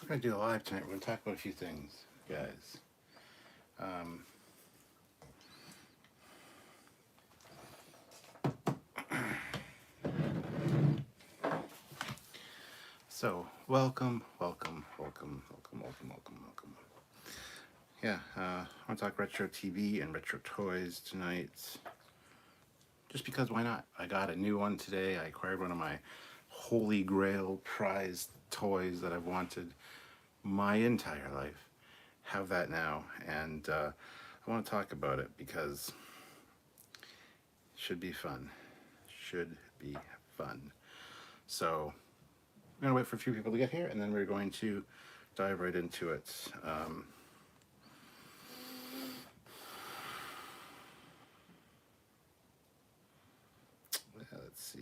We're going to do a live tonight. We're going to talk about a few things, guys. Um, so, welcome. Yeah, I want to talk retro TV and retro toys tonight. Just because, why not? I got a new one today. I acquired one of my holy grail prized toys that I've wanted my entire life. Have that now, and I want to talk about it because it should be fun. Should be fun. So I'm going to wait for a few people to get here, and then we're going to dive right into it. Let's see.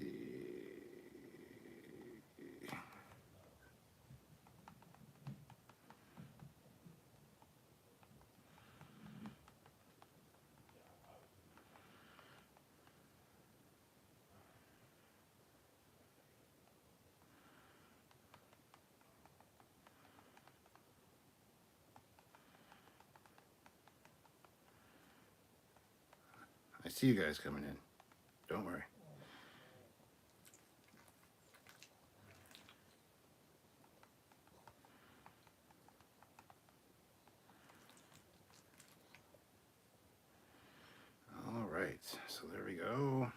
I see you guys coming in. Don't worry. All right, so there we go.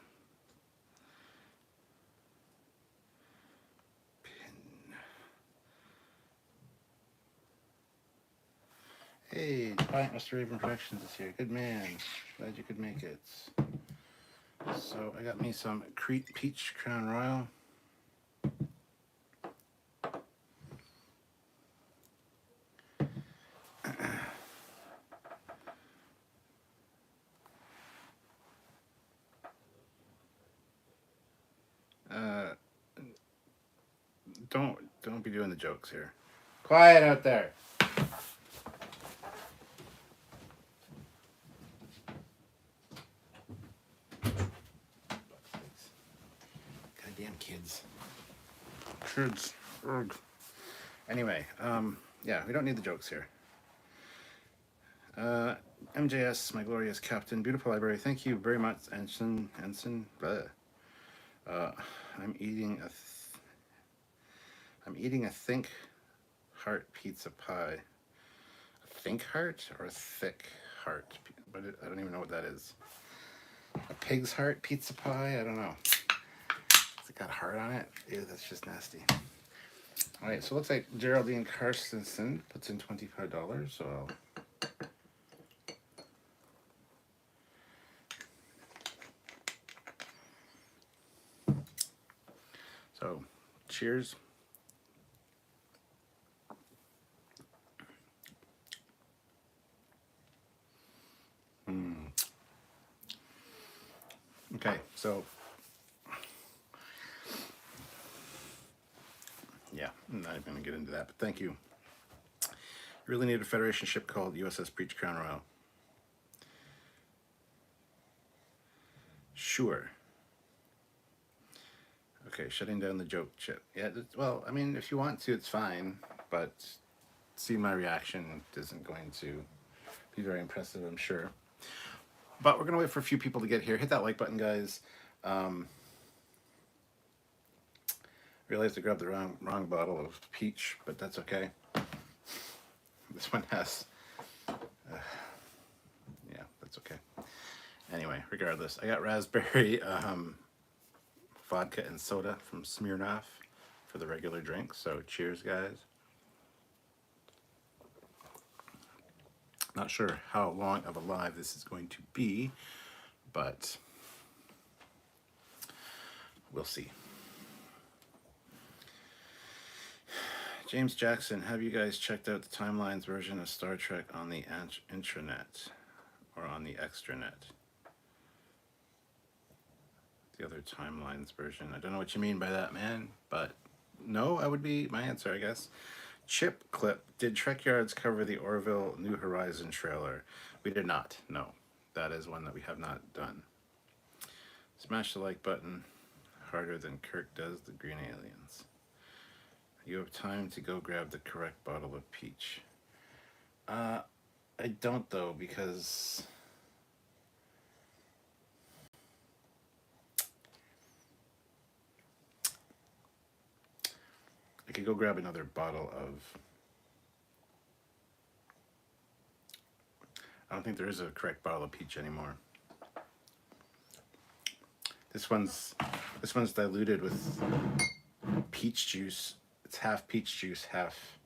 Pin. Hey, Defiant Mr. Raven Productions is here. Good man. Glad you could make it. So I got me some Crete Peach Crown Royal. Don't be doing the jokes here. Quiet out there. Goddamn kids. Kids. Ugh. Anyway, yeah, we don't need the jokes here. MJS, my glorious captain, beautiful library. Thank you very much, Ensign. I'm eating a think heart pizza pie. A think heart or a thick heart? But I don't even know what that is. A pig's heart pizza pie? I don't know. Has it got heart on it? Ew, that's just nasty. All right, so it looks like Geraldine Carstensen puts in $25. So cheers. Okay, so yeah, I'm not even going to get into that, but thank you. You really need a Federation ship called USS Peach Crown Royal. Sure. Okay, shutting down the joke chip. Yeah, well, I mean, if you want to, it's fine, but see my reaction isn't going to be very impressive, I'm sure. But we're going to wait for a few people to get here. Hit that like button, guys. Realized I grabbed the wrong bottle of peach, but that's okay. This one has... yeah, that's okay. Anyway, regardless, I got raspberry vodka and soda from Smirnoff for the regular drink. So cheers, guys. Not sure how long of a live this is going to be, but we'll see. James Jackson, have you guys checked out the Timelines version of Star Trek on the intranet or on the extranet? The other Timelines version. I don't know what you mean by that, man, but no, I would be my answer, I guess. Chip Clip, did Trekyards cover the Orville New Horizon trailer? We did not, no. That is one that we have not done. Smash the like button harder than Kirk does the Green Aliens. You have time to go grab the correct bottle of peach. I don't though, because I could go grab another bottle of. I don't think there is a correct bottle of peach anymore. This one's diluted with peach juice. It's half peach juice, half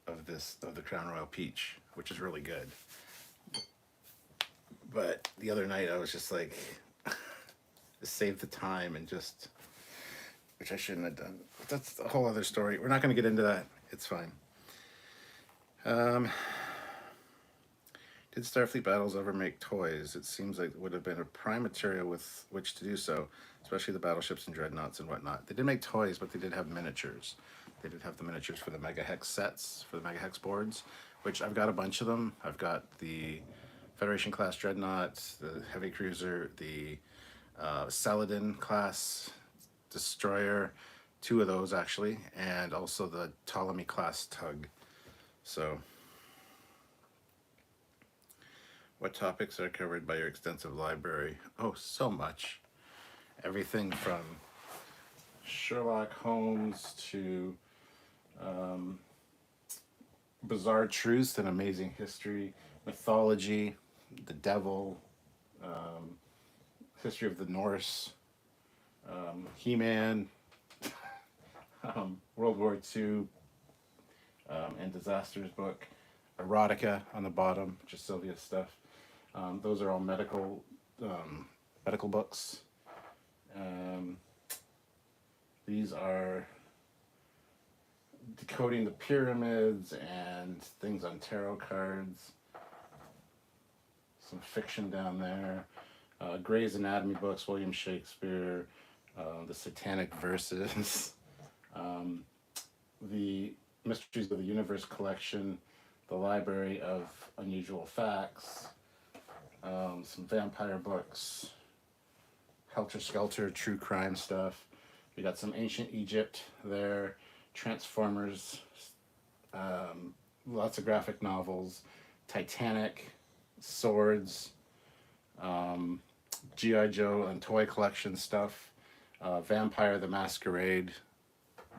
of the Crown Royal peach, which is really good. But the other night I was just like, save the time and just, which I shouldn't have done. But that's a whole other story. We're not going to get into that. It's fine. Did Starfleet battles ever make toys? It seems like it would have been a prime material with which to do so, especially the battleships and dreadnoughts and whatnot. They did make toys, but they did have miniatures. They did have the miniatures for the Mega Hex sets, for the Mega Hex boards, which I've got a bunch of them. I've got the Federation class dreadnought, the heavy cruiser, the Saladin class destroyer, 2 of those actually, and also the Ptolemy class tug. So, what topics are covered by your extensive library? Oh, so much. Everything from Sherlock Holmes to bizarre truths and amazing history, mythology, the devil, history of the Norse, He-Man, World War II, and disasters book, erotica on the bottom, just Sylvia's stuff. Those are all medical books. These are decoding the pyramids and things on tarot cards. Some fiction down there. Gray's Anatomy books, William Shakespeare, the Satanic Verses, the Mysteries of the Universe collection, the Library of Unusual Facts, some vampire books, Helter Skelter, true crime stuff. We got some ancient Egypt there, Transformers, lots of graphic novels, Titanic, swords, G.I. Joe and toy collection stuff, Vampire the Masquerade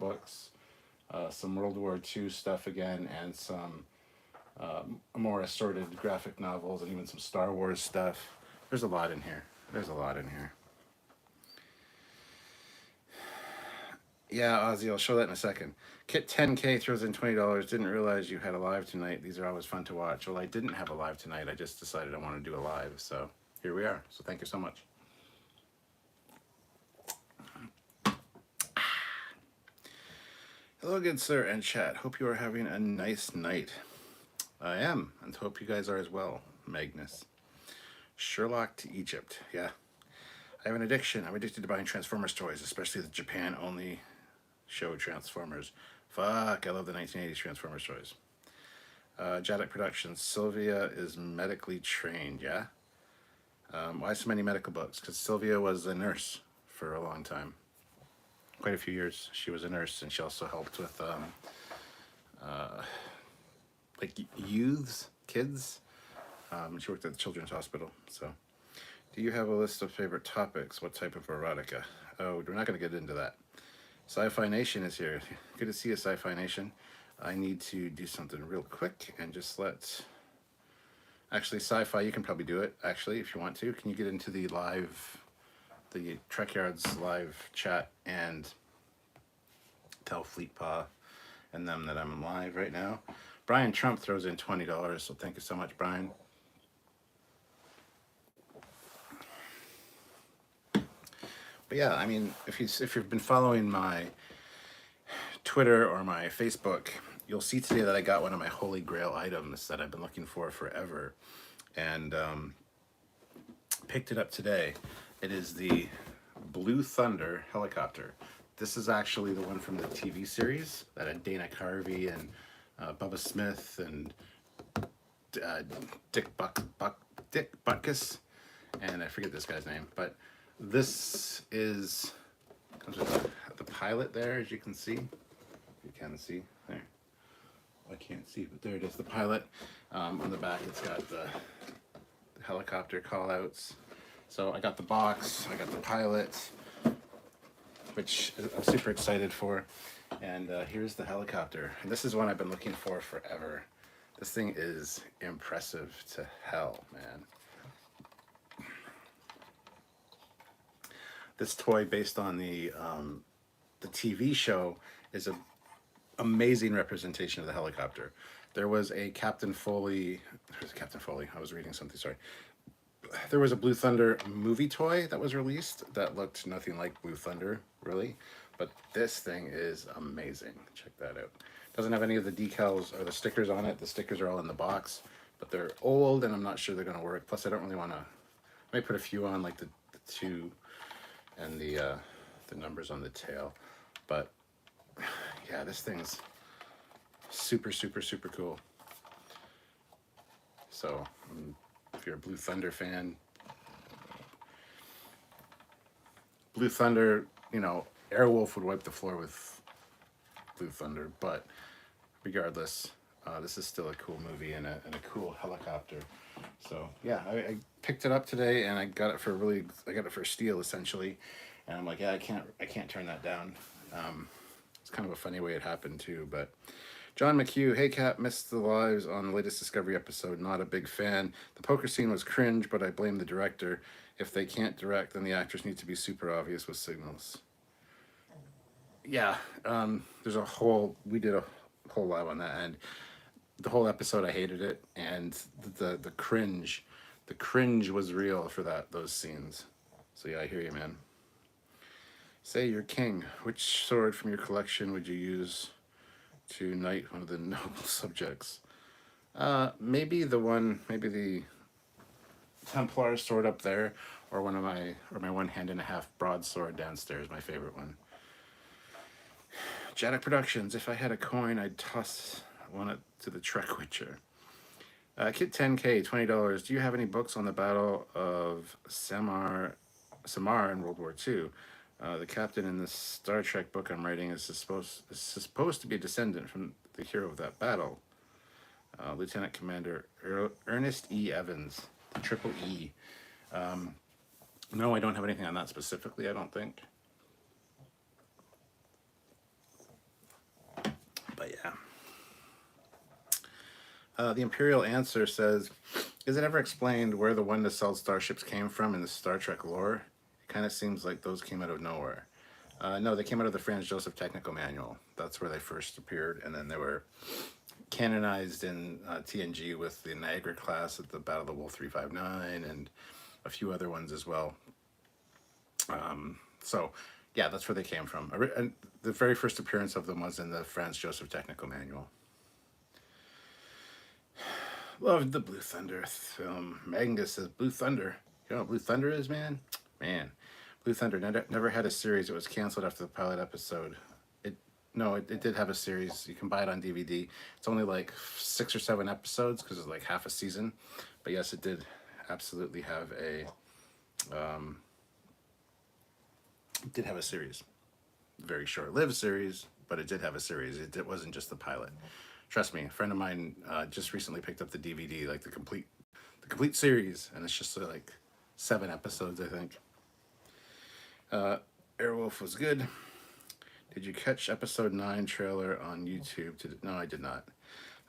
books, some World War II stuff again, and some more assorted graphic novels, and even some Star Wars stuff. There's a lot in here. Yeah, Ozzy, I'll show that in a second. Kit 10K throws in $20. Didn't realize you had a live tonight. These are always fun to watch. Well, I didn't have a live tonight. I just decided I want to do a live. So here we are. So thank you so much. Hello, good sir and chat. Hope you are having a nice night. I am, and hope you guys are as well. Magnus. Sherlock to Egypt. Yeah. I have an addiction. I'm addicted to buying Transformers toys, especially the Japan-only show Transformers. Fuck, I love the 1980s Transformers toys. Jadek Productions. Sylvia is medically trained, yeah? Why so many medical books? Because Sylvia was a nurse for a long time. Quite a few years. She was a nurse, and she also helped with like youths, kids. She worked at the Children's Hospital. So, do you have a list of favorite topics? What type of erotica? Oh, we're not going to get into that. Sci-Fi Nation is here. Good to see you, Sci-Fi Nation. I need to do something real quick and just let... Actually, Sci-Fi, you can probably do it, actually, if you want to. Can you get into the live, the Trekyards live chat and tell Fleetpaw and them that I'm live right now? Brian Trump throws in $20, so thank you so much, Brian. But yeah, I mean, if you've been following my Twitter or my Facebook, you'll see today that I got one of my holy grail items that I've been looking for forever, and picked it up today. It is the Blue Thunder helicopter. This is actually the one from the TV series that had Dana Carvey and Bubba Smith and Dick Butkus, and I forget this guy's name, but this is comes with the pilot there, as you can see. you can see. There. I can't see, but there it is, the pilot. On the back, it's got the helicopter callouts. So I got the box, I got the pilot, which I'm super excited for. And here's the helicopter. And this is one I've been looking for forever. This thing is impressive to hell, man. This toy, based on the TV show, is a amazing representation of the helicopter. There was a Captain Foley. There's Captain Foley. I was reading something. Sorry. There was a Blue Thunder movie toy that was released that looked nothing like Blue Thunder, really. But this thing is amazing. Check that out. Doesn't have any of the decals or the stickers on it. The stickers are all in the box, but they're old, and I'm not sure they're going to work. Plus, I don't really want to. I might put a few on, like the 2 and the numbers on the tail. But yeah, this thing's super, super, super cool. So if you're a Blue Thunder fan, Blue Thunder, you know, Airwolf would wipe the floor with Blue Thunder, but regardless, this is still a cool movie and a cool helicopter. So yeah, I picked it up today, and I got it for a steal essentially, and I'm like, yeah, I can't turn that down. It's kind of a funny way it happened too, but John McHugh, hey Cap, missed the lives on the latest Discovery episode, not a big fan. The poker scene was cringe, but I blame the director. If they can't direct, then the actors need to be super obvious with signals. Yeah, we did a whole live on that, and the whole episode I hated it, and the cringe was real for those scenes. So yeah, I hear you, man. Say you're king. Which sword from your collection would you use to knight one of the noble subjects? Maybe the Templar sword up there, or my 1 hand and a half broadsword downstairs, my favorite one. Jaddock Productions, if I had a coin, I'd toss one to the Trek Witcher. Kit 10K, $20. Do you have any books on the Battle of Samar in World War II? The captain in the Star Trek book I'm writing is supposed to be a descendant from the hero of that battle, Lieutenant Commander Ernest E. Evans, the Triple E. No, I don't have anything on that specifically, I don't think. But yeah. The Imperial Answer says, is it ever explained where the one to sell starships came from in the Star Trek lore? It kind of seems like those came out of nowhere. No, they came out of the Franz Joseph Technical Manual. That's where they first appeared, and then they were canonized in TNG with the Niagara class at the Battle of the Wolf 359 and a few other ones as well. So yeah, that's where they came from. And the very first appearance of them was in the Franz Joseph Technical Manual. Loved the Blue Thunder film. Magnus says, Blue Thunder. You know what Blue Thunder is, man? Man, Blue Thunder never had a series. It was canceled after the pilot episode. It did have a series. You can buy it on DVD. It's only like 6 or 7 episodes because it's like half a season. But yes, it did absolutely have a series. Very short-lived series, but it did have a series. It wasn't just the pilot. Trust me, a friend of mine just recently picked up the DVD, like the complete series, and it's just like 7 episodes, I think. Airwolf was good. Did you catch episode 9 trailer on YouTube? No, I did not.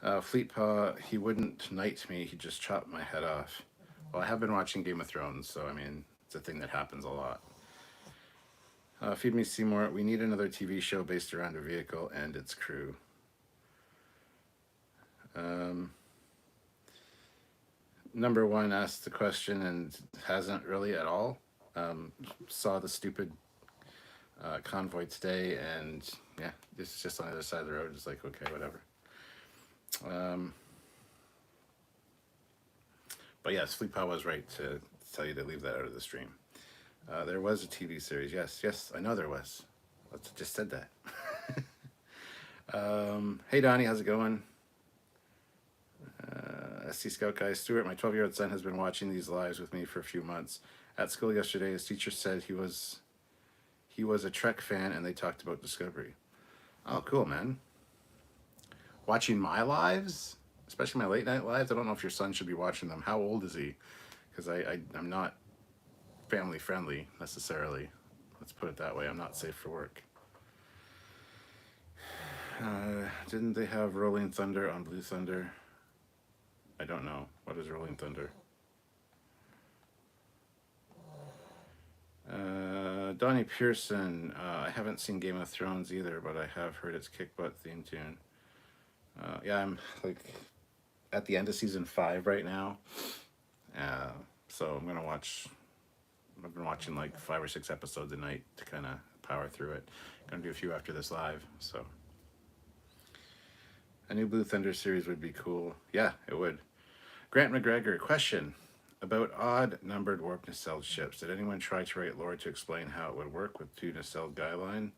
Fleetpaw, he wouldn't knight me, he just chopped my head off. Well, I have been watching Game of Thrones, so I mean, it's a thing that happens a lot. Feed Me Seymour, we need another TV show based around a vehicle and its crew. Number 1 asked the question and hasn't really at all. Saw the stupid convoy today, and yeah, this is just on the other side of the road. It's like, okay, whatever. But yes, Fleetpaw was right to tell you to leave that out of the stream. There was a TV series. Yes, I know there was. I just said that. Hey Donnie, how's it going? SC Scout Guy Stewart, my 12-year-old son has been watching these lives with me for a few months. At school yesterday, his teacher said he was a Trek fan, and they talked about Discovery. Oh, cool, man. watching my lives, especially my late night lives. I don't know if your son should be watching them. How old is he? Because I'm not family friendly necessarily. Let's put it that way. I'm not safe for work. Didn't they have Rolling Thunder on Blue Thunder? I don't know. What is Rolling Thunder? Donnie Pearson. I haven't seen Game of Thrones either, but I have heard its kick butt theme tune. Yeah, I'm like at the end of season 5 right now. So I'm gonna watch. I've been watching like 5 or 6 episodes a night to kind of power through it. Gonna do a few after this live. So a new Blue Thunder series would be cool. Yeah, it would. Grant McGregor, question about odd numbered warp nacelle ships. Did anyone try to write lore to explain how it would work with 2 nacelle guideline?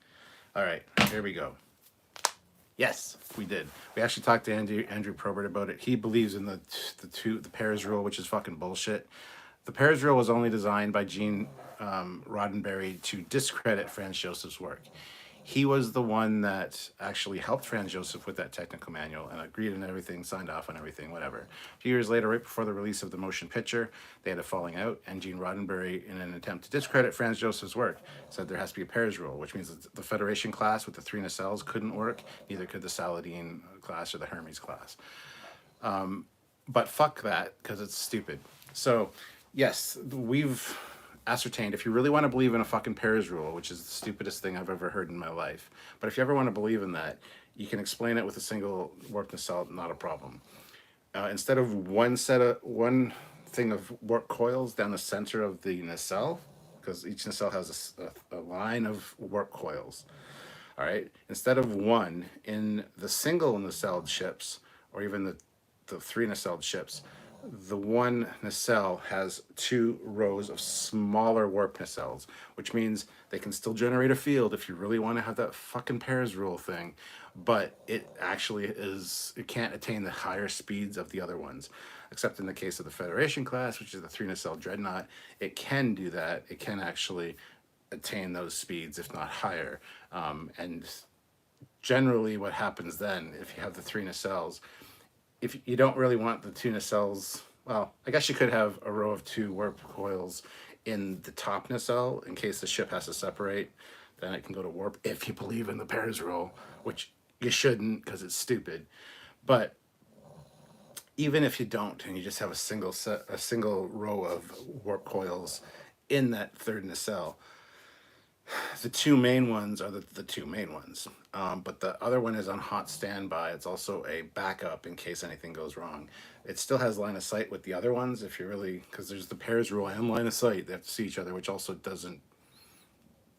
All right, here we go. Yes, we did. We actually talked to Andrew Probert about it. He believes in the pairs rule, which is fucking bullshit. The pairs rule was only designed by Gene Roddenberry to discredit Franz Joseph's work. He was the one that actually helped Franz Joseph with that technical manual and agreed on everything, signed off on everything, whatever. A few years later, right before the release of the motion picture, they had a falling out, and Gene Roddenberry, in an attempt to discredit Franz Joseph's work, said there has to be a pairs rule, which means that the Federation class with the 3 nacelles couldn't work, neither could the Saladin class or the Hermes class. But fuck that, because it's stupid. So, yes, we've ascertained, if you really want to believe in a fucking pairs rule, which is the stupidest thing I've ever heard in my life, but if you ever want to believe in that, you can explain it with a single warp nacelle, not a problem. Instead of one thing of warp coils down the center of the nacelle, because each nacelle has a line of warp coils, all right, instead of one in the single nacelled ships, or even the 3 nacelled ships, the one nacelle has 2 rows of smaller warp nacelles, which means they can still generate a field if you really want to have that fucking pairs rule thing, but it can't attain the higher speeds of the other ones, except in the case of the Federation class, which is the 3 nacelle dreadnought. It can do that. It can actually attain those speeds, if not higher. And generally what happens then, if you have the 3 nacelles, if you don't really want the 2 nacelles, well, I guess you could have a row of 2 warp coils in the top nacelle in case the ship has to separate. Then it can go to warp if you believe in the pairs rule, which you shouldn't because it's stupid. But even if you don't, and you just have a single row of warp coils in that 3rd nacelle, the 2 main ones are the 2 main ones. But the other one is on hot standby. It's also a backup in case anything goes wrong. It still has line of sight with the other ones if you really, because there's the pairs rule and line of sight. They have to see each other, which also doesn't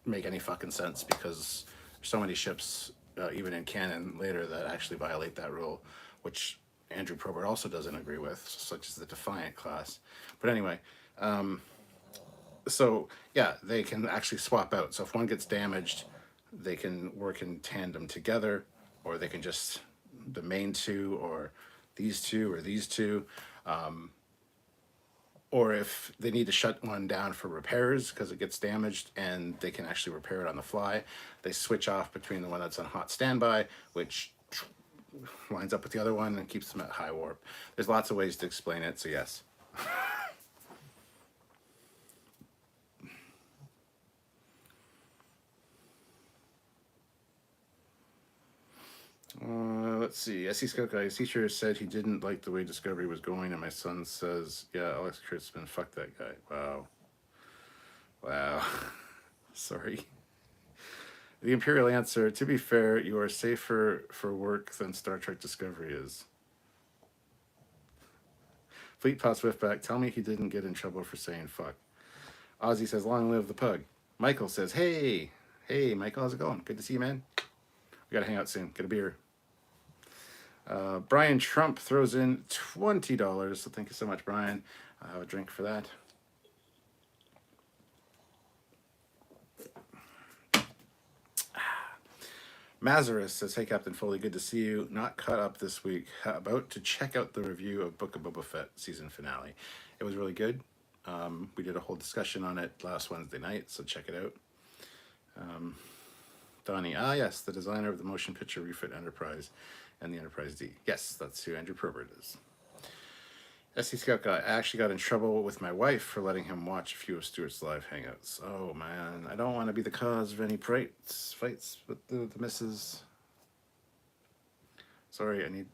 make any fucking sense because there's so many ships, even in canon later, that actually violate that rule, which Andrew Probert also doesn't agree with, such as the Defiant class. But anyway, so yeah, they can actually swap out. So if one gets damaged, they can work in tandem together, or they can just the main 2 or these 2 or these 2. Or if they need to shut one down for repairs because it gets damaged and they can actually repair it on the fly, they switch off between the one that's on hot standby, which lines up with the other one and keeps them at high warp. There's lots of ways to explain it, so yes. Let's see. SC Scout Guy, his teacher said he didn't like the way Discovery was going, and my son says, yeah, Alex Kurtzman, fuck that guy. Wow. Wow. Sorry. The Imperial answer, to be fair, you are safer for work than Star Trek Discovery is. Fleet Pod Swiftback, tell me he didn't get in trouble for saying fuck. Ozzy says, long live the pug. Michael says, hey. Hey, Michael, how's it going? Good to see you, man. We gotta hang out soon. Get a beer. Brian Trump throws in $20, so thank you so much, Brian. I'll have a drink for that. Mazarus says, hey, Captain Foley, good to see you. Not caught up this week. About to check out the review of Book of Boba Fett season finale. It was really good. We did a whole discussion on it last Wednesday night, so check it out. Donnie, yes, the designer of the motion picture refit Enterprise. and the Enterprise D. Yes, that's who Andrew Probert is. SC Scout actually got in trouble with my wife for letting him watch a few of Stuart's live hangouts. Oh man, I don't want to be the cause of any fights with the missus. Sorry,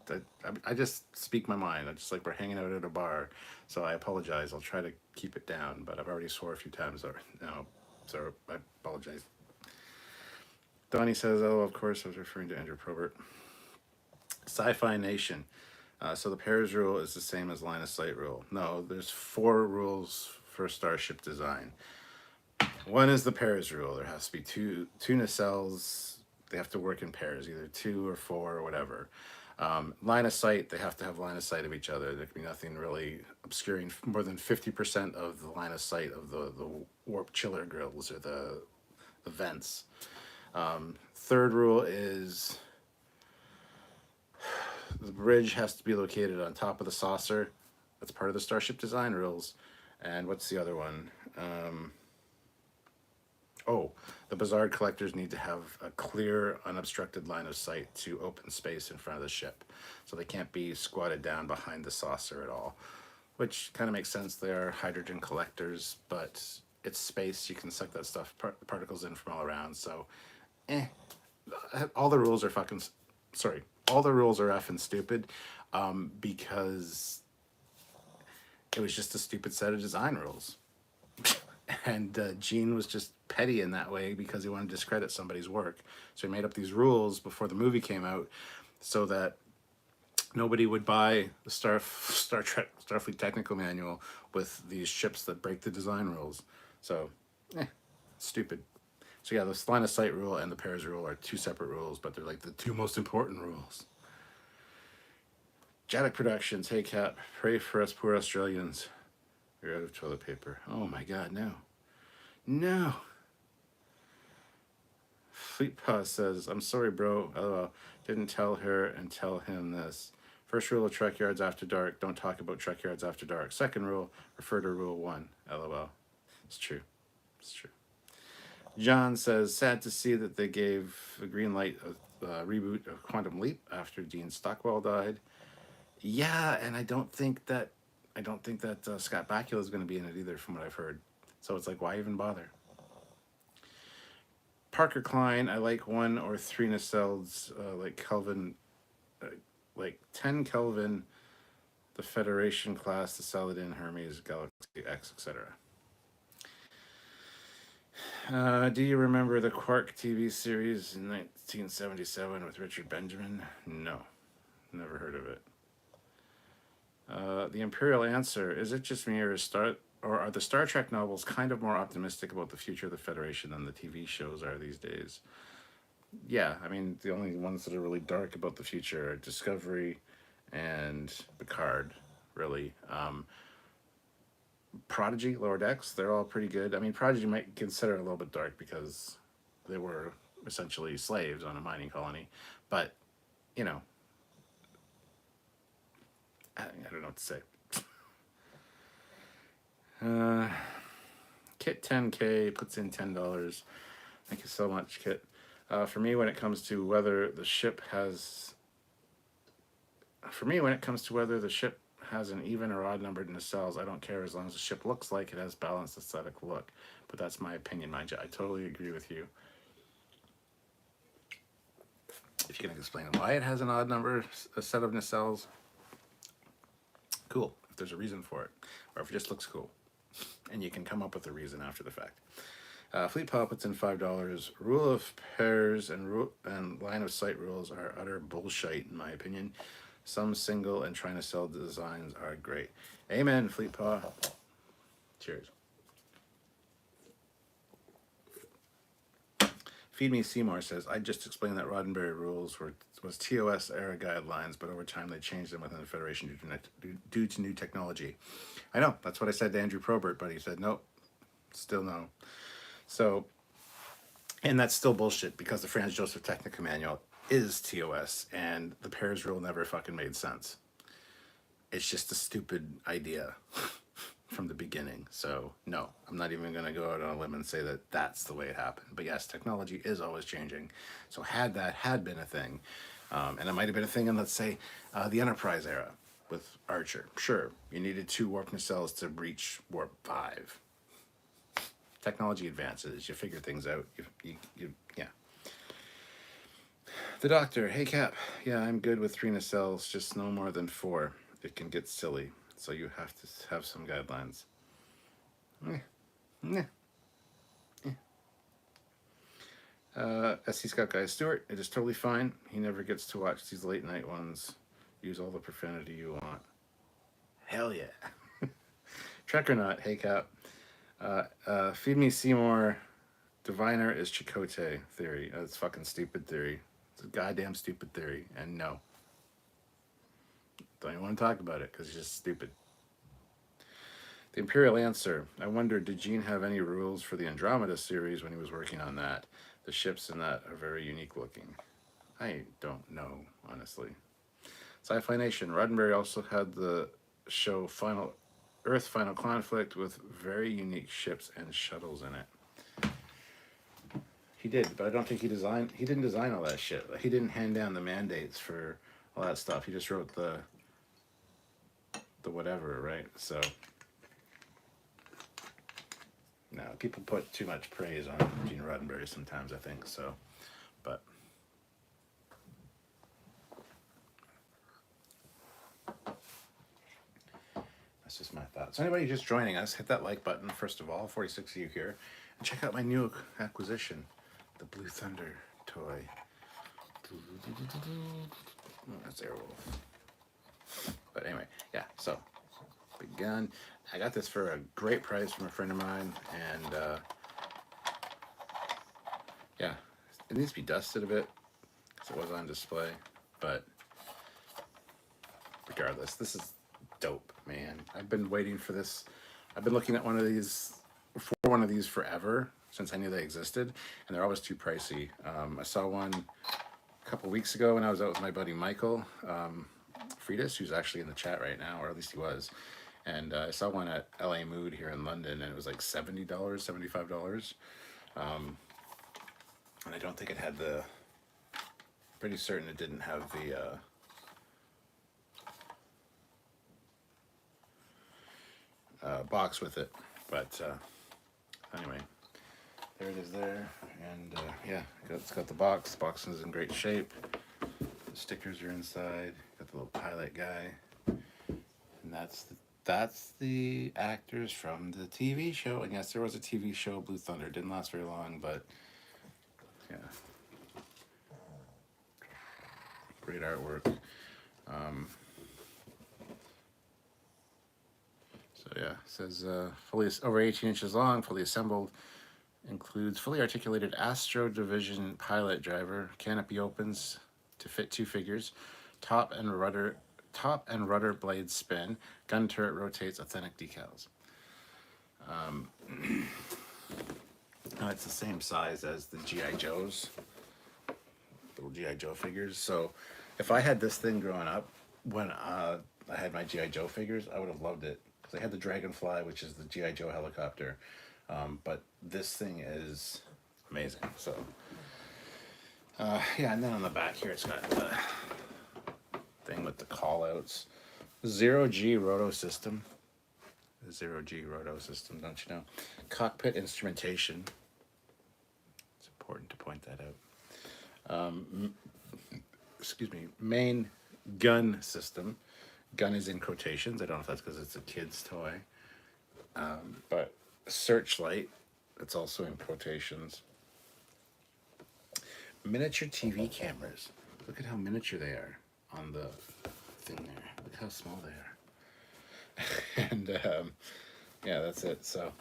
I just speak my mind. I just like we're hanging out at a bar, so I apologize. I'll try to keep it down, but I've already swore a few times. No, so I apologize. Donnie says, "Oh, of course, I was referring to Andrew Probert." Sci-Fi Nation. So the pairs rule is the same as line of sight rule. No, there's 4 rules for starship design. One is the pairs rule. There has to be two nacelles. They have to work in pairs, either 2 or 4 or whatever. Line of sight, they have to have line of sight of each other. There can be nothing really obscuring more than 50% of the line of sight of the warp chiller grills or the vents. Third rule is the bridge has to be located on top of the saucer. That's part of the starship design rules. And what's the other one? The Bazaar collectors need to have a clear, unobstructed line of sight to open space in front of the ship. So they can't be squatted down behind the saucer at all, which kind of makes sense. They are hydrogen collectors, but it's space. You can suck that stuff, particles in from all around. So, all the rules are all the rules are effing stupid, because it was just a stupid set of design rules. And Gene was just petty in that way because he wanted to discredit somebody's work. So he made up these rules before the movie came out so that nobody would buy the Starfleet Technical Manual with these ships that break the design rules. So, stupid. So yeah, the line of sight rule and the pairs rule are 2 separate rules, but they're like the 2 most important rules. Jadic Productions, hey Cap, pray for us poor Australians. We're out of toilet paper. Oh my god, no. No. Fleet Paw says, I'm sorry, bro. LOL. Didn't tell her and tell him this. First rule of Trekyards After Dark, don't talk about Trekyards After Dark. Second rule, refer to Rule 1. LOL. It's true. It's true. John says, sad to see that they gave a green light reboot of Quantum Leap after Dean Stockwell died. Yeah, and I don't think that Scott Bakula is going to be in it either, from what I've heard. So it's like, why even bother? Parker Klein, I like 1 or 3 nacelles, like Kelvin, like 10 Kelvin, the Federation class, the Saladin, Hermes, Galaxy X, etc. Do you remember the Quark TV series in 1977 with Richard Benjamin? No, never heard of it. The Imperial Answer, is it just me or are the Star Trek novels kind of more optimistic about the future of the Federation than the TV shows are these days? Yeah, I mean, the only ones that are really dark about the future are Discovery and Picard, really. Prodigy, Lower Decks, they're all pretty good. I mean, Prodigy might consider it a little bit dark because they were essentially slaves on a mining colony. But, you know, I don't know what to say. Kit 10K puts in $10. Thank you so much, Kit. For me, when it comes to whether the ship has an even or odd numbered nacelles, I don't care as long as the ship looks like it has balanced aesthetic look. But that's my opinion, mind you. I totally agree with you. If you can explain why it has an odd number, a set of nacelles, cool. If there's a reason for it, or if it just looks cool, and you can come up with a reason after the fact. Fleet Paw puts in $5. Rule of pairs and line of sight rules are utter bullshit, in my opinion. Some single and trying to sell designs are great. Amen, Fleet Paw. Cheers. Feed Me Seymour says, I just explained that Roddenberry rules was TOS era guidelines, but over time they changed them within the Federation due to new technology. I know, that's what I said to Andrew Probert, but he said, nope, still no. So, and that's still bullshit because the Franz Joseph Technical Manual is TOS and the pairs rule never fucking made sense. It's just a stupid idea from the beginning. So no, I'm not even going to go out on a limb and say that that's the way it happened. But yes, technology is always changing. So had that been a thing, And it might have been a thing in, let's say, the Enterprise era with Archer. Sure, you needed 2 warp nacelles to reach warp 5. Technology advances, you figure things out. Yeah. The Doctor, hey Cap, yeah, I'm good with 3 nacelles, just no more than 4. It can get silly, so you have to have some guidelines. SC Scout Guy Stewart, it is totally fine. He never gets to watch these late night ones. Use all the profanity you want. Hell yeah. Trek or not, hey Cap. Feed me Seymour. Diviner is Chakotay theory. That's fucking stupid theory. It's a goddamn stupid theory. And no. Don't even want to talk about it because it's just stupid. The Imperial Answer. I wonder, did Gene have any rules for the Andromeda series when he was working on that? The ships in that are very unique looking. I don't know, honestly. Sci-Fi Nation. Roddenberry also had the show Earth Final Conflict with very unique ships and shuttles in it. He did, but I don't think he didn't design all that shit. He didn't hand down the mandates for all that stuff. He just wrote the whatever, right? So no, people put too much praise on Gene Roddenberry sometimes, I think, so, but that's just my thoughts. So anybody just joining us, hit that like button, first of all, 46 of you here, and check out my new acquisition, the Blue Thunder toy. Oh, that's Airwolf. But anyway, yeah, so, big gun. I got this for a great price from a friend of mine, and yeah, it needs to be dusted a bit, because it was on display, but regardless, this is dope, man. I've been waiting for this. I've been looking at one of these forever, since I knew they existed, and they're always too pricey. I saw one a couple weeks ago when I was out with my buddy Michael Friedis, who's actually in the chat right now, or at least he was. And I saw one at LA Mood here in London, and it was like $70, $75. And I don't think it had pretty certain it didn't have the box with it. But anyway, there it is there. And yeah, it's got the box. The box is in great shape. The stickers are inside. Got the little pilot guy. And that's the actors from the TV show. And yes, there was a TV show, Blue Thunder. It didn't last very long, but yeah. Great artwork. So yeah, it says fully over 18 inches long, fully assembled. Includes fully articulated Astro Division pilot driver. Canopy opens to fit 2 figures. Top and rudder blades spin. Gun turret rotates. Authentic decals. It's the same size as the G.I. Joes. Little G.I. Joe figures. So if I had this thing growing up, when I had my G.I. Joe figures, I would have loved it. Because I had the Dragonfly, which is the G.I. Joe helicopter. But this thing is amazing. So yeah, and then on the back here, it's got the thing with the call-outs. 0G roto system. The 0G roto system, don't you know? Cockpit instrumentation. It's important to point that out. Excuse me. Main gun system. Gun is in quotations. I don't know if that's because it's a kid's toy. But searchlight. It's also in quotations. Miniature TV cameras. Look at how miniature they are on the thing there. Look how small they are. And yeah, that's it. So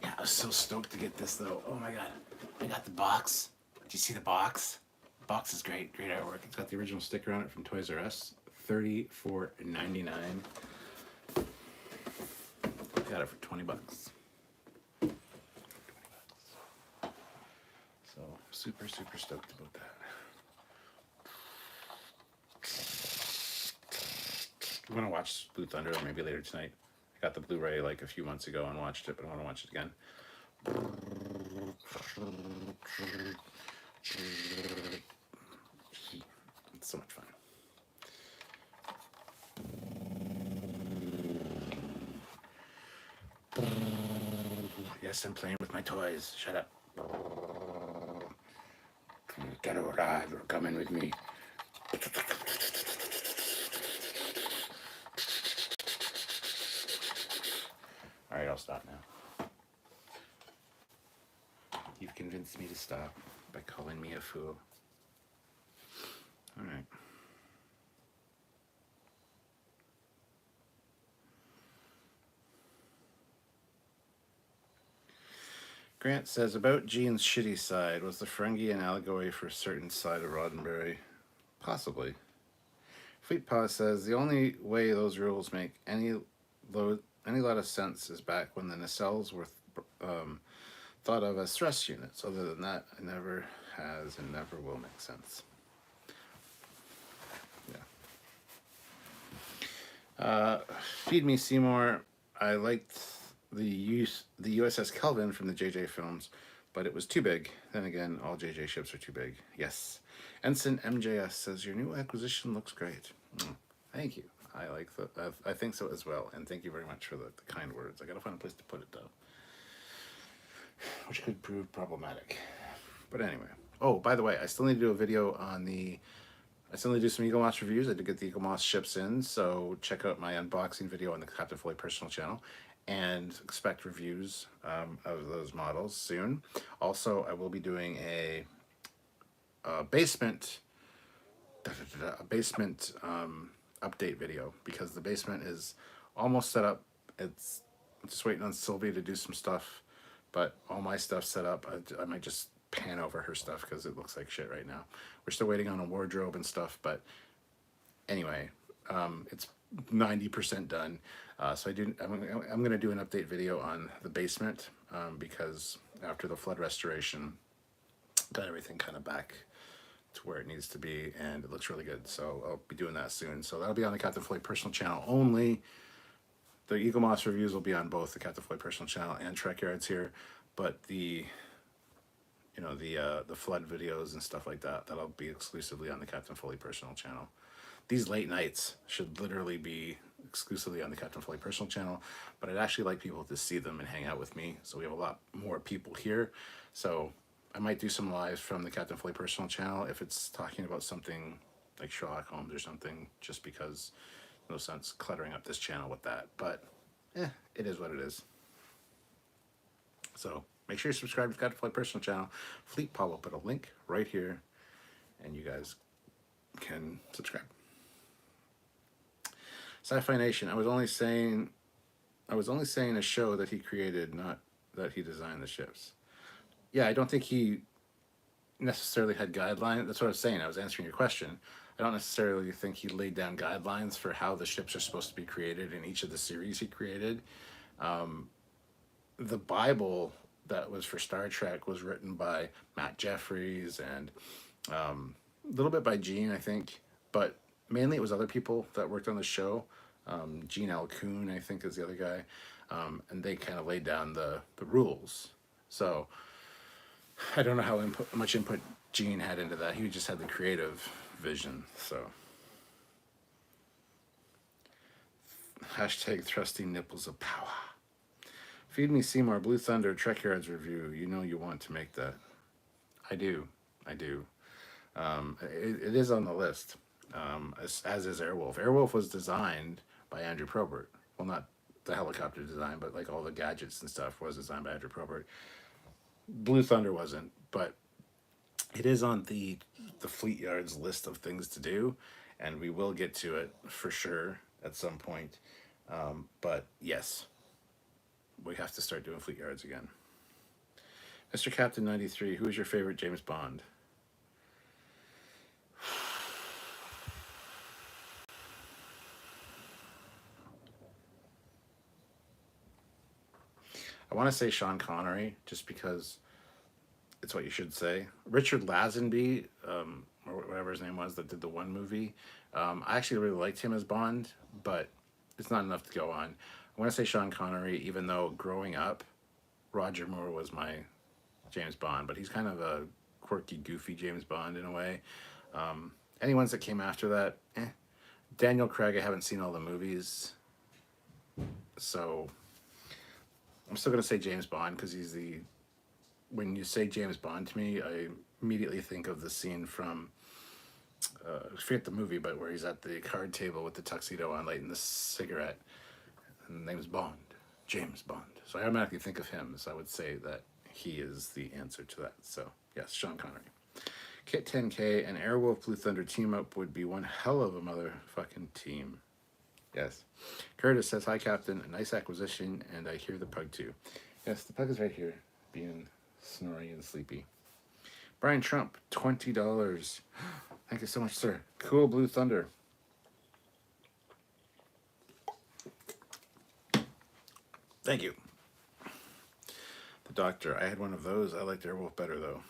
yeah, I was so stoked to get this though. Oh my god, I got the box. Did you see the box? The box is great, great artwork. It's got the original sticker on it from Toys R Us. $34.99. Got it for $20. $20. So super stoked about that. I'm gonna watch Blue Thunder maybe later tonight. I got the Blu-ray like a few months ago and watched it, but I want to watch it again. It's so much fun. Yes, I'm playing with my toys. Shut up. Get alive or come in with me. All right, I'll stop now. You've convinced me to stop by calling me a fool. All right. Grant says, about Gene's shitty side, was the Ferengi an allegory for a certain side of Roddenberry? Possibly. Fleetpaw says, the only way those rules make any lot of sense is back when the nacelles were thought of as thrust units. Other than that, it never has and never will make sense. Yeah. Feed Me Seymour. I liked the USS Kelvin from the JJ films, but it was too big. Then again, all JJ ships are too big. Yes. Ensign MJS says, your new acquisition looks great. Thank you. I think so as well. And thank you very much for the kind words. I gotta find a place to put it though, which could prove problematic. But anyway. Oh, by the way, I still need to do a video on I still need to do some Eagle Moss reviews. I did get the Eagle Moss ships in, so check out my unboxing video on the Captain Foley personal channel and expect reviews of those models soon. Also, I will be doing a basement update video because the basement is almost set up. It's just waiting on Sylvie to do some stuff, but all my stuff's set up. I might just pan over her stuff because it looks like shit right now. We're still waiting on a wardrobe and stuff, but anyway, it's 90% done. So I'm going to do an update video on the basement because after the flood restoration, got everything kind of back to where it needs to be, and it looks really good. So I'll be doing that soon. So that'll be on the Captain Foley personal channel only. The Eagle Moss reviews will be on both the Captain Foley personal channel and Trekyards here, but the flood videos and stuff like that, that'll be exclusively on the Captain Foley personal channel. These late nights should literally be exclusively on the Captain Foley personal channel, but I'd actually like people to see them and hang out with me. So we have a lot more people here. So I might do some lives from the Captain Foley personal channel if it's talking about something like Sherlock Holmes or something, just because no sense cluttering up this channel with that. But it is what it is. So make sure you subscribe to the Captain Foley personal channel. Fleet Paul will put a link right here, and you guys can subscribe. Sci-Fi Nation. I was only saying a show that he created, not that he designed the ships. Yeah, I don't think he necessarily had guidelines. That's what I was saying. I was answering your question. I don't necessarily think he laid down guidelines for how the ships are supposed to be created in each of the series he created. The Bible that was for Star Trek was written by Matt Jeffries and a little bit by Gene, I think, but mainly it was other people that worked on the show. Gene L. Kuhn, I think, is the other guy, and they kind of laid down the rules. So I don't know how much input Gene had into that. He just had the creative vision. So hashtag thrusting nipples of power. Feed Me Seymour, Blue Thunder, Trekyards review. You know you want to make that. I do. It is on the list, as is Airwolf. Airwolf was designed by Andrew Probert. Well, not the helicopter design, but like all the gadgets and stuff was designed by Andrew Probert. Blue Thunder wasn't, but it is on the Fleet Yards list of things to do, and we will get to it for sure at some point. But yes, we have to start doing Fleet Yards again. Mr. Captain 93, who is your favorite James Bond? I want to say Sean Connery, just because it's what you should say. Richard Lazenby, or whatever his name was, that did the one movie. I actually really liked him as Bond, but it's not enough to go on. I want to say Sean Connery, even though growing up, Roger Moore was my James Bond, but he's kind of a quirky, goofy James Bond in a way. Any ones that came after that, eh. Daniel Craig, I haven't seen all the movies, so I'm still gonna say James Bond because he's the. When you say James Bond to me, I immediately think of the scene from I forget the movie, but where he's at the card table with the tuxedo on, lighting the cigarette, and the name is Bond, James Bond. So I automatically think of him. So I would say that he is the answer to that. So yes, Sean Connery. Kit 10K and Airwolf Blue Thunder team up would be one hell of a motherfucking team. Yes. Curtis says, hi, Captain. A nice acquisition, and I hear the pug too. Yes, the pug is right here, being snoring and sleepy. Brian Trump, $20. Thank you so much, sir. Cool Blue Thunder. Thank you. The Doctor, I had one of those. I liked Airwolf better, though.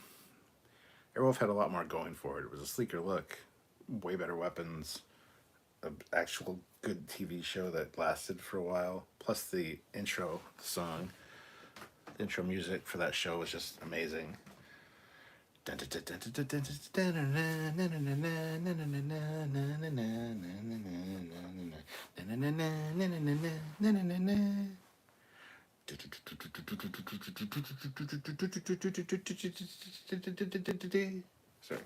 Airwolf had a lot more going for it. It was a sleeker look, way better weapons, an actual good TV show that lasted for a while, plus the intro song. The intro music for that show was just amazing. Sorry.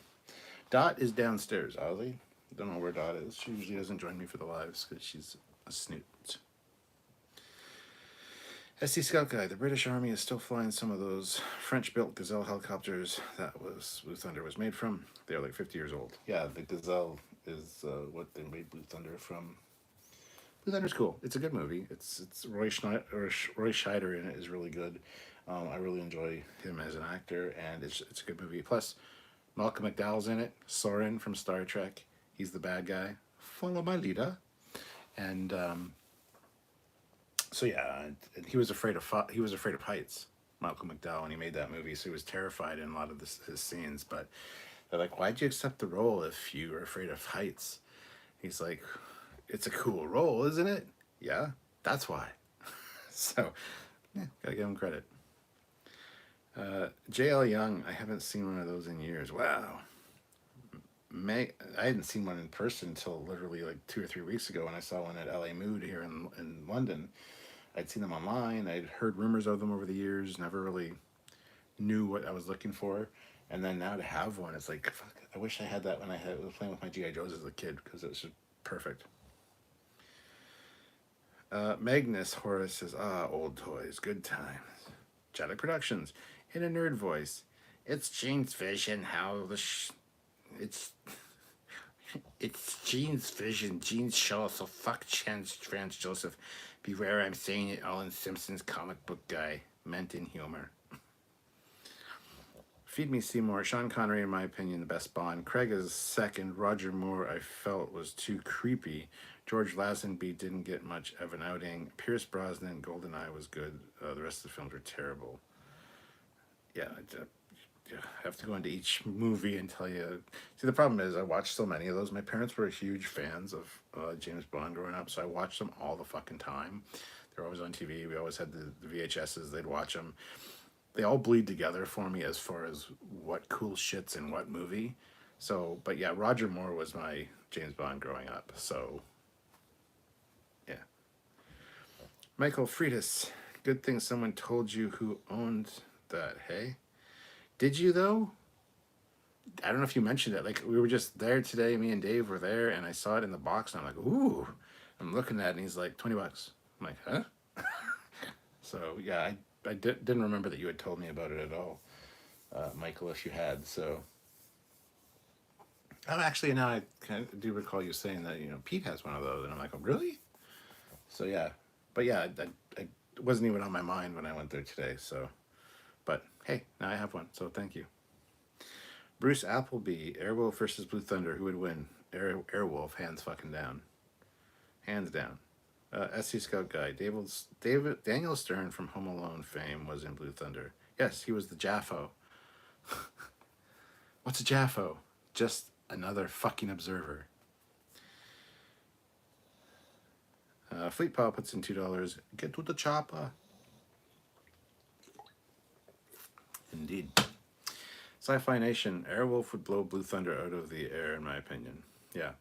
Dot is downstairs, Ozzy. Don't know where Dot is. She usually doesn't join me for the lives because she's a snoot. SC Scout Guy, the British Army is still flying some of those French-built Gazelle helicopters that was Blue Thunder was made from. They're like 50 years old. Yeah, the Gazelle is what they made Blue Thunder from. Blue Thunder's cool. It's a good movie. It's Roy Scheider in it is really good. I really enjoy him as an actor, and it's a good movie. Plus, Malcolm McDowell's in it. Soren from Star Trek. He's the bad guy. Follow my leader. And so yeah, and he was afraid of heights. Malcolm McDowell when he made that movie, so he was terrified in a lot of his scenes. But they're like, "Why'd you accept the role if you were afraid of heights?" He's like, "It's a cool role, isn't it?" Yeah, that's why. So, yeah, gotta give him credit. J.L. Young, I haven't seen one of those in years. Wow. I hadn't seen one in person until literally like 2 or 3 weeks ago when I saw one at LA Mood here in London. I'd seen them online. I'd heard rumors of them over the years. Never really knew what I was looking for. And then now to have one, it's like, fuck, I wish I had that when I was playing with my G.I. Joes as a kid because it was just perfect. Magnus Horace says, old toys, good times. Jedi Productions, in a nerd voice. It's Gene's vision how it's Gene's vision, Gene's show, so fuck Trans Joseph. Beware, I'm saying it all in Simpsons comic book guy. Meant in humor. Feed Me Seymour. Sean Connery, in my opinion, the best Bond. Craig is second. Roger Moore, I felt, was too creepy. George Lazenby didn't get much of an outing. Pierce Brosnan, GoldenEye was good. The rest of the films were terrible. Yeah, I have to go into each movie and tell you. See, the problem is I watched so many of those. My parents were huge fans of James Bond growing up, so I watched them all the fucking time. They're always on TV. We always had the VHSs. They'd watch them. They all bleed together for me as far as what cool shit's in what movie. So, but yeah, Roger Moore was my James Bond growing up. So, yeah. Michael Freitas, good thing someone told you who owned that, hey? Did you, though? I don't know if you mentioned it. Like, we were just there today, me and Dave were there, and I saw it in the box, and I'm like, ooh. I'm looking at it, and he's like, $20. I'm like, huh? So, yeah, I didn't remember that you had told me about it at all, Michael, if you had, so. Oh, actually, now I do recall you saying that, Pete has one of those, and I'm like, oh, really? So, yeah. But, yeah, I wasn't even on my mind when I went there today, so. But, hey, now I have one, so thank you. Bruce Appleby, Airwolf versus Blue Thunder, who would win? Airwolf, hands fucking down. Hands down. SC Scout Guy, Daniel Stern from Home Alone fame was in Blue Thunder. Yes, he was the Jaffo. What's a Jaffo? Just another fucking observer. Fleet Paw puts in $2. Get to the chopper. Indeed. Sci-Fi Nation, Airwolf would blow Blue Thunder out of the air, in my opinion. Yeah.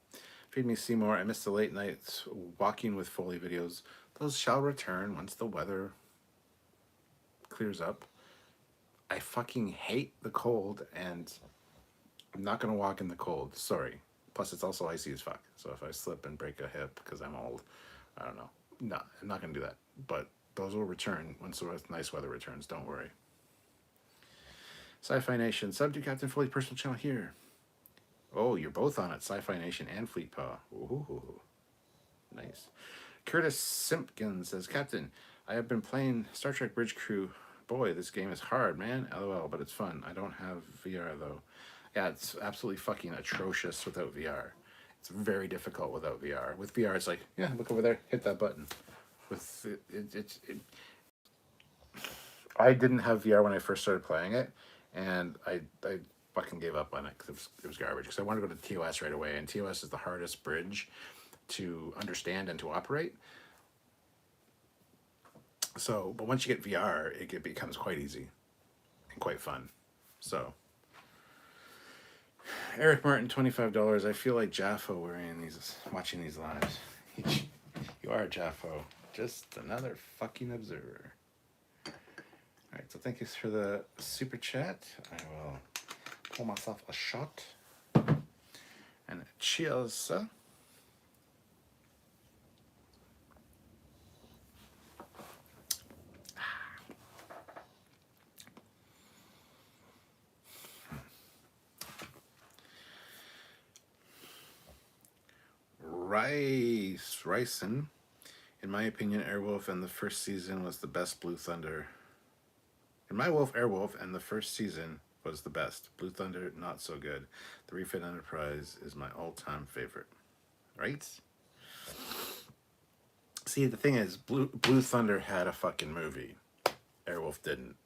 Feed me Seymour. I miss the late nights walking with Foley videos. Those shall return once the weather clears up. I fucking hate the cold, and I'm not going to walk in the cold. Sorry. Plus, it's also icy as fuck. So if I slip and break a hip because I'm old, I don't know. No, I'm not going to do that. But those will return once the nice weather returns. Don't worry. Sci-Fi Nation. Sub to Captain Foley's personal channel here. Oh, you're both on it. Sci-Fi Nation and Fleet Paw. Ooh, nice. Curtis Simpkins says, Captain, I have been playing Star Trek Bridge Crew. Boy, this game is hard, man. LOL, but it's fun. I don't have VR, though. Yeah, it's absolutely fucking atrocious without VR. It's very difficult without VR. With VR, it's like, yeah, look over there, hit that button. With I didn't have VR when I first started playing it, and I fucking gave up on it because it was garbage. Because I wanted to go to TOS right away, and TOS is the hardest bridge to understand and to operate. So, but once you get VR, it becomes quite easy and quite fun. So, Eric Martin, $25. I feel like Jaffo watching these lives. You are Jaffo, just another fucking observer. All right, so thank you for the super chat. I will pull myself a shot and cheers. Ryson, in my opinion, Airwolf and the first season was the best Blue Thunder. In my Wolf, Airwolf and the first season was the best. Blue Thunder, not so good. The Refit Enterprise is my all-time favorite. Right? See, the thing is, Blue Thunder had a fucking movie. Airwolf didn't.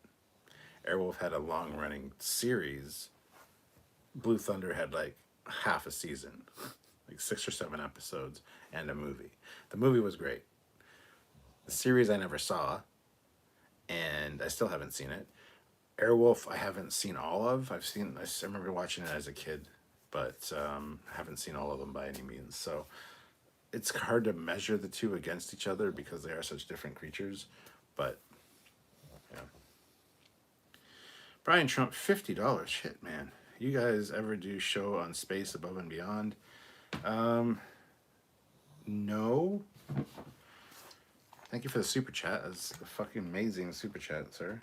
Airwolf had a long-running series. Blue Thunder had like half a season. Like 6 or 7 episodes and a movie. The movie was great. The series I never saw, and I still haven't seen it. Airwolf I haven't seen all of. I remember watching it as a kid, but I haven't seen all of them by any means. So it's hard to measure the two against each other because they are such different creatures. But yeah. Brian Trump, $50. Shit, man. You guys ever do show on Space Above and Beyond? No. Thank you for the super chat. That's a fucking amazing super chat, sir.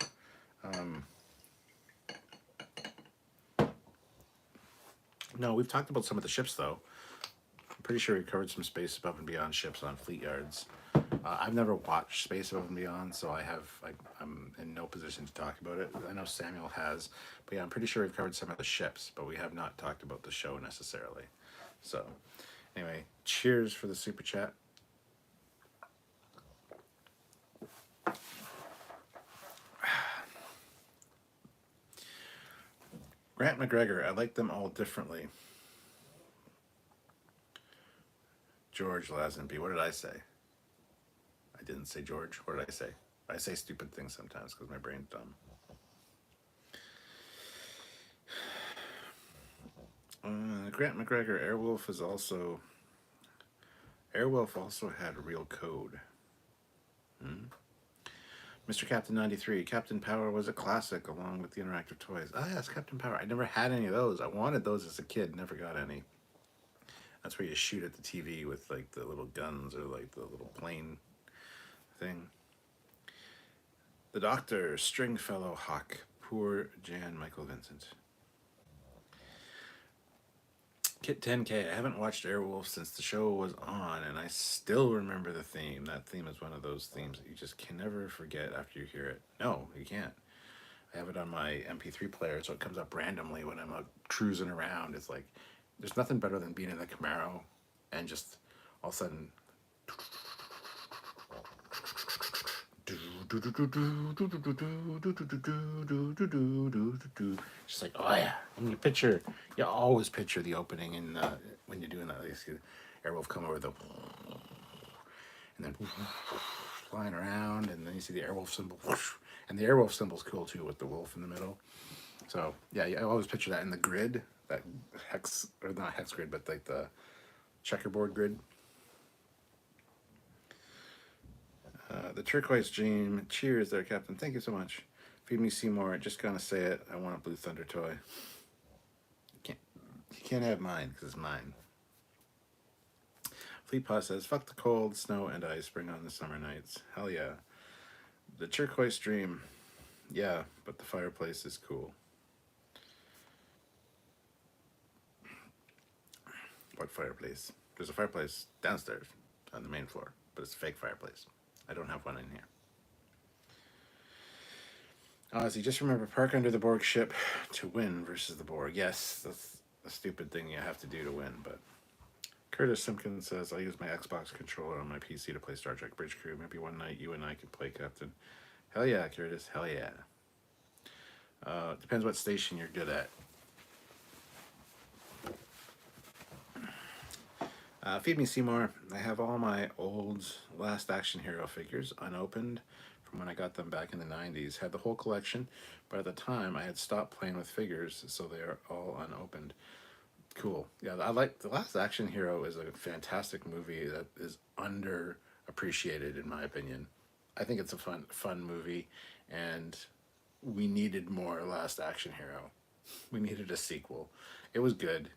No, we've talked about some of the ships, though. I'm pretty sure we covered some Space Above and Beyond ships on Trekyards. I've never watched Space Above and Beyond, so I'm in no position to talk about it. I know Samuel has, but yeah, I'm pretty sure we've covered some of the ships, but we have not talked about the show necessarily. So, anyway, cheers for the super chat. Grant McGregor, I like them all differently. George Lazenby, what did I say? I didn't say George. What did I say? I say stupid things sometimes because my brain's dumb. Grant McGregor, Airwolf also had real code. Mr. Captain 93, Captain Power was a classic along with the interactive toys. Ah, yes, Captain Power. I never had any of those. I wanted those as a kid, never got any. That's where you shoot at the TV with like the little guns or like the little plane thing. The Doctor, Stringfellow Hawk, poor Jan Michael Vincent. Kit 10K, I haven't watched Airwolf since the show was on, and I still remember the theme. That theme is one of those themes that you just can never forget after you hear it. No, you can't. I have it on my MP3 player, so it comes up randomly when I'm out cruising around. It's like, there's nothing better than being in the Camaro and just all of a sudden, just like, oh yeah. And you always picture the opening in when you're doing that. You see Airwolf come over and then flying around, and then you see the Airwolf symbol, and the Airwolf symbol's cool too with the wolf in the middle. So yeah, I always picture that in the grid, that hex, or not hex grid, but like the checkerboard grid. The turquoise dream. Cheers there, Captain. Thank you so much. Feed me Seymour. Just gonna say it. I want a Blue Thunder toy. You can't have mine because it's mine. Fleet Paw says, fuck the cold, snow, and ice. Bring on the summer nights. Hell yeah. The turquoise dream. Yeah, but the fireplace is cool. What fireplace? There's a fireplace downstairs on the main floor, but it's a fake fireplace. I don't have one in here. Ozzy, just remember, park under the Borg ship to win versus the Borg. Yes, that's a stupid thing you have to do to win, but Curtis Simpkins says, I use my Xbox controller on my PC to play Star Trek Bridge Crew. Maybe one night you and I could play, Captain. Hell yeah, Curtis. Hell yeah. Depends what station you're good at. Feed me Seymour. I have all my old Last Action Hero figures unopened from when I got them back in the 90s. Had the whole collection, but at the time I had stopped playing with figures, so they are all unopened. Cool. Yeah, I like The Last Action Hero is a fantastic movie that is underappreciated in my opinion. I think it's a fun movie, and we needed more Last Action Hero. We needed a sequel. It was good.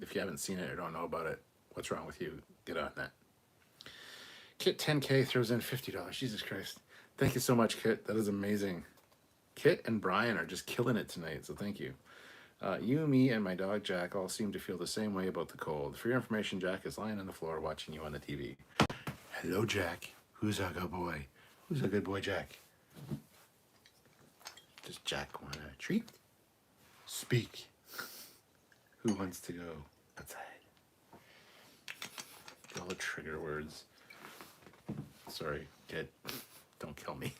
If you haven't seen it or don't know about it, what's wrong with you? Get on that. Kit 10K throws in $50. Jesus Christ. Thank you so much, Kit. That is amazing. Kit and Brian are just killing it tonight, so thank you. You, me, and my dog Jack all seem to feel the same way about the cold. For your information, Jack is lying on the floor watching you on the TV. Hello, Jack. Who's a good boy? Who's a good boy, Jack? Does Jack want a treat? Speak. Who wants to go outside? All the trigger words. Sorry, kid. Don't kill me.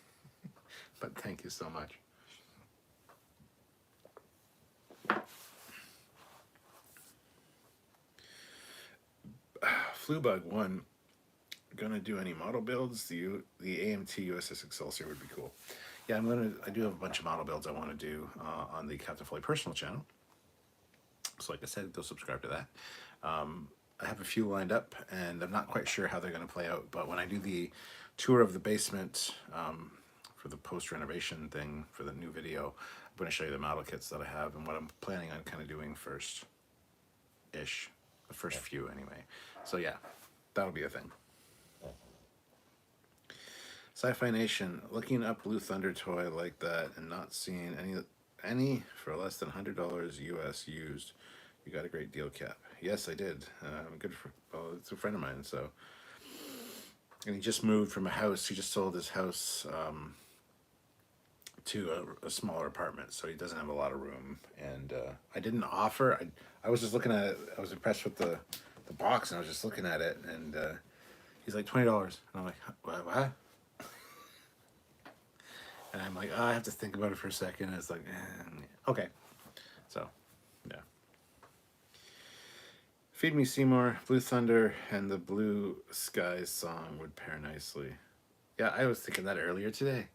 But thank you so much. Flubug1, gonna do any model builds? The AMT USS Excelsior would be cool. Yeah, I do have a bunch of model builds I want to do on the Captain Foley personal channel. So like I said, go subscribe to that. I have a few lined up, and I'm not quite sure how they're going to play out, but when I do the tour of the basement for the post-renovation thing for the new video, I'm going to show you the model kits that I have and what I'm planning on kind of doing first-ish. The first few, anyway. So yeah, that'll be a thing. Sci-Fi Nation, looking up Blue Thunder toy like that and not seeing any for less than $100 US used. You got a great deal, Cap. Yes, I did. Well, it's a friend of mine, so. And he just moved from a house. He just sold his house to a smaller apartment, so he doesn't have a lot of room. And I didn't offer. I was just looking at it. I was impressed with the box, and I was just looking at it, and he's like, $20. And I'm like, what? And I'm like, oh, I have to think about it for a second. And it's like, okay. So, yeah. Feed Me Seymour, Blue Thunder, and the Blue Skies song would pair nicely. Yeah, I was thinking that earlier today.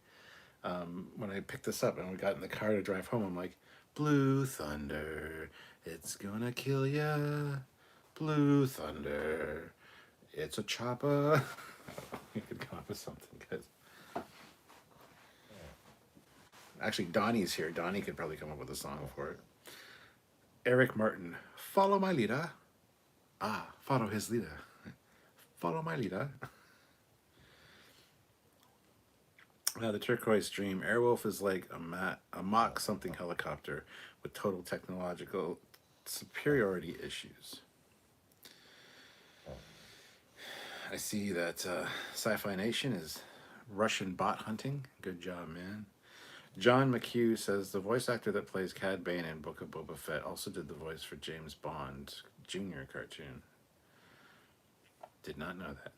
When I picked this up and we got in the car to drive home, I'm like, Blue Thunder, it's gonna kill ya. Blue Thunder, it's a chopper. You could come up with something, guys. Actually, Donnie's here. Donnie could probably come up with a song for it. Eric Martin, follow my leader. Follow his leader. Follow my leader. Now, the Turquoise Dream. Airwolf is like a Mach something helicopter with total technological superiority issues. I see that Sci-Fi Nation is Russian bot hunting. Good job, man. John McHugh says the voice actor that plays Cad Bane in Book of Boba Fett also did the voice for James Bond Jr. cartoon. Did not know that.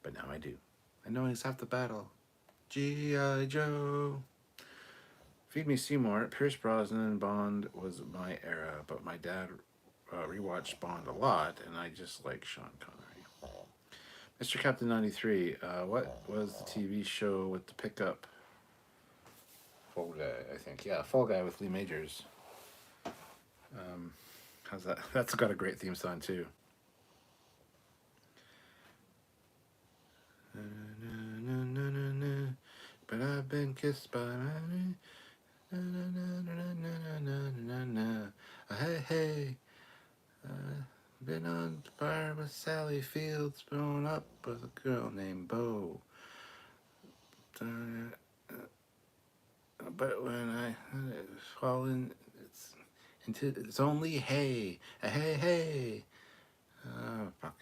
But now I do. I know he's half the battle. G.I. Joe. Feed Me Seymour. Pierce Brosnan Bond was my era, but my dad rewatched Bond a lot, and I just like Sean Connery. Mr. Captain 93, what was the TV show with the pickup Fall Guy, I think. Yeah, Fall Guy with Lee Majors. How's that? That's got a great theme song too. But I've been kissed by my... Hey, hey. Been on fire with Sally Fields, grown up with a girl named Bo. But when I fall in, it's only hey, hey, hey. Fuck.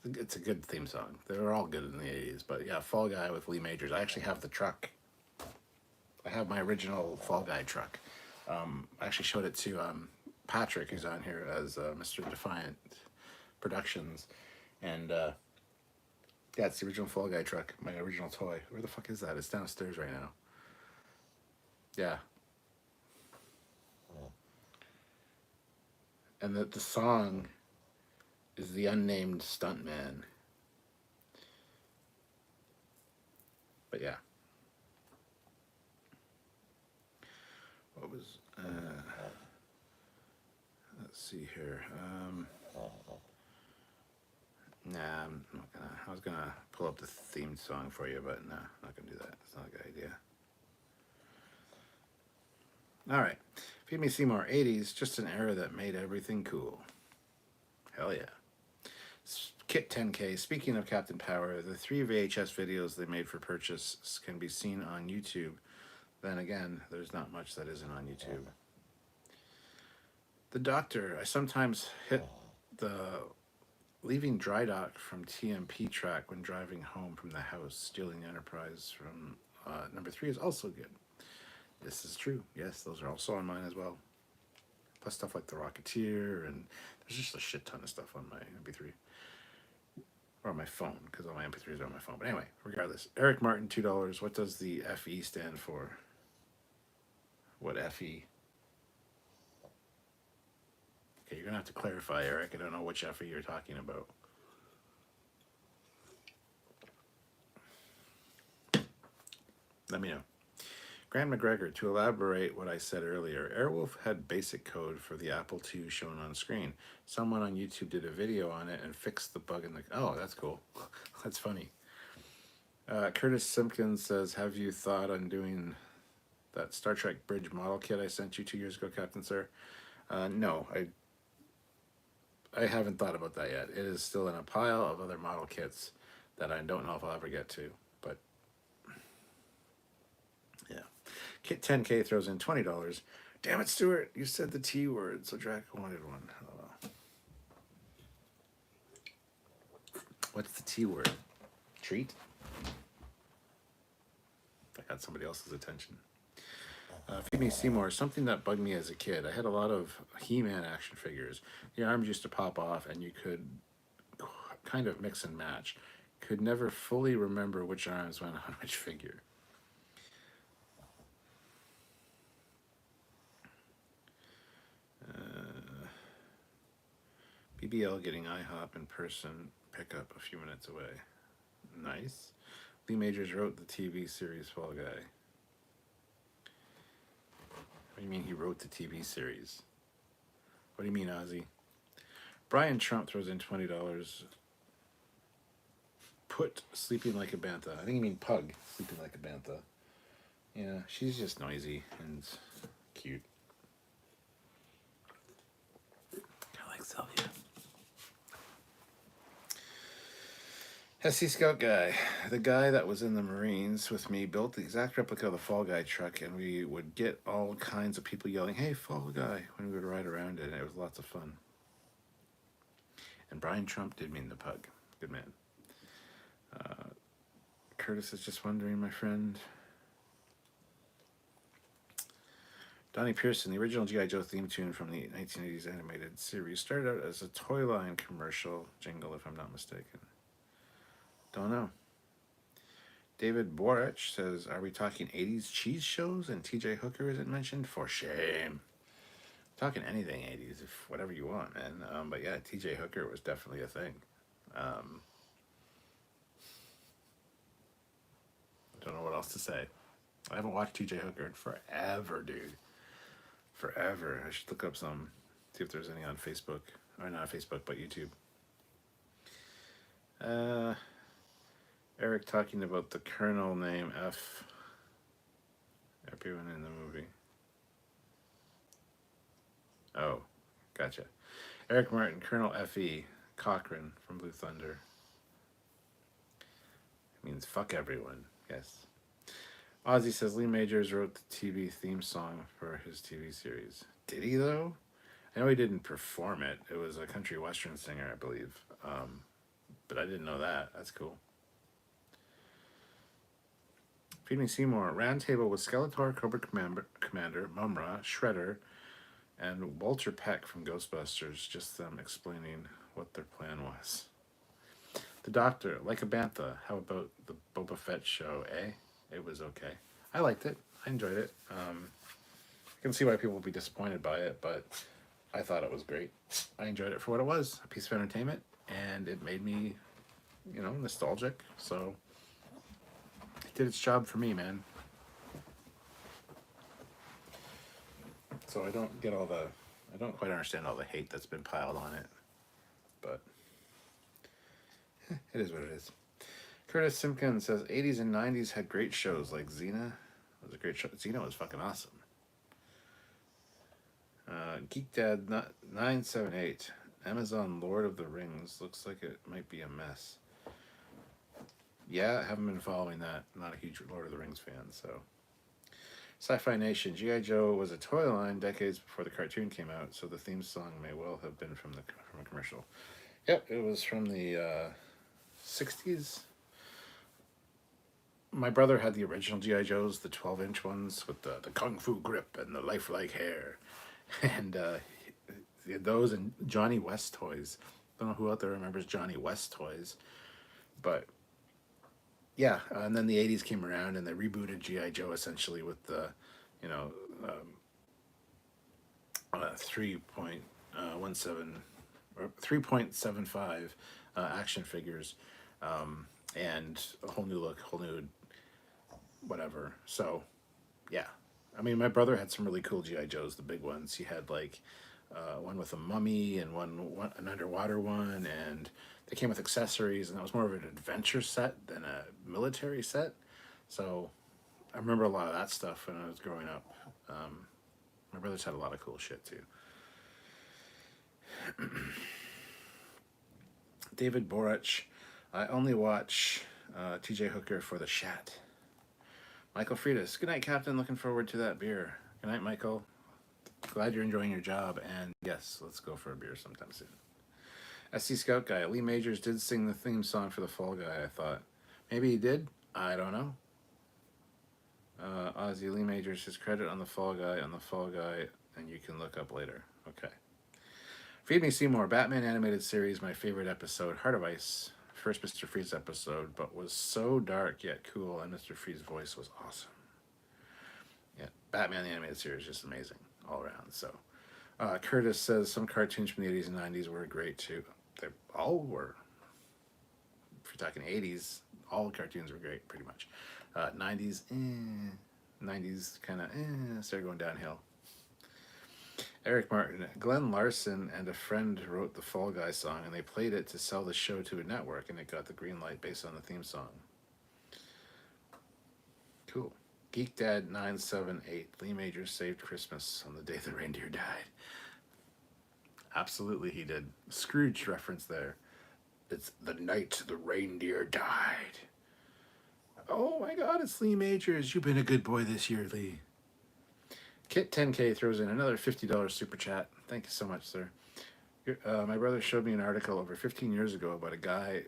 It's a good theme song. They were all good in the 80s, but yeah, Fall Guy with Lee Majors. I actually have the truck. I have my original Fall Guy truck. I actually showed it to Patrick, who's on here as Mr. Defiant Productions, and yeah, it's the original Fall Guy truck, my original toy. Where the fuck is that? It's downstairs right now. Yeah. And the song is The Unnamed Stuntman. But yeah. What was... let's see here. Nah, I'm not gonna... I was gonna pull up the theme song for you, but nah, I'm not gonna do that. It's not a good idea. Alright. Feed Me Seymour, 80s, just an era that made everything cool. Hell yeah. Kit 10K, speaking of Captain Power, the 3 VHS videos they made for purchase can be seen on YouTube. Then again, there's not much that isn't on YouTube. The Doctor, I sometimes hit the leaving dry dock from TMP track when driving home from the house. Stealing the Enterprise from number 3 is also good. This is true. Yes, those are also on mine as well. Plus stuff like The Rocketeer, and there's just a shit ton of stuff on my MP3. Or on my phone, because all my MP3s are on my phone. But anyway, regardless. Eric Martin, $2. What does the FE stand for? What FE? Okay, you're going to have to clarify, Eric. I don't know which FE you're talking about. Let me know. Graham McGregor, to elaborate what I said earlier, Airwolf had basic code for the Apple II shown on screen. Someone on YouTube did a video on it and fixed the bug in the... Oh, that's cool. That's funny. Curtis Simpkins says, have you thought on doing that Star Trek bridge model kit I sent you 2 years ago, Captain Sir? No, I haven't thought about that yet. It is still in a pile of other model kits that I don't know if I'll ever get to, but yeah. Kit 10K throws in $20. Damn it, Stuart, you said the T word, so Draco wanted one. Oh. What's the T word? Treat? I got somebody else's attention. Feed Me Seymour, something that bugged me as a kid. I had a lot of He-Man action figures. The arms used to pop off and you could kind of mix and match. Could never fully remember which arms went on which figure. BBL getting IHOP in person pickup a few minutes away. Nice. Lee Majors wrote the TV series Fall Guy. What do you mean he wrote the TV series? What do you mean, Ozzy? Brian Trump throws in $20. Put Sleeping Like a Bantha. I think you mean Pug Sleeping Like a Bantha. Yeah, she's just noisy and cute. I like Sylvia. SC Scout Guy. The guy that was in the Marines with me built the exact replica of the Fall Guy truck, and we would get all kinds of people yelling, "Hey, Fall Guy," when we would ride around it, and it was lots of fun. And Brian Trump did mean the Pug. Good man. Curtis is just wondering, my friend. Donnie Pearson, the original G.I. Joe theme tune from the 1980s animated series, started out as a toy line commercial jingle, if I'm not mistaken. Don't know. David Borich says, are we talking 80s cheese shows and TJ Hooker isn't mentioned? For shame. Talking anything 80s, if whatever you want, man. But yeah, TJ Hooker was definitely a thing. I don't know what else to say. I haven't watched TJ Hooker in forever, dude. Forever. I should look up some, see if there's any on Facebook. Or not Facebook, but YouTube. Eric talking about the Colonel name F. Everyone in the movie. Oh, gotcha. Eric Martin, Colonel F.E. Cochran from Blue Thunder. It means fuck everyone, yes. Ozzy says Lee Majors wrote the TV theme song for his TV series. Did he, though? I know he didn't perform it. It was a country western singer, I believe. But I didn't know that. That's cool. Feed Me Seymour. Roundtable with Skeletor, Cobra Commander, Mumra, Shredder, and Walter Peck from Ghostbusters. Just them explaining what their plan was. The Doctor, like a Bantha. How about the Boba Fett show, eh? It was okay. I liked it. I enjoyed it. I can see why people would be disappointed by it, but I thought it was great. I enjoyed it for what it was, a piece of entertainment, and it made me, nostalgic. So it did its job for me, man. So I don't quite understand all the hate that's been piled on it, but it is what it is. Curtis Simpkins says 80s and 90s had great shows like Xena. It was a great show. Xena was fucking awesome. Geek Dad 978. Amazon Lord of the Rings looks like it might be a mess. Yeah, I haven't been following that. I'm not a huge Lord of the Rings fan, so. Sci-Fi Nation. G.I. Joe was a toy line decades before the cartoon came out, so the theme song may well have been from a commercial. Yep, it was from the 60s. My brother had the original G.I. Joes, the 12-inch ones with the kung fu grip and the lifelike hair. And those and Johnny West toys. I don't know who out there remembers Johnny West toys. But, yeah. And then the 80s came around and they rebooted G.I. Joe essentially with the, 3.75 action figures. And a whole new look, whole new whatever. So, yeah. I mean, my brother had some really cool G.I. Joes, the big ones. He had, one with a mummy and an underwater one, and they came with accessories, and that was more of an adventure set than a military set. So, I remember a lot of that stuff when I was growing up. My brothers had a lot of cool shit, too. David Borich. I only watch TJ Hooker for the shat. Michael Freitas. Good night, Captain. Looking forward to that beer. Good night, Michael. Glad you're enjoying your job. And yes, let's go for a beer sometime soon. SC Scout Guy. Lee Majors did sing the theme song for the Fall Guy, I thought. Maybe he did. I don't know. Ozzy Lee Majors, his credit on the Fall Guy, and you can look up later. Okay. Feed Me Seymour. Batman animated series. My favorite episode. Heart of Ice. First Mr. Freeze episode, but was so dark yet cool, and Mr. Freeze's voice was awesome. Yeah, Batman the animated series is just amazing all around. So, Curtis says some cartoons from the 80s and 90s were great too. They all were. If you're talking 80s, all cartoons were great, pretty much. 90s, 90s kind of started going downhill. Eric Martin. Glenn Larson and a friend wrote the Fall Guy song, and they played it to sell the show to a network, and it got the green light based on the theme song. Cool. Geek Dad 978. Lee Majors saved Christmas on the day the reindeer died. Absolutely he did. Scrooge reference there. It's the night the reindeer died. Oh my god, it's Lee Majors. You've been a good boy this year, Lee. Kit 10K throws in another $50 super chat. Thank you so much, sir. My brother showed me an article over 15 years ago about a guy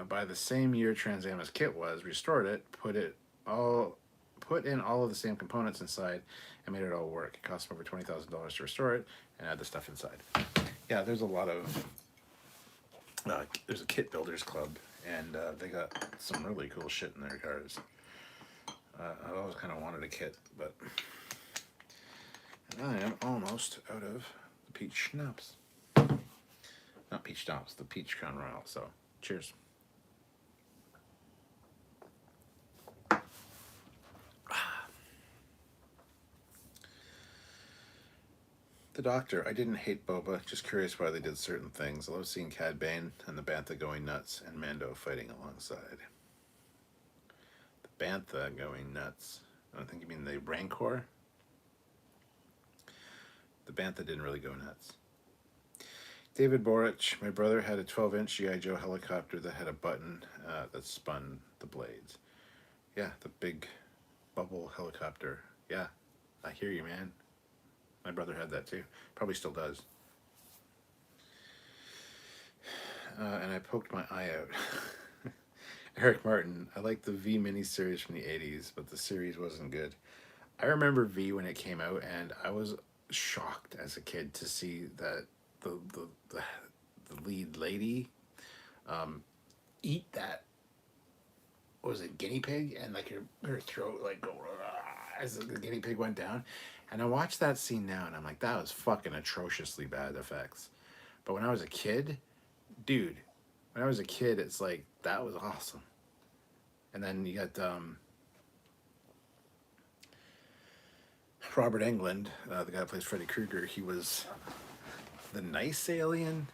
by the same year Trans Am as Kit was, restored it, put in all of the same components inside, and made it all work. It cost him over $20,000 to restore it and add the stuff inside. Yeah, there's a lot of there's a kit builders club, and they got some really cool shit in their cars. I've always kind of wanted a kit, but I am almost out of the peach schnapps. Not peach schnapps, the peach Crown Royal. So, cheers. The Doctor. I didn't hate Boba, just curious why they did certain things. I love seeing Cad Bane and the Bantha going nuts and Mando fighting alongside. The Bantha going nuts. I don't think you mean the Rancor. The Bantha didn't really go nuts. David Borich, my brother had a 12-inch G.I. Joe helicopter that had a button that spun the blades. Yeah, the big bubble helicopter. Yeah, I hear you, man. My brother had that too. Probably still does. And I poked my eye out. Eric Martin, I like the V miniseries from the 80s, but the series wasn't good. I remember V when it came out, and I was shocked as a kid to see that the lead lady eat that, what was it, guinea pig, and like her throat like go as the guinea pig went down. And I watched that scene now, and I'm like, that was fucking atrociously bad effects. But when I was a kid, dude, when I was a kid, it's like that was awesome. And then you got Robert Englund, the guy that plays Freddy Krueger. He was the nice alien,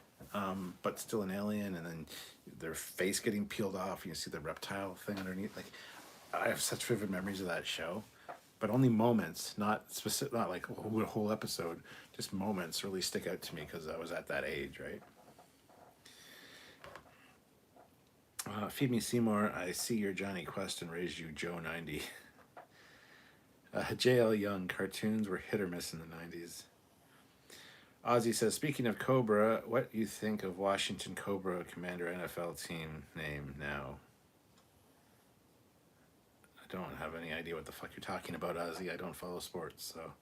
but still an alien, and then their face getting peeled off, and you see the reptile thing underneath. Like, I have such vivid memories of that show, but only moments, not specific, not like a whole episode. Just moments really stick out to me because I was at that age, right? Feed Me Seymour, I see your Johnny Quest and raise you Joe 90. J.L. Young, cartoons were hit or miss in the 90s. Ozzy says, speaking of Cobra, what do you think of Washington Cobra Commander NFL team name now? I don't have any idea what the fuck you're talking about, Ozzy. I don't follow sports, so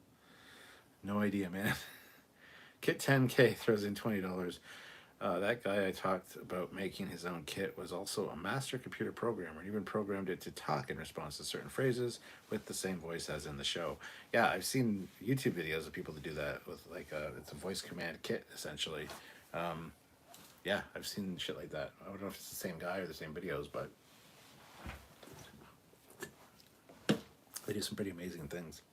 no idea, man. Kit 10K throws in $20. That guy I talked about making his own kit was also a master computer programmer and even programmed it to talk in response to certain phrases with the same voice as in the show. Yeah, I've seen YouTube videos of people that do that with like it's a voice command kit essentially. Yeah, I've seen shit like that. I don't know if it's the same guy or the same videos, but they do some pretty amazing things.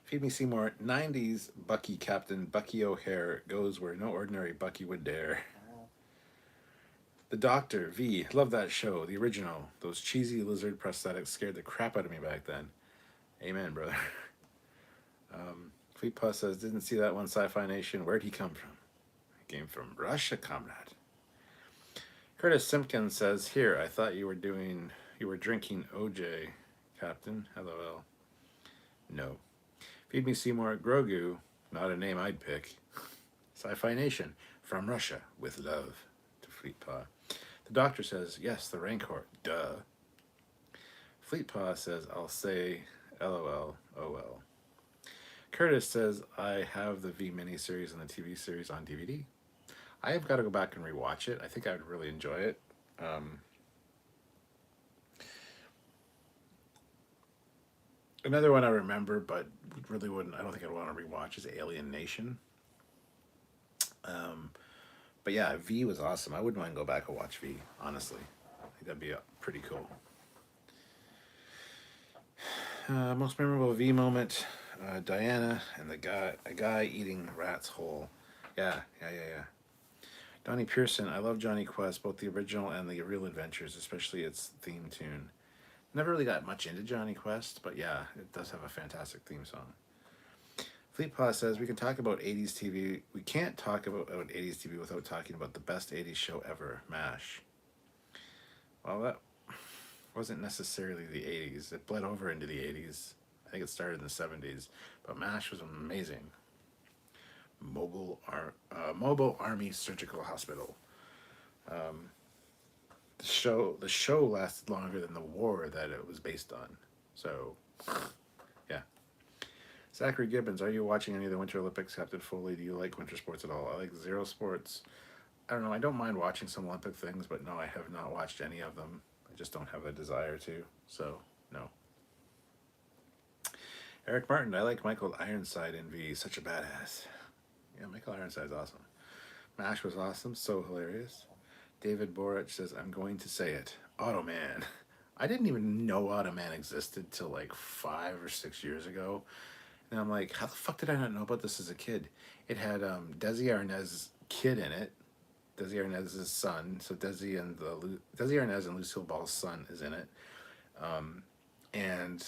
Feed Me Seymour, 90s Bucky Captain Bucky O'Hare goes where no ordinary Bucky would dare. The Doctor, V, love that show, the original. Those cheesy lizard prosthetics scared the crap out of me back then. Amen, brother. Fleet Plus says, didn't see that one, Sci-Fi Nation. Where'd he come from? He came from Russia, comrade. Curtis Simpkins says, here, I thought you were drinking OJ, Captain. LOL. No. Feed Me Seymour, Grogu, not a name I'd pick. Sci-Fi Nation, from Russia, with love, to Fleetpaw. The Doctor says, yes, the Rancor, duh. Fleetpaw says, I'll say LOL, oh well. Curtis says, I have the V miniseries and the TV series on DVD. I have got to go back and rewatch it. I think I would really enjoy it. Another one I remember, but really wouldn't. I don't think I'd want to rewatch is Alien Nation. But yeah, V was awesome. I wouldn't mind go back and watch V. Honestly, I think that'd be pretty cool. Most memorable V moment: Diana and a guy eating rats whole. Yeah. Donnie Pearson, I love Johnny Quest, both the original and the Real Adventures, especially its theme tune. Never really got much into Johnny Quest, but yeah, it does have a fantastic theme song. Fleetpaw says, we can talk about 80s TV. We can't talk about 80s TV without talking about the best 80s show ever, MASH. Well, that wasn't necessarily the 80s. It bled over into the 80s. I think it started in the 70s, but MASH was amazing. Mobile Army Surgical Hospital. The show lasted longer than the war that it was based on. So, yeah. Zachary Gibbons, are you watching any of the Winter Olympics? Captain Foley, do you like winter sports at all? I like zero sports. I don't know, I don't mind watching some Olympic things, but no, I have not watched any of them. I just don't have a desire to, so no. Eric Martin, I like Michael Ironside in V. Such a badass. Yeah, Michael Ironside's awesome. MASH was awesome, so hilarious. David Borich says, I'm going to say it. Automan. I didn't even know Automan existed till like 5 or 6 years ago. And I'm like, how the fuck did I not know about this as a kid? It had Desi Arnaz's kid in it. Desi Arnaz's son. So Desi Arnaz and Lucille Ball's son is in it. And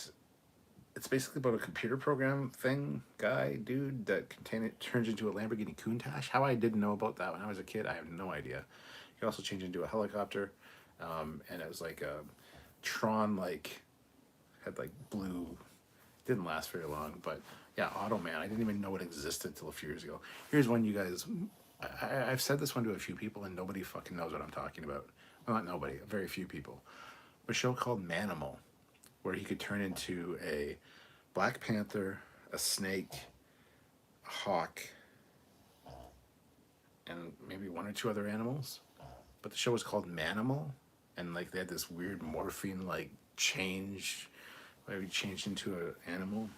it's basically about a computer program dude, that turns into a Lamborghini Countach. How I didn't know about that when I was a kid, I have no idea. You can also change into a helicopter, and it was like a Tron, like, had like blue. Didn't last very long, but yeah, Automan. I didn't even know it existed till a few years ago. Here's one, you guys. I've said this one to a few people, and nobody fucking knows what I'm talking about. Well, not nobody, very few people. A show called Manimal, where he could turn into a Black Panther, a snake, a hawk, and maybe one or two other animals. But the show was called Manimal, and like they had this weird morphine like change, where he changed into an animal.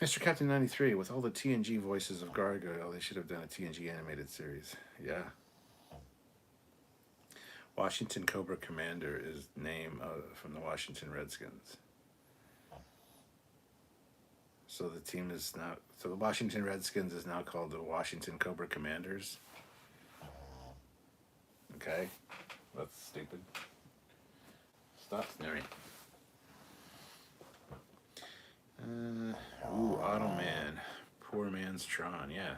Mr. Captain 93, with all the TNG voices of Gargoyle, they should have done a TNG animated series. Yeah. Washington Cobra Commander is name from the Washington Redskins. So the team is now, so the Washington Redskins is now called the Washington Cobra Commanders. Okay, that's stupid. Stop sneering. Automan. Poor man's Tron, yeah.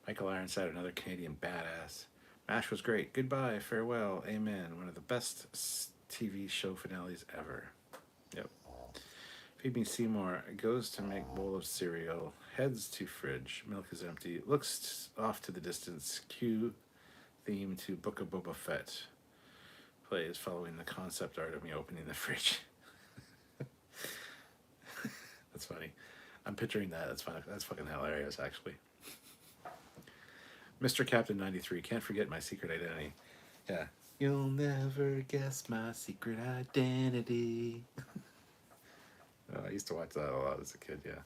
Michael Ironside, another Canadian badass. MASH was great. Goodbye, farewell, amen. One of the best TV show finales ever. Yep. Phoebe Seymour goes to make bowl of cereal, heads to fridge, milk is empty, looks off to the distance, cue theme to Book of Boba Fett. Plays following the concept art of me opening the fridge. That's funny. I'm picturing that. That's funny. That's fucking hilarious, actually. Mr. Captain 93, can't forget my secret identity. Yeah. You'll never guess my secret identity. I used to watch that a lot as a kid, yeah.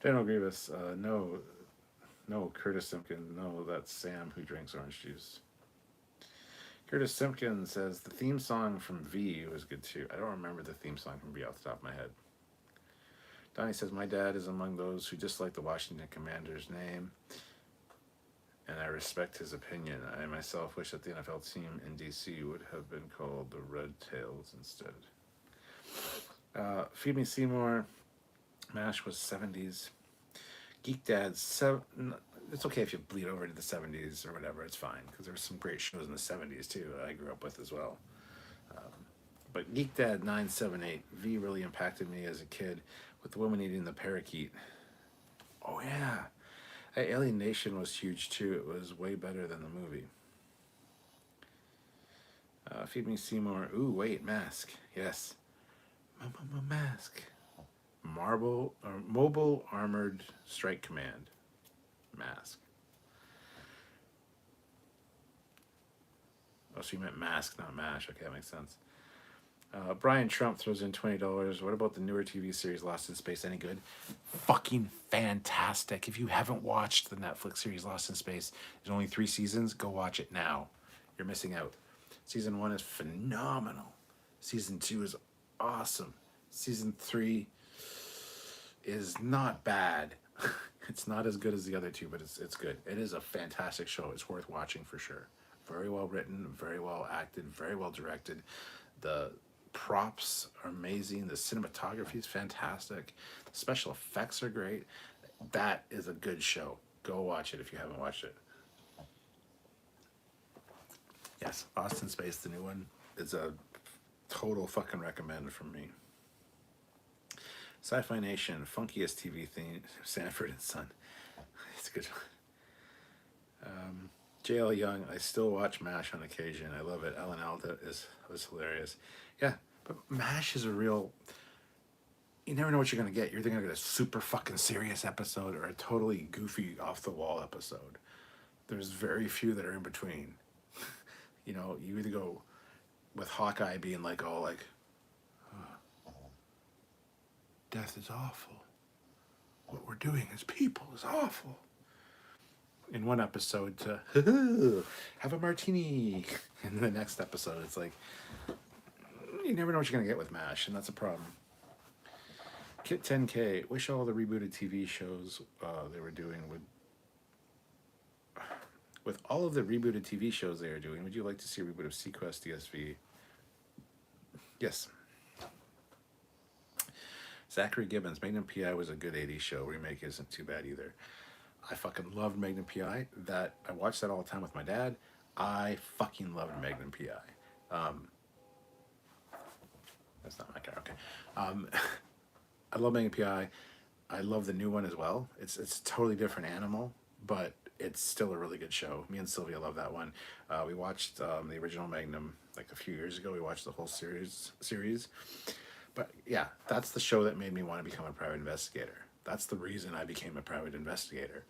General Grievous, no, Curtis Simpkins, no, that's Sam who drinks orange juice. Curtis Simpkins says, the theme song from V was good too. I don't remember the theme song from V off the top of my head. Donnie says, my dad is among those who dislike the Washington Commanders name, and I respect his opinion. I myself wish that the NFL team in DC would have been called the Red Tails instead. Phoebe Seymour, MASH was 70s. Geek Dad's, it's okay if you bleed over to the 70s or whatever, it's fine, because there were some great shows in the 70s too that I grew up with as well. But Geek Dad 978, V really impacted me as a kid with the woman eating the parakeet. Oh yeah. Alien Nation was huge too. It was way better than the movie. Phoebe Seymour, ooh, wait, Mask. Yes. Mask. Mobile Armored Strike Command. Mask. Oh, so you meant Mask, not MASH. Okay, that makes sense. Brian Trump throws in $20. What about the newer TV series Lost in Space? Any good? Fucking fantastic. If you haven't watched the Netflix series Lost in Space, there's only 3 seasons. Go watch it now. You're missing out. Season 1 is phenomenal. Season 2 is awesome. Season 3 is not bad. It's not as good as the other 2, but it's good. It is a fantastic show. It's worth watching for sure. Very well written, very well acted, very well directed. The props are amazing. The cinematography is fantastic. The special effects are great. That is a good show. Go watch it if you haven't watched it. Yes, Lost in Space, the new one, is a total fucking recommend from me. Sci-Fi Nation, funkiest TV theme, Sanford and Son. It's a good one. J.L. Young, I still watch MASH on occasion. I love it. Alan Alda was hilarious. Yeah, but MASH is a real... You never know what you're going to get. You're either going to get a super fucking serious episode or a totally goofy, off-the-wall episode. There's very few that are in between. You know, you either go with Hawkeye being like all like, oh, death is awful. What we're doing as people is awful. in one episode to have a martini. In the next episode, it's like, you never know what you're going to get with MASH, and that's a problem. Kit 10K, wish all the rebooted TV shows they were doing would. With all of the rebooted TV shows they are doing, would you like to see a reboot of Sequest DSV? Yes. Zachary Gibbons, Magnum PI was a good 80s show. Remake isn't too bad either. I fucking loved Magnum PI. That I watched that all the time with my dad. I fucking loved Magnum PI. That's not my car. Okay. I love Magnum PI. I love the new one as well. It's a totally different animal, but it's still a really good show. Me and Sylvia love that one. We watched the original Magnum like a few years ago. We watched the whole series. But yeah, that's the show that made me want to become a private investigator. That's the reason I became a private investigator.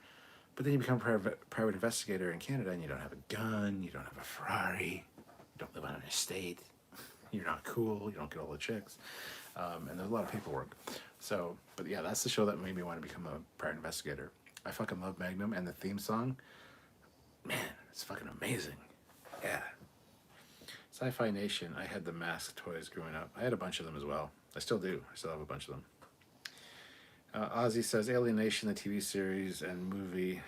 But then you become a private investigator in Canada and you don't have a gun, you don't have a Ferrari, you don't live on an estate, you're not cool, you don't get all the chicks, and there's a lot of paperwork. So, but yeah, that's the show that made me want to become a private investigator. I fucking love Magnum, and the theme song, man, it's fucking amazing. Yeah. Sci-Fi Nation, I had the Mask toys growing up. I had a bunch of them as well. I still do. I still have a bunch of them. Ozzy says, Alien Nation, the TV series and movie.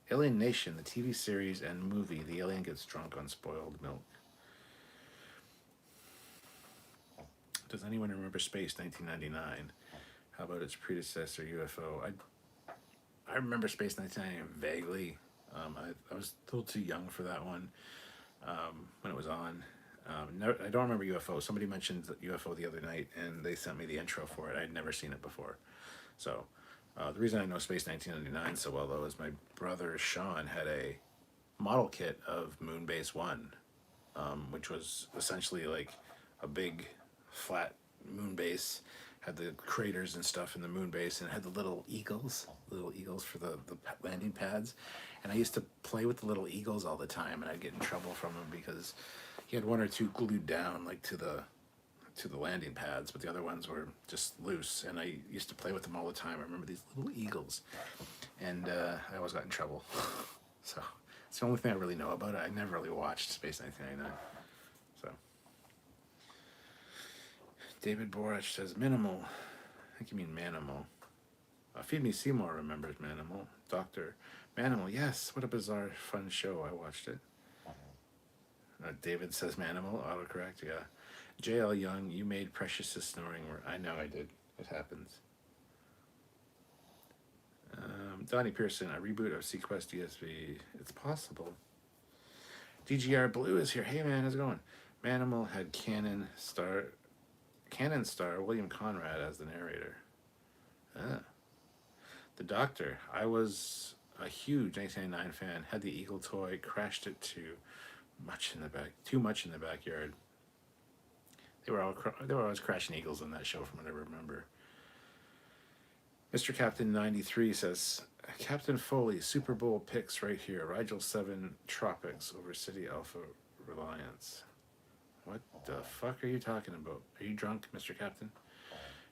Alien Nation, the TV series and movie. The alien gets drunk on spoiled milk. Does anyone remember Space 1999? How about its predecessor, UFO? I remember Space 1999 vaguely. I was a little too young for that one when it was on. No, I don't remember UFO. Somebody mentioned UFO the other night, and they sent me the intro for it. I'd never seen it before. So the reason I know Space 1999 so well, though, is my brother Sean had a model kit of Moonbase 1, which was essentially like a big flat moon base, had the craters and stuff in the moon base, and it had the little eagles for the landing pads. And I used to play with the little eagles all the time, and I'd get in trouble from him because he had one or two glued down like to the landing pads, but the other ones were just loose, and I used to play with them all the time. I remember these little eagles, and I always got in trouble. So it's the only thing I really know about it. I never really watched Space 1999. So David Borach says minimal. I think you mean Manimal. Feed Me Seymour remembers Manimal. Dr. Manimal, yes, what a bizarre, fun show. I watched it. David says Manimal, autocorrect, yeah. J.L. Young, you made Precious' snoring. I know I did. It happens. Donnie Pearson, a reboot of Sequest DSV. It's possible. DGR Blue is here. Hey man, how's it going? Manimal had Canon star William Conrad as the narrator. The Doctor. I was a huge 1999 fan. Had the Eagle toy. Crashed it too much in the backyard. They were always crashing eagles on that show, from what I remember. Mr. Captain 93 says, Captain Foley, Super Bowl picks right here. Rigel 7 Tropics over City Alpha Reliance. What the fuck are you talking about? Are you drunk, Mr. Captain?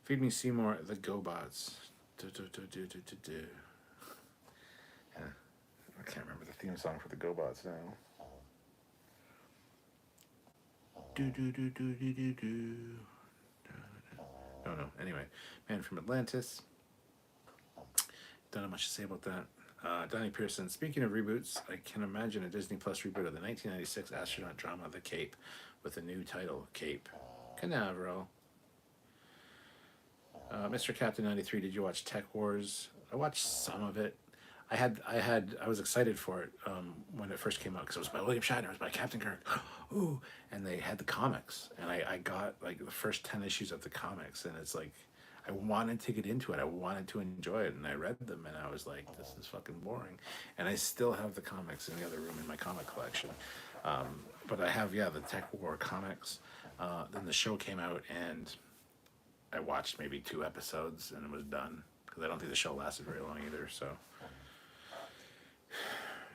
Feed Me Seymour, the GoBots. Yeah, I can't remember the theme song for the GoBots now. No. Anyway, Man from Atlantis. Don't have much to say about that. Donnie Pearson. Speaking of reboots, I can imagine a Disney Plus reboot of the 1996 astronaut drama The Cape, with a new title, Cape Canaveral. Mr. Captain 93, did you watch Tech Wars? I watched some of it. I was excited for it when it first came out because it was by William Shatner, it was by Captain Kirk. Ooh, and they had the comics, and I got like the first 10 issues of the comics, and it's like I wanted to get into it. I wanted to enjoy it, and I read them, and I was like, this is fucking boring. And I still have the comics in the other room in my comic collection. But I have, the Tech War comics. Then the show came out, and I watched maybe 2 episodes, and it was done because I don't think the show lasted very long either. So,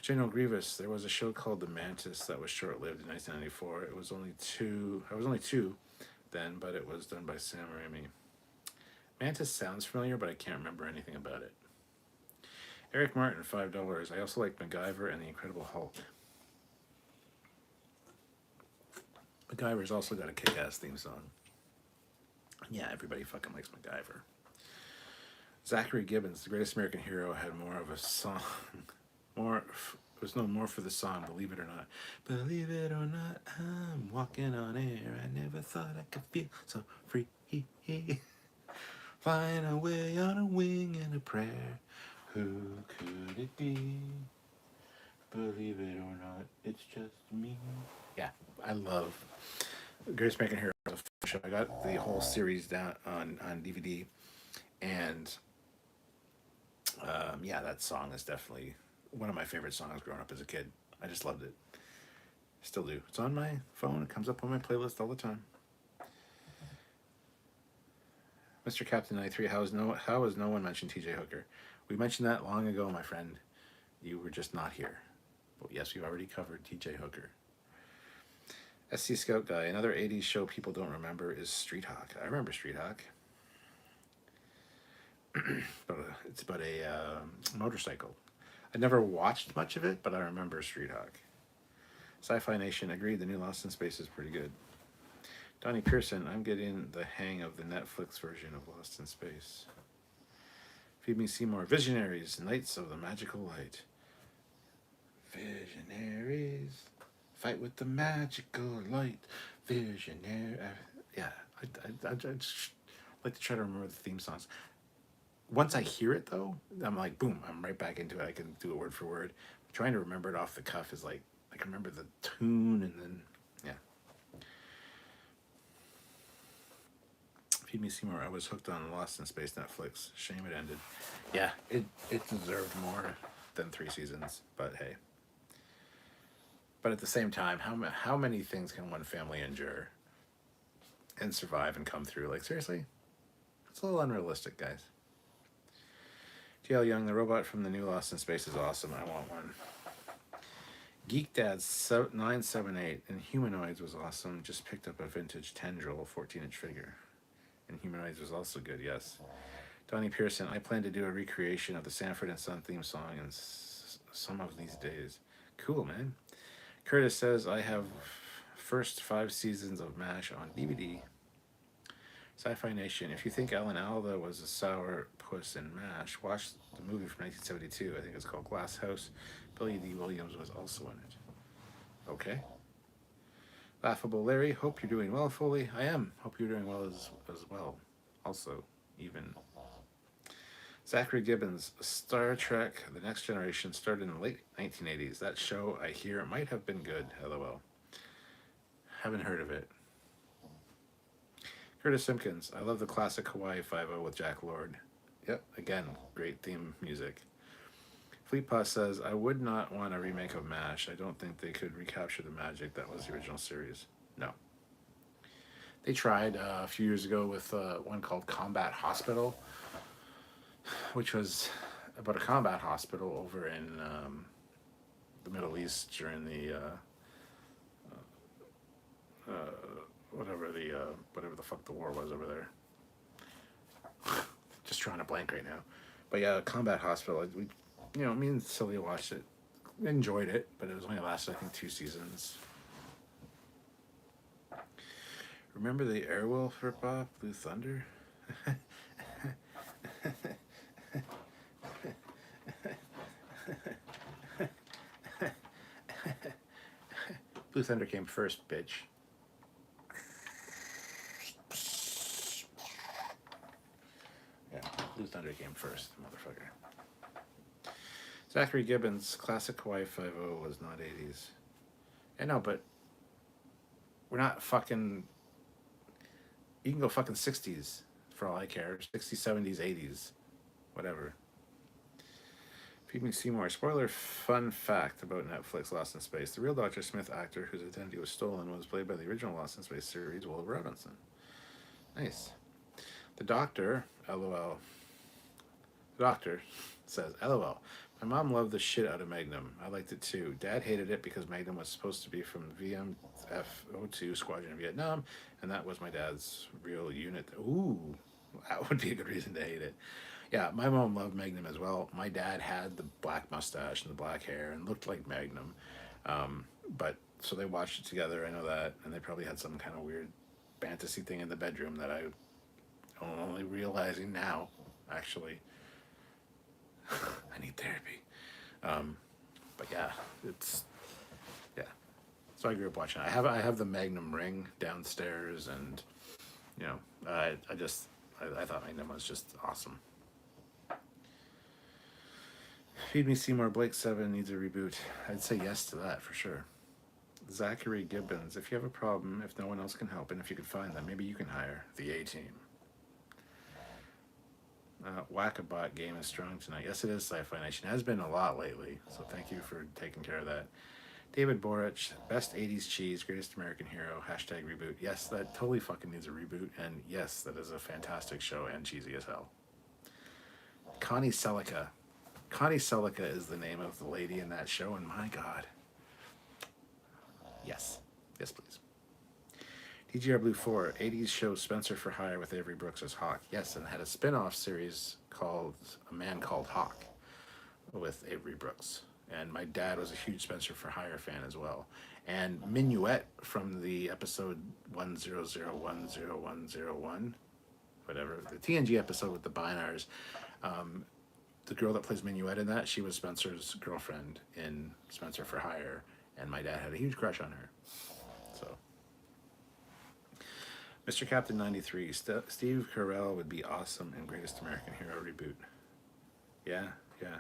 General Grievous, there was a show called The Mantis that was short-lived in 1994. It was only 2. I was only 2 then, but it was done by Sam Raimi. Mantis sounds familiar, but I can't remember anything about it. Eric Martin, $5. I also like MacGyver and the Incredible Hulk. MacGyver's also got a kick-ass theme song. Yeah, everybody fucking likes MacGyver. Zachary Gibbons, the greatest American hero, had more of a song. Was known more for the song, Believe It or Not. Believe it or not, I'm walking on air. I never thought I could feel so free. Flying away on a wing and a prayer. Who could it be? Believe it or not, it's just me. Yeah, I love Greatest American Hero. I got the whole series down on DVD, and yeah, that song is definitely one of my favorite songs growing up as a kid. I just loved it. Still do. It's on my phone. It comes up on my playlist all the time. Mr. Captain 93, how has no one mentioned TJ Hooker? We mentioned that long ago, my friend. You were just not here. But yes, we've already covered TJ Hooker. SC Scout Guy, another 80s show people don't remember is Street Hawk. I remember Street Hawk. But it's about a motorcycle. I never watched much of it, but I remember Street Hawk. Sci-Fi Nation agreed the new Lost in Space is pretty good. Donnie Pearson, I'm getting the hang of the Netflix version of Lost in Space. Feed Me Seymour, Visionaries, Knights of the Magical Light. Visionaries, fight with the magical light. Visionary. Yeah, I just like to try to remember the theme songs. Once I hear it, though, I'm like, boom, I'm right back into it. I can do it word for word. Trying to remember it off the cuff is like, I can remember the tune and then, yeah. Feed Me Seymour, I was hooked on Lost in Space Netflix. Shame it ended. Yeah, it deserved more than 3 seasons, but hey. But at the same time, how many things can one family endure and survive and come through? Like, seriously? It's a little unrealistic, guys. TL Young, the robot from the new Lost in Space is awesome. I want one. Geek Dad's 978 and Humanoids was awesome. Just picked up a vintage Tendril 14-inch figure. And Humanoids was also good, yes. Donnie Pearson, I plan to do a recreation of the Sanford and Son theme song in some of these days. Cool, man. Curtis says, I have first 5 seasons of MASH on DVD. Sci-Fi Nation, if you think Alan Alda was a sour puss in MASH, watch the movie from 1972. I think it's called Glass House. Billy D. Williams was also in it. Okay. Laughable Larry, hope you're doing well, Foley. I am. Hope you're doing well as well. Also, even. Zachary Gibbons, Star Trek The Next Generation started in the late 1980s. That show, I hear, might have been good, LOL. Haven't heard of it. Curtis Simpkins, I love the classic Hawaii 5-0 with Jack Lord. Yep, again, great theme music. Fleet Paw says, I would not want a remake of MASH. I don't think they could recapture the magic that was the original series. No. They tried a few years ago with one called Combat Hospital, which was about a combat hospital over in the Middle East during the whatever the fuck the war was over there. Just trying to blank right now. But yeah, Combat Hospital. Me and Sylvia watched it, enjoyed it, but it was only lasted I think 2 seasons. Remember the Airwolf ripoff, Blue Thunder? Blue Thunder came first, bitch. Yeah, Blue Thunder came first, motherfucker. Zachary Gibbons, classic Hawaii 5-0 was not 80s. I know, but we're not fucking... You can go fucking 60s for all I care. 60s, 70s, 80s. Whatever. Feed Me Seymour. Spoiler fun fact about Netflix Lost in Space. The real Dr. Smith actor whose identity was stolen was played by the original Lost in Space series, Will Robinson. Nice. The Doctor, LOL. The Doctor says, LOL. My mom loved the shit out of Magnum. I liked it too. Dad hated it because Magnum was supposed to be from VMF-02 Squadron in Vietnam, and that was my dad's real unit. Ooh, that would be a good reason to hate it. Yeah, my mom loved Magnum as well. My dad had the black mustache and the black hair and looked like Magnum. But so they watched it together. I know that, and they probably had some kind of weird fantasy thing in the bedroom that I'm only realizing now. Actually, I need therapy. Um, but yeah, it's yeah. So I grew up watching it. I have the Magnum ring downstairs, and you know, I thought Magnum was just awesome. Feed Me Seymour Blake 7 needs a reboot. I'd say yes to that for sure. Zachary Gibbons, if you have a problem, if no one else can help, and if you can find them, maybe you can hire the A team. Wackabot game is strong tonight. Yes, it is. Sci-Fi Nation has been a lot lately, so thank you for taking care of that. David Borich, best 80s cheese, greatest American hero, hashtag reboot. Yes, that totally fucking needs a reboot, and yes, that is a fantastic show and cheesy as hell. Connie Selica. Connie Selica is the name of the lady in that show, and my god. Yes. Yes, please. DGR Blue 4, 80s show Spencer for Hire with Avery Brooks as Hawk. Yes, and had a spin-off series called A Man Called Hawk with Avery Brooks. And my dad was a huge Spencer for Hire fan as well. And Minuet from the episode 100100101, whatever, the TNG episode with the Binars, the girl that plays Minuet in that, she was Spencer's girlfriend in Spencer for Hire, and my dad had a huge crush on her. So, Mr. Captain 93, Steve Carell would be awesome in Greatest American Hero reboot. Yeah, yeah.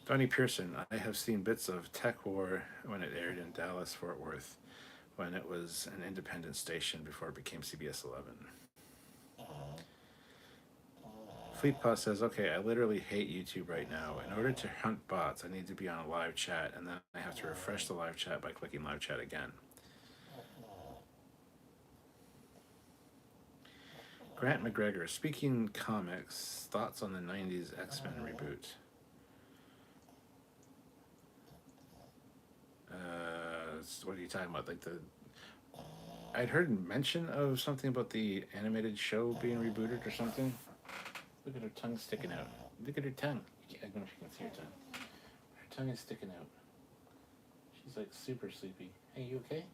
Donnie Pearson, I have seen bits of Tech War when it aired in Dallas, Fort Worth, when it was an independent station before it became CBS 11. FleetPaw says, okay, I literally hate YouTube right now. In order to hunt bots, I need to be on a live chat, and then I have to refresh the live chat by clicking live chat again. Grant McGregor, speaking comics, thoughts on the 90s X-Men reboot? What are you talking about? Like I'd heard mention of something about the animated show being rebooted or something. Look at her tongue sticking out. Look at her tongue. I don't know if you can see her tongue. Her tongue is sticking out. She's like super sleepy. Hey, you okay?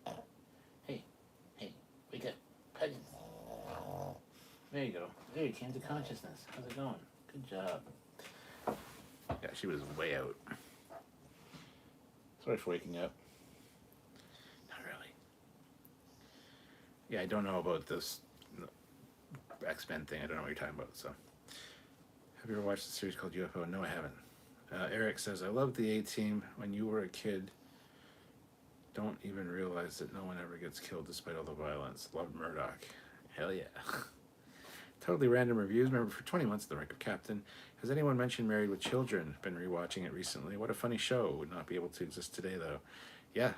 Hey, wake up. Pigeons. There you go. There you came to consciousness. How's it going? Good job. Yeah, she was way out. Sorry for waking up. Not really. Yeah, I don't know about this X-Men thing. I don't know what you're talking about, so. Have you ever watched a series called UFO? No, I haven't. Eric says, I loved the A-Team. When you were a kid, don't even realize that no one ever gets killed despite all the violence. Love Murdoch. Hell yeah. Totally random reviews. Remember, for 20 months, the rank of captain. Has anyone mentioned Married with Children? Been rewatching it recently. What a funny show. Would not be able to exist today, though. Yeah,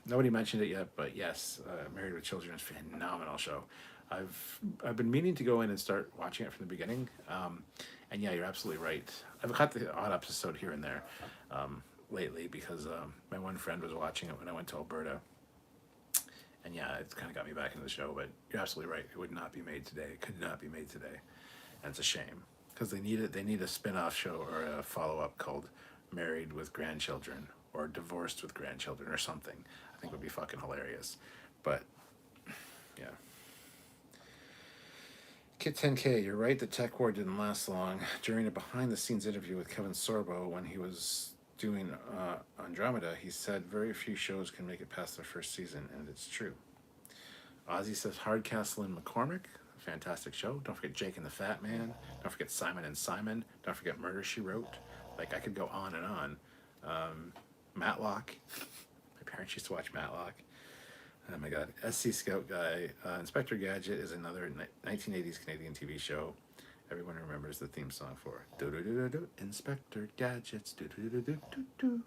nobody mentioned it yet, but yes, Married with Children is a phenomenal show. I've been meaning to go in and start watching it from the beginning. And yeah, you're absolutely right. I've caught the odd episode here and there lately because my one friend was watching it when I went to Alberta. And yeah, it's kind of got me back into the show, but you're absolutely right. It would not be made today. It could not be made today. And it's a shame because they need a spin-off show or a follow-up called Married with Grandchildren or Divorced with Grandchildren or something. I think would be fucking hilarious. But yeah. Kit 10K, you're right, the Tech War didn't last long. During a behind-the-scenes interview with Kevin Sorbo when he was doing Andromeda, he said very few shows can make it past their first season, and it's true. Ozzy says Hardcastle and McCormick, fantastic show. Don't forget Jake and the Fat Man. Don't forget Simon and Simon. Don't forget Murder, She Wrote. Like, I could go on and on. Matlock. My parents used to watch Matlock. Oh my god. SC Scout Guy. Inspector Gadget is another 1980s Canadian TV show. Everyone remembers the theme song for do-do-do-do-do, Inspector Gadgets, do-do-do-do-do-do. And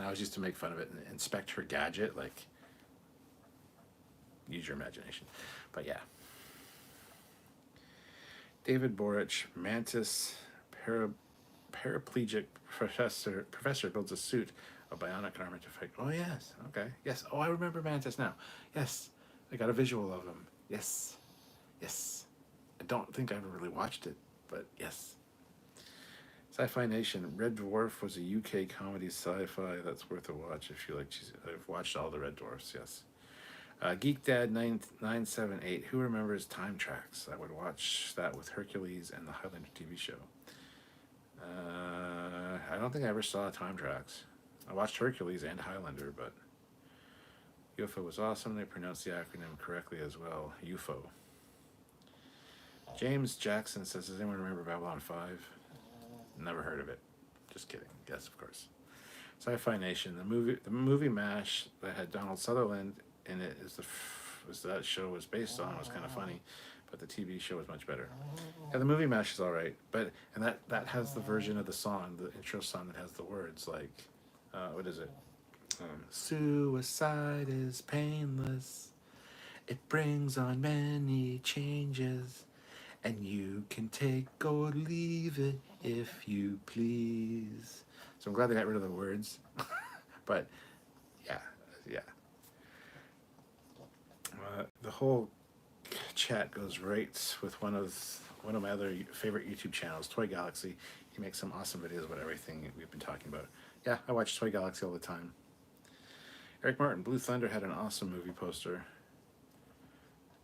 I always used to make fun of it and inspect her gadget, like, use your imagination. But yeah. David Borich, Mantis, paraplegic professor builds a suit of bionic armor to fight. Oh, yes. Okay. Yes. Oh, I remember Mantis now. Yes. I got a visual of him. Yes. Yes. I don't think I ever really watched it, but yes. Sci-Fi Nation. Red Dwarf was a UK comedy sci-fi that's worth a watch if you like. I've watched all the Red Dwarfs. Yes. Geek Dad 978. Who remembers Time Tracks? I would watch that with Hercules and the Highlander TV show. I don't think I ever saw Time Tracks. I watched Hercules and Highlander, but UFO was awesome. They pronounced the acronym correctly as well. UFO. James Jackson says, does anyone remember Babylon 5? Never heard of it. Just kidding. Yes, of course. Sci-Fi Nation. The movie MASH that had Donald Sutherland in it was that show was based on. It was kind of funny, but the TV show was much better. Yeah, the movie MASH is all right, and that has the version of the song, the intro song that has the words like, what is it? Suicide is painless. It brings on many changes, and you can take or leave it if you please. So I'm glad they got rid of the words, but yeah. The whole chat goes right with one of my other favorite YouTube channels, Toy Galaxy. He makes some awesome videos about everything we've been talking about. Yeah, I watch Toy Galaxy all the time. Eric Martin, Blue Thunder had an awesome movie poster.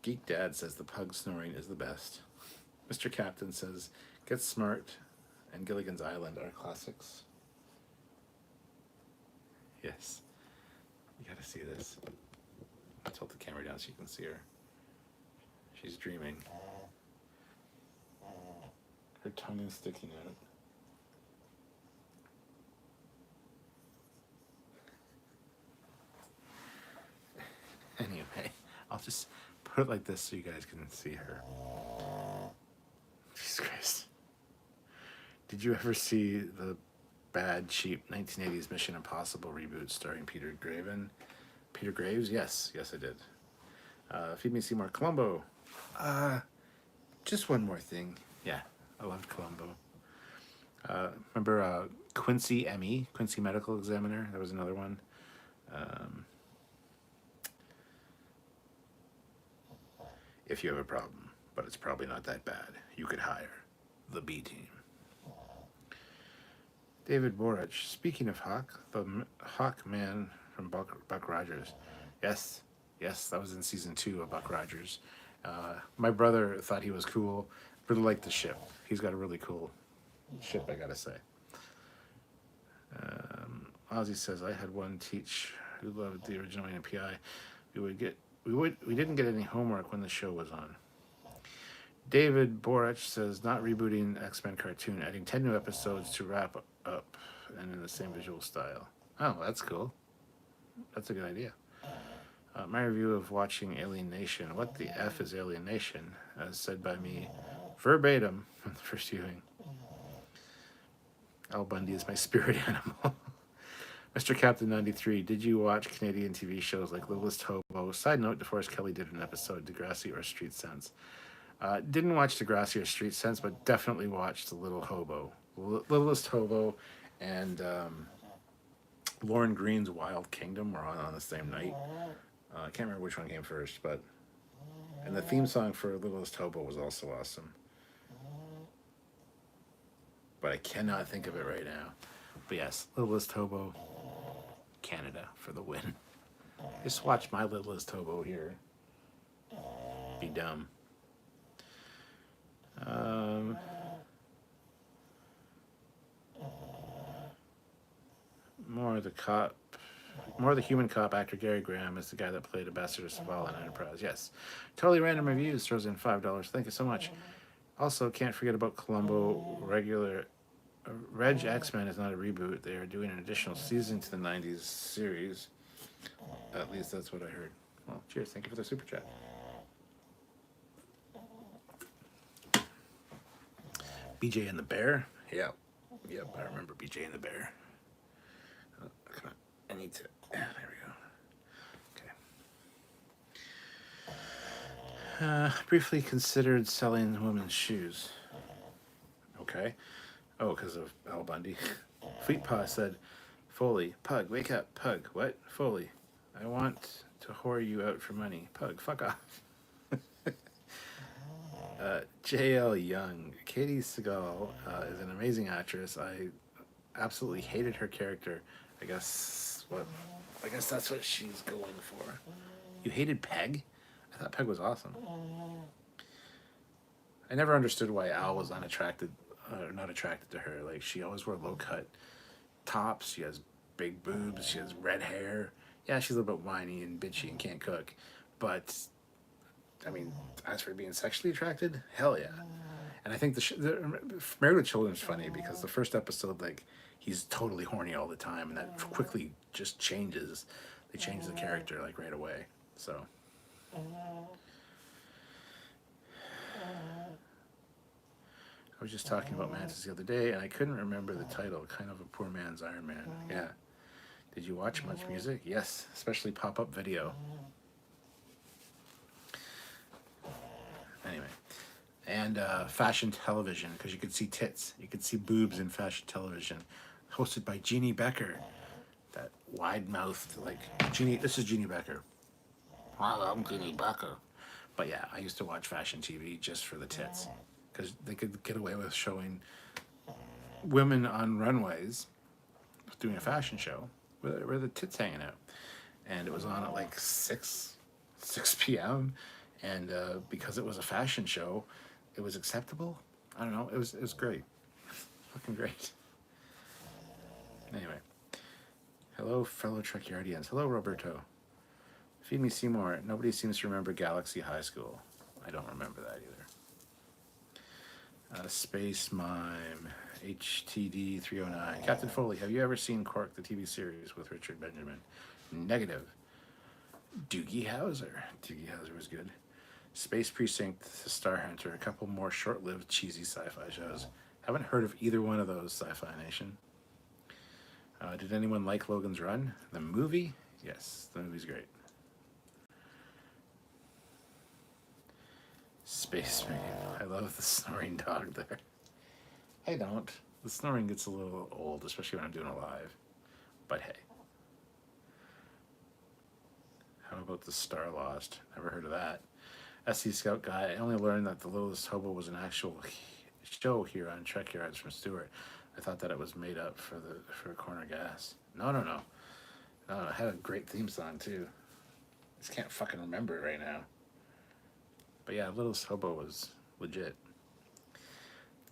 Geek Dad says the pug snoring is the best. Mr. Captain says Get Smart and Gilligan's Island are classics. Yes. You gotta see this. I'll tilt the camera down so you can see her. She's dreaming. Her tongue is sticking out. Anyway, I'll just put it like this so you guys can see her. Jesus Christ. Did you ever see the bad, cheap 1980s Mission Impossible reboot starring Peter Graves? Yes, I did. Feed Me Seymour. Columbo. Just one more thing. Yeah, I loved Columbo. Remember Quincy ME, Quincy Medical Examiner? That was another one. If you have a problem, but it's probably not that bad, you could hire the B Team. David Borich. Speaking of Hawk, the Hawk Man from Buck Rogers. Yes, that was in season 2 of Buck Rogers. My brother thought he was cool. Really liked the ship. He's got a really cool ship, I gotta say. Ozzy says, I had one teach who loved the original ANPI. We didn't get any homework when the show was on. David Borich says, not rebooting X-Men cartoon, adding 10 new episodes to wrap up and in the same visual style. Oh, that's cool. That's a good idea. My review of watching Alien Nation. What the F is Alien Nation? As said by me verbatim in the first viewing. Al Bundy is my spirit animal. Mr. Captain 93, did you watch Canadian TV shows like Littlest Hobo? Side note, DeForest Kelly did an episode, Degrassi or Street Sense. Didn't watch Degrassi or Street Sense, but definitely watched The Little Hobo. Littlest Hobo and Lauren Green's Wild Kingdom were on the same night. I can't remember which one came first, but... And the theme song for Littlest Hobo was also awesome. But I cannot think of it right now. But yes, Littlest Hobo, Canada for the win. Just watch my Littlest Hobo here. Be dumb. More the human cop actor Gary Graham is the guy that played Ambassador Saval in Enterprise. Yes. Totally Random Reviews throws in $5. Thank you so much. Also, can't forget about Columbo. Reg X-Men is not a reboot. They are doing an additional season to the 90s series. At least that's what I heard. Well, cheers. Thank you for the super chat. BJ and the Bear. Yep, I remember BJ and the Bear. I need to... There we go. Okay. Briefly considered selling women's shoes. Okay. Oh, because of Al Bundy. Fleet Paw said, Foley, Pug, wake up, Pug. What? Foley, I want to whore you out for money. Pug, fuck off. J.L. Young. Katie Seagal is an amazing actress. I absolutely hated her character. I guess what? I guess that's what she's going for. You hated Peg? I thought Peg was awesome. I never understood why Al was unattracted, not attracted to her. Like she always wore low cut tops. She has big boobs. She has red hair. Yeah, she's a little bit whiny and bitchy and can't cook, but I mean, as for being sexually attracted, hell yeah. And I think the Married with Children is funny because the first episode, like, he's totally horny all the time, and that quickly just changes. They change the character like right away. So. I was just talking about Mantis the other day, and I couldn't remember the title. Kind of a poor man's Iron Man. Yeah. Did you watch much music? Yes, especially pop-up video. Anyway, and fashion television, because you could see tits. You could see boobs in fashion television. Hosted by Jeannie Becker. That wide-mouthed, like, Jeannie, this is Jeannie Becker. Hi, I'm Jeannie Becker. But yeah, I used to watch fashion TV just for the tits. Because they could get away with showing women on runways doing a fashion show where the tits hanging out. And it was on at like 6 p.m. And because it was a fashion show, it was acceptable. I don't know. It was great. Fucking great. Anyway. Hello, fellow Trekyardians. Hello, Roberto. Feed me Seymour. Nobody seems to remember Galaxy High School. I don't remember that either. Space Mime. HTD 309. Captain Foley, have you ever seen Cork, the TV series with Richard Benjamin? Negative. Doogie Howser. Doogie Howser was good. Space Precinct, The Star Hunter, a couple more short-lived cheesy sci-fi shows. Haven't heard of either one of those, Sci-Fi Nation. Did anyone like Logan's Run? The movie? Yes, the movie's great. Space Man. I love the snoring dog there. I don't. The snoring gets a little old, especially when I'm doing it live. But hey. How about The Star Lost? Never heard of that. SC Scout Guy. I only learned that The Littlest Hobo was an actual show here on Trekyards from Stewart. I thought that it was made up for Corner Gas. No. It had a great theme song too. I just can't fucking remember it right now. But yeah, Littlest Hobo was legit.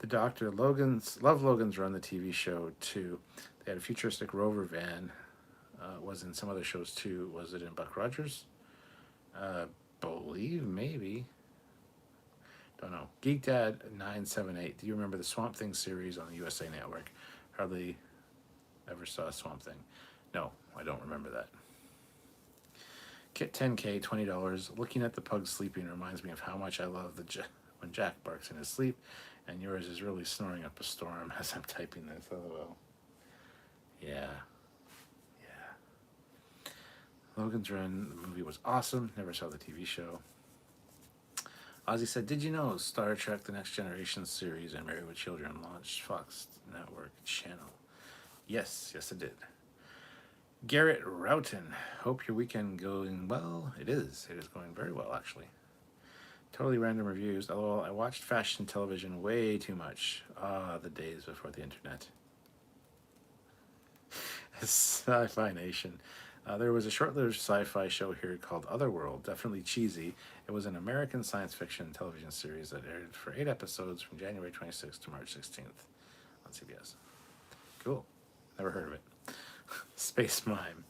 The Doctor, Logan's Run, the TV show too. They had a futuristic rover van. Was in some other shows too. Was it in Buck Rogers? Believe maybe. Don't know. Geek Dad 978. Do you remember the Swamp Thing series on the USA Network? Hardly ever saw Swamp Thing. No, I don't remember that. Kit 10K, $20. Looking at the pug sleeping reminds me of how much I love when Jack barks in his sleep, and yours is really snoring up a storm as I'm typing this. LOL. Yeah. Logan's Run, the movie was awesome. Never saw the TV show. Ozzy said, did you know Star Trek The Next Generation series and Married with Children launched Fox Network channel? Yes, I did. Garrett Roughton, hope your weekend going well. It is going very well, actually. Totally random reviews. LOL, I watched fashion television way too much. The days before the internet. Sci-Fi Nation. There was a short-lived sci-fi show here called Otherworld, definitely cheesy. It was an American science fiction television series that aired for 8 episodes from January 26th to March 16th on CBS. Cool. Never heard of it. Space Mime.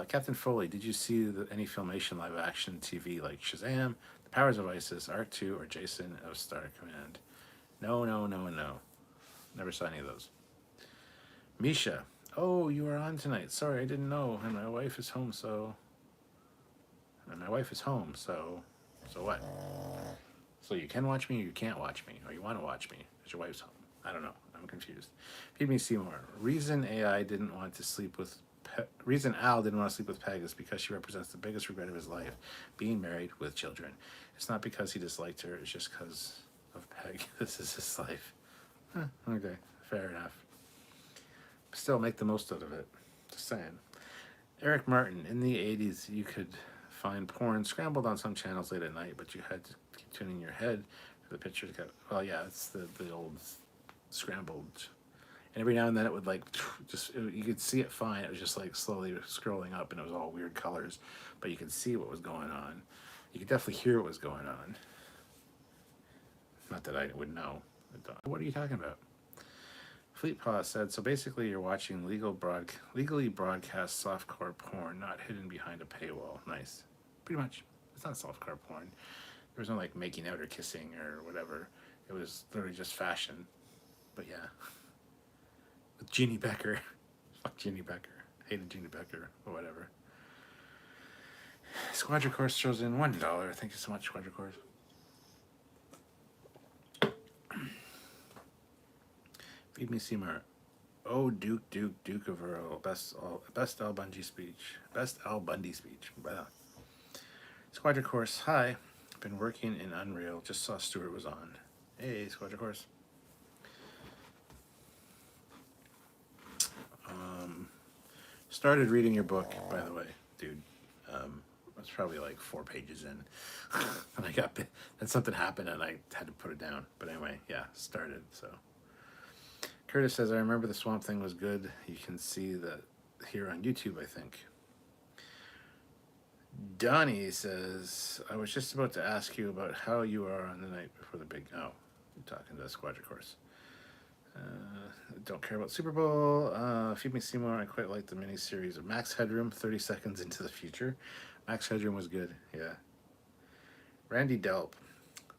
Captain Foley, did you see any Filmation live-action TV like Shazam, The Powers of Isis, Arc 2, or Jason of Star Command? No. Never saw any of those. Misha. Oh, you are on tonight. Sorry, I didn't know. And my wife is home, so... So what? So you can watch me or you can't watch me? Or you want to watch me because your wife's home? I don't know. I'm confused. Feed me Seymour. Reason Al didn't want to sleep with Peg is because she represents the biggest regret of his life, being married with children. It's not because he disliked her. It's just because of Peg. This is his life. Okay, fair enough. Still make the most out of it. Just saying. Eric Martin, in the 80s, you could find porn scrambled on some channels late at night, but you had to keep tuning your head for The pictures got, well, yeah, it's the old scrambled. And every now and then it would like, you could see it fine. It was just like slowly scrolling up and it was all weird colors. But you could see what was going on. You could definitely hear what was going on. Not that I would know. What are you talking about? Fleet Paw said, so basically you're watching legally broadcast softcore porn, not hidden behind a paywall. Nice. Pretty much. It's not softcore porn. There was no like making out or kissing or whatever. It was literally just fashion. But yeah. With Jeannie Becker. Fuck Jeannie Becker. Hated Jeannie Becker or whatever. Squadra Course throws in $1. Thank you so much, Squadra Course. Feed me Seymour. Oh, Duke of Earl. Best Al Bundy speech. Best Al Bundy speech. Wow. Squadra Course. Hi. Been working in Unreal. Just saw Stuart was on. Hey, Squadra Course. Started reading your book, by the way, dude. I was probably like 4 pages in. And then something happened and I had to put it down. But anyway, yeah, started, so. Curtis says, I remember the Swamp Thing was good. You can see that here on YouTube, I think. Donnie says, I was just about to ask you about how you are on the night before the big... Oh, you're talking to Squadra Course. Don't care about Super Bowl. Feed Me Seymour, I quite like the miniseries of Max Headroom, 30 Seconds into the Future. Max Headroom was good, yeah. Randy Delp.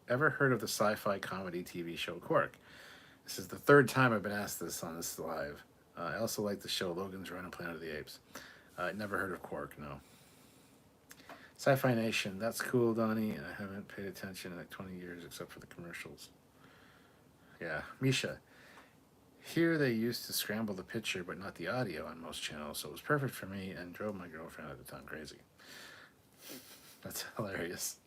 Ever heard of the sci-fi comedy TV show Quark? This is the 3rd time I've been asked this on this live. I also like the show Logan's Run and Planet of the Apes. Never heard of Quark, no. Sci-Fi Nation, that's cool, Donnie. I haven't paid attention in like 20 years except for the commercials. Yeah, Misha. Here they used to scramble the picture but not the audio on most channels, so it was perfect for me and drove my girlfriend at the time crazy. That's hilarious.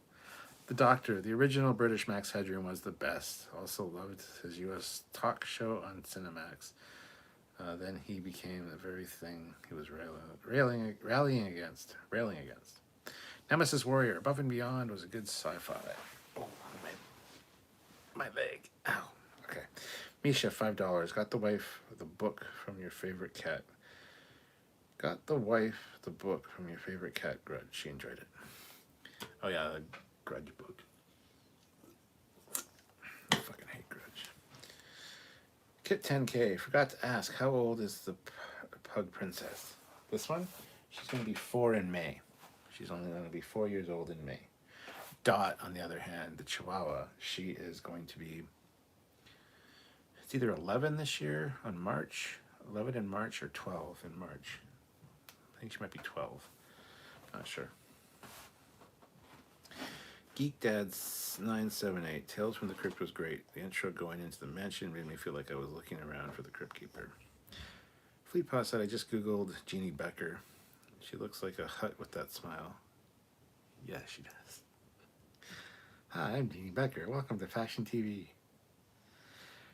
The Doctor, the original British Max Headroom was the best. Also loved his U.S. talk show on Cinemax. Then he became the very thing he was rallying against. Nemesis Warrior, Above and Beyond was a good sci-fi. Oh, my leg. Ow. Okay. Misha, $5. Got the wife the book from your favorite cat. Got the wife the book from your favorite cat, Grudge. She enjoyed it. Oh yeah, the Grudge book. I fucking hate Grudge. Kit 10K. Forgot to ask, how old is the pug princess? This one? She's going to be 4 in May. She's only going to be 4 years old in May. Dot, on the other hand, the Chihuahua, she is going to be... It's either 11 this year on March, 11 in March or 12 in March. I think she might be 12. Not sure. Geek Dad's 978. Tales from the Crypt was great. The intro going into the mansion made me feel like I was looking around for the Crypt Keeper. Fleet Paw said, I just Googled Jeannie Becker. She looks like a hut with that smile. Yeah, she does. Hi, I'm Jeannie Becker. Welcome to Fashion TV.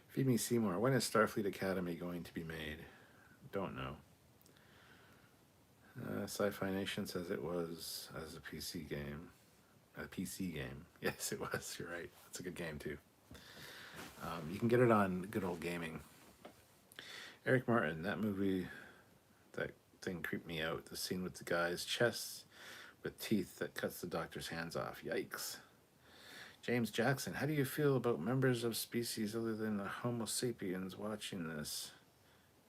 Feed Me Seymour. When is Starfleet Academy going to be made? Don't know. Sci-Fi Nation says it was as a PC game. A PC game. Yes, it was. You're right. It's a good game, too. You can get it on Good Old Gaming. Eric Martin, that movie, that thing creeped me out. The scene with the guy's chest with teeth that cuts the doctor's hands off. Yikes. James Jackson, how do you feel about members of species other than the Homo sapiens watching this?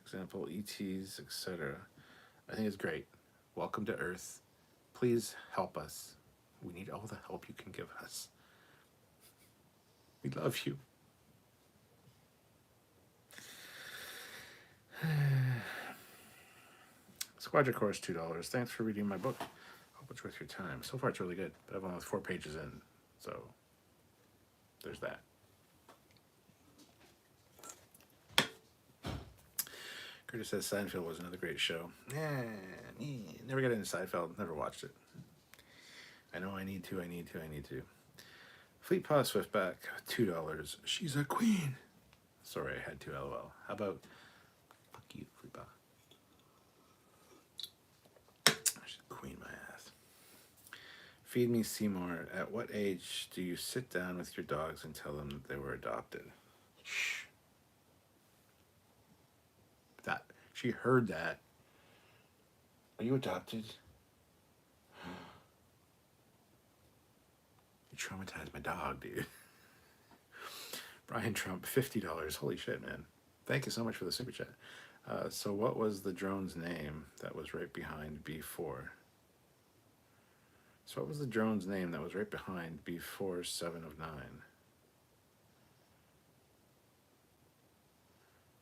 Example, ETs, etc. I think it's great. Welcome to Earth. Please help us. We need all the help you can give us. We love you. Squadra Course, $2. Thanks for reading my book. Hope it's worth your time. So far it's really good, but I've only 4 pages in, so there's that. Curtis says Seinfeld was another great show. Never got into Seinfeld, never watched it. I know I need to. Fleet Paw Swiftback, $2. She's a queen. Sorry, I had to LOL. How about, fuck you, Fleet Paw. I should queen my ass. Feed Me Seymour. At what age do you sit down with your dogs and tell them that they were adopted? Shh. That she heard that. Are you adopted? You traumatized my dog, dude. Brian Trump, $50. Holy shit, man. Thank you so much for the super chat. So what was the drone's name that was right behind B4? So what was the drone's name that was right behind B4 7 of 9?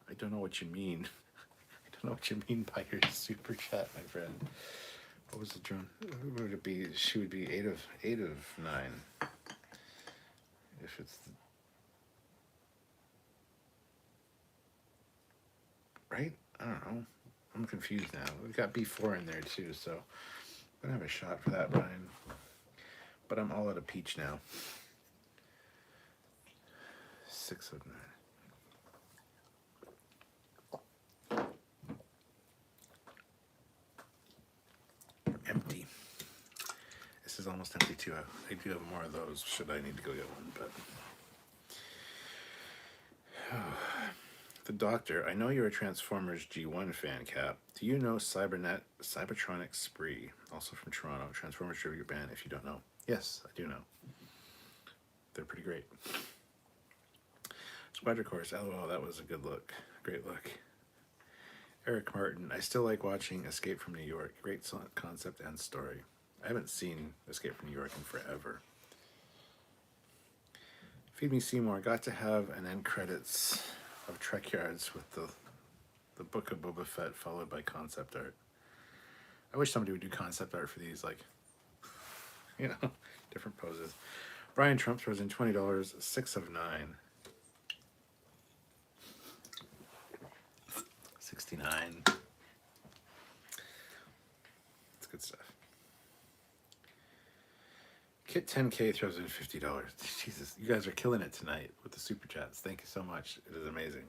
I don't know what you mean. I don't know what you mean by your super chat, my friend. What was the drone? Who would it be? She would be 8 of 9. If it's the, right? I don't know. I'm confused now. We've got B4 in there too, so I'm gonna have a shot for that, Brian. But I'm all out of peach now. 6 of 9. Empty. This is almost empty too. I do have more of those should I need to go get one, but the Doctor, I know you're a Transformers G1 fan, Cap. Do you know Cybertronic Spree, also from Toronto, Transformers tribute band, if you don't know? Yes, I do know. They're pretty great. Spider Course, LOL, that was a good look. Great look. Eric Martin, I still like watching Escape from New York. Great concept and story. I haven't seen Escape from New York in forever. Feed Me Seymour, got to have an end credits of Trekyards with the Book of Boba Fett followed by concept art. I wish somebody would do concept art for these, like, you know, different poses. Brian Trump throws in $20, 6 of 9. 69. It's good stuff. Kit 10K throws in $50. Jesus, you guys are killing it tonight with the super chats. Thank you so much. It is amazing.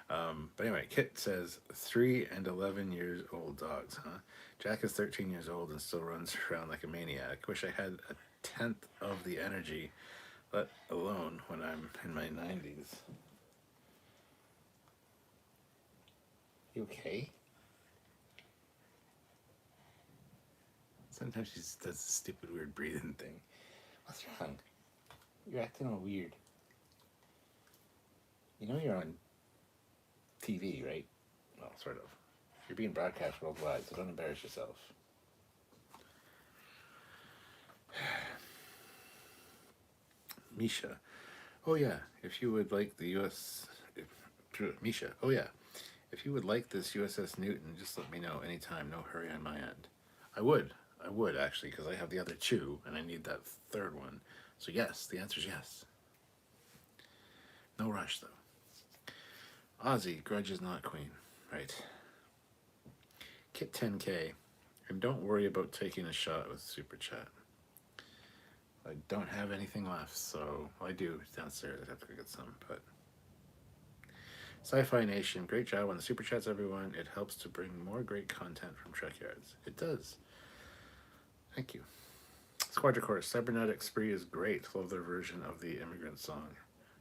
But anyway, Kit says 3 and 11 years old dogs, huh? Jack is 13 years old and still runs around like a maniac. Wish I had a 10th of the energy, let alone when I'm in my 90s. You okay? Sometimes she just does this stupid weird breathing thing. What's wrong? You're acting all weird. You know you're on TV, right? Well, sort of. You're being broadcast worldwide, so don't embarrass yourself. Misha. Oh yeah, if you would like the Misha. Oh yeah. If you would like this USS Newton, just let me know anytime. No hurry on my end. I would actually, because I have the other 2, and I need that 3rd one. So yes, the answer is yes. No rush, though. Ozzy, grudge is not queen. Right. Kit 10K. And don't worry about taking a shot with Super Chat. I don't have anything left, so I do downstairs. I have to go get some, but... Sci-Fi Nation, great job on the Super Chats, everyone. It helps to bring more great content from Trekyards. It does. Thank you. Squadra Course, Cybernetic Spree is great. Love their version of the Immigrant song.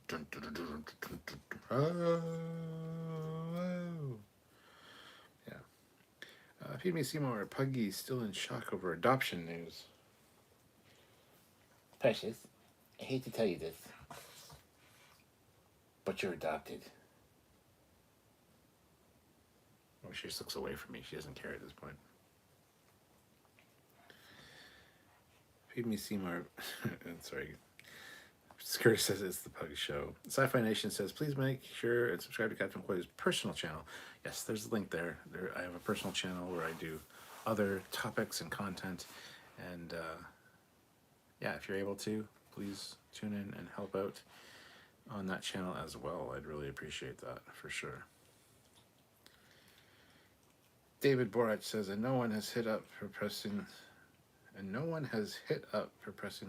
Dun, dun, dun, dun, dun, dun, dun. Oh. Yeah. Feed Me Seymour, Puggy still in shock over adoption news. Precious, I hate to tell you this, but you're adopted. Oh, she just looks away from me. She doesn't care at this point. Feed Me Seymour. Sorry. Curtis says it's the Pug Show. Sci-Fi Nation says, please make sure and subscribe to Captain McCoy's personal channel. Yes, there's a link there. I have a personal channel where I do other topics and content. And yeah, if you're able to, please tune in and help out on that channel as well. I'd really appreciate that for sure. David Borach says, and no one has hit up for pressing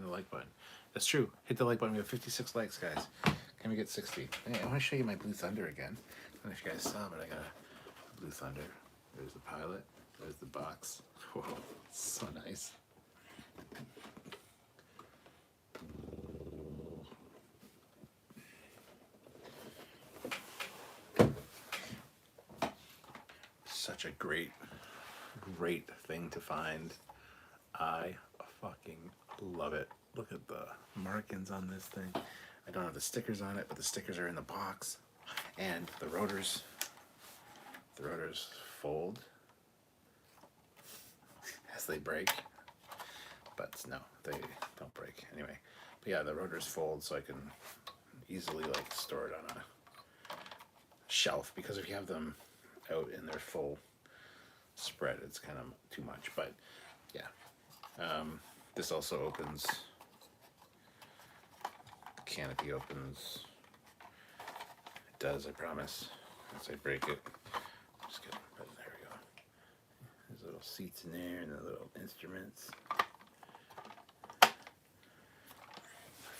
the like button. That's true. Hit the like button. We have 56 likes, guys. Can we get 60? Hey, I want to show you my Blue Thunder again. I don't know if you guys saw, but I got a Blue Thunder. There's the pilot. There's the box. Whoa, so nice. such a great thing to find. I fucking love it. Look at the markings on this thing. I don't have the stickers on it, but the stickers are in the box. And the rotors fold as they break. But no, they don't break anyway. But yeah, the rotors fold so I can easily like store it on a shelf, because if you have them out in their full spread, it's kind of too much. But yeah, this also opens. The canopy opens. It does, I promise. Once I break it, just kidding. But there we go. There's little seats in there and the little instruments. I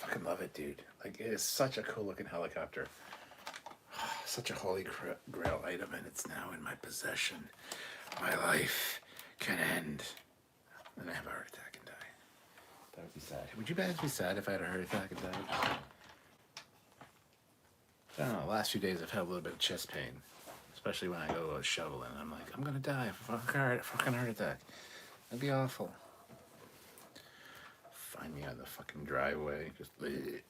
fucking love it, dude. Like, it is such a cool looking helicopter. Such a holy grail item, and it's now in my possession. My life can end. And I have a heart attack and die. That would be sad. Would you guys be sad if I had a heart attack and died? I don't know, the last few days I've had a little bit of chest pain. Especially when I go shoveling. I'm like, I'm gonna die of a fucking heart attack. That'd be awful. Find me on the fucking driveway. Just bleh.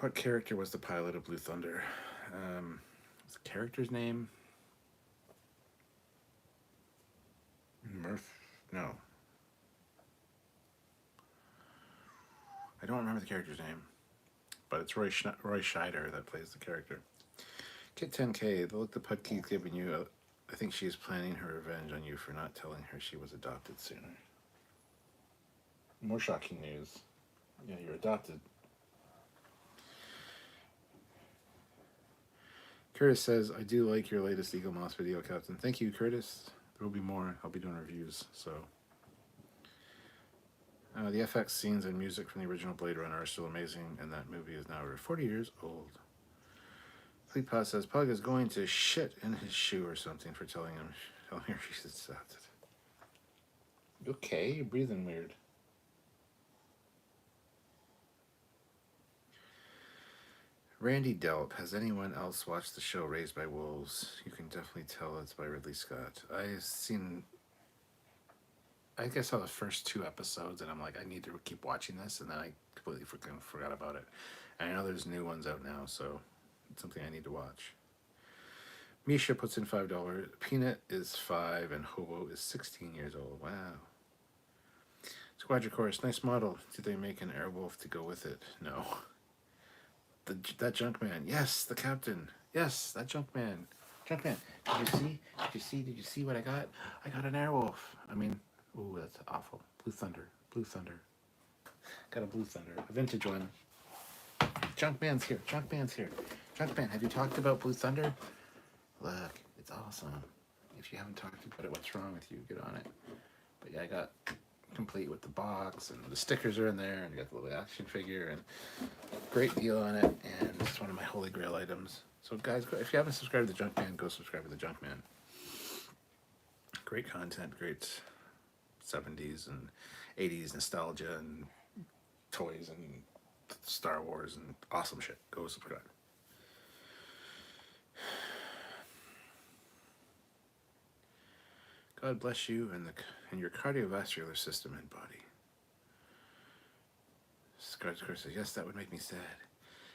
What character was the pilot of Blue Thunder? What's the character's name? No. I don't remember the character's name. But it's Roy Scheider that plays the character. Kit 10K, the look the Putke's giving you, I think she is planning her revenge on you for not telling her she was adopted sooner. More shocking news. Yeah, you're adopted. Curtis says, I do like your latest Eagle Moss video, Captain. Thank you, Curtis. There will be more. I'll be doing reviews, so. The FX scenes and music from the original Blade Runner are still amazing, and that movie is now over 40 years old. Fleetpod says, Pug is going to shit in his shoe or something for telling her she's adopted. Okay, you're breathing weird. Randy Delp, has anyone else watched the show Raised by Wolves? You can definitely tell it's by Ridley Scott. I guess saw the first 2 episodes, and I'm like, I need to keep watching this, and then I completely forgot about it. And I know there's new ones out now, so it's something I need to watch. Misha puts in $5. Peanut is 5, and Hobo is 16 years old. Wow. Squadra Chorus, nice model. Did they make an Airwolf to go with it? No. That Junkman. Yes, the captain. Yes, that Junkman. Junkman. Did you see what I got? I got an Airwolf. I mean, ooh, that's awful. Blue Thunder. Got a Blue Thunder. A vintage one. Junkman's here. Junkman, have you talked about Blue Thunder? Look, it's awesome. If you haven't talked about it, what's wrong with you? Get on it. But yeah, I got complete with the box, and the stickers are in there, and I got the little action figure, and great deal on it, and it's one of my holy grail items. So guys, if you haven't subscribed to the Junkman, go subscribe to the Junkman. Great content, great 70s and 80s nostalgia and toys and Star Wars and awesome shit. Go subscribe. God bless you and your cardiovascular system and body. Scarlet says, yes, that would make me sad.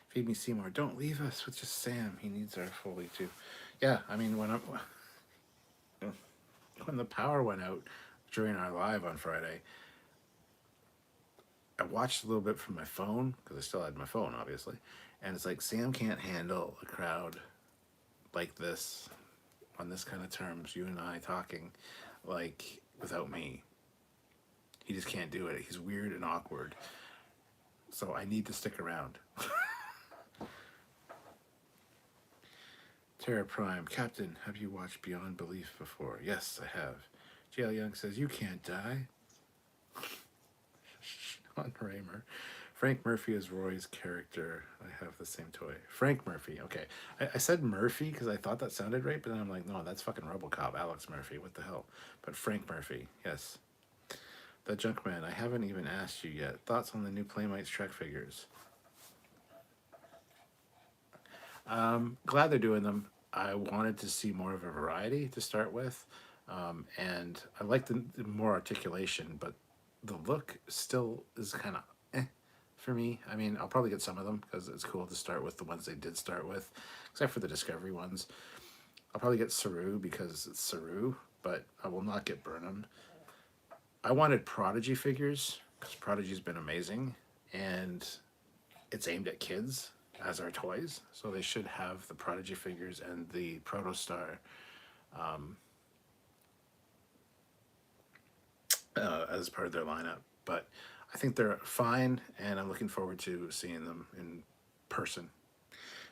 Feed me Seymour. Don't leave us with just Sam. He needs our Foley too. Yeah, I mean, when the power went out during our live on Friday, I watched a little bit from my phone, because I still had my phone, obviously. And it's like, Sam can't handle a crowd like this, on this kind of terms, you and I talking, like, without me. He just can't do it. He's weird and awkward. So I need to stick around. Terra Prime. Captain, have you watched Beyond Belief before? Yes, I have. JL Young says, you can't die. Sean Raymer. Frank Murphy is Roy's character. I have the same toy. Frank Murphy. Okay. I said Murphy because I thought that sounded right, but then I'm like, no, that's fucking RoboCop. Alex Murphy. What the hell? But Frank Murphy. Yes. The Junkman. I haven't even asked you yet. Thoughts on the new Playmates Trek figures? Glad they're doing them. I wanted to see more of a variety to start with, and I like the more articulation, but the look still is kind of for me. I mean, I'll probably get some of them because it's cool to start with the ones they did start with, except for the Discovery ones. I'll probably get Saru because it's Saru, but I will not get Burnham. I wanted Prodigy figures because Prodigy's been amazing, and it's aimed at kids as our toys, so they should have the Prodigy figures and the Protostar as part of their lineup. But I think they're fine, and I'm looking forward to seeing them in person.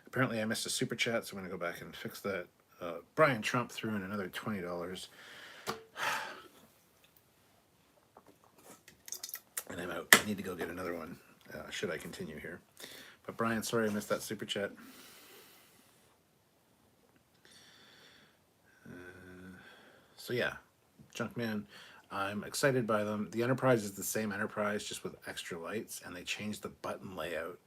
Apparently, I missed a super chat, so I'm going to go back and fix that. Brian Trump threw in another $20. And I'm out. I need to go get another one, should I continue here. But Brian, sorry I missed that super chat. So yeah, Junkman, I'm excited by them. The Enterprise is the same Enterprise, just with extra lights, and they changed the button layout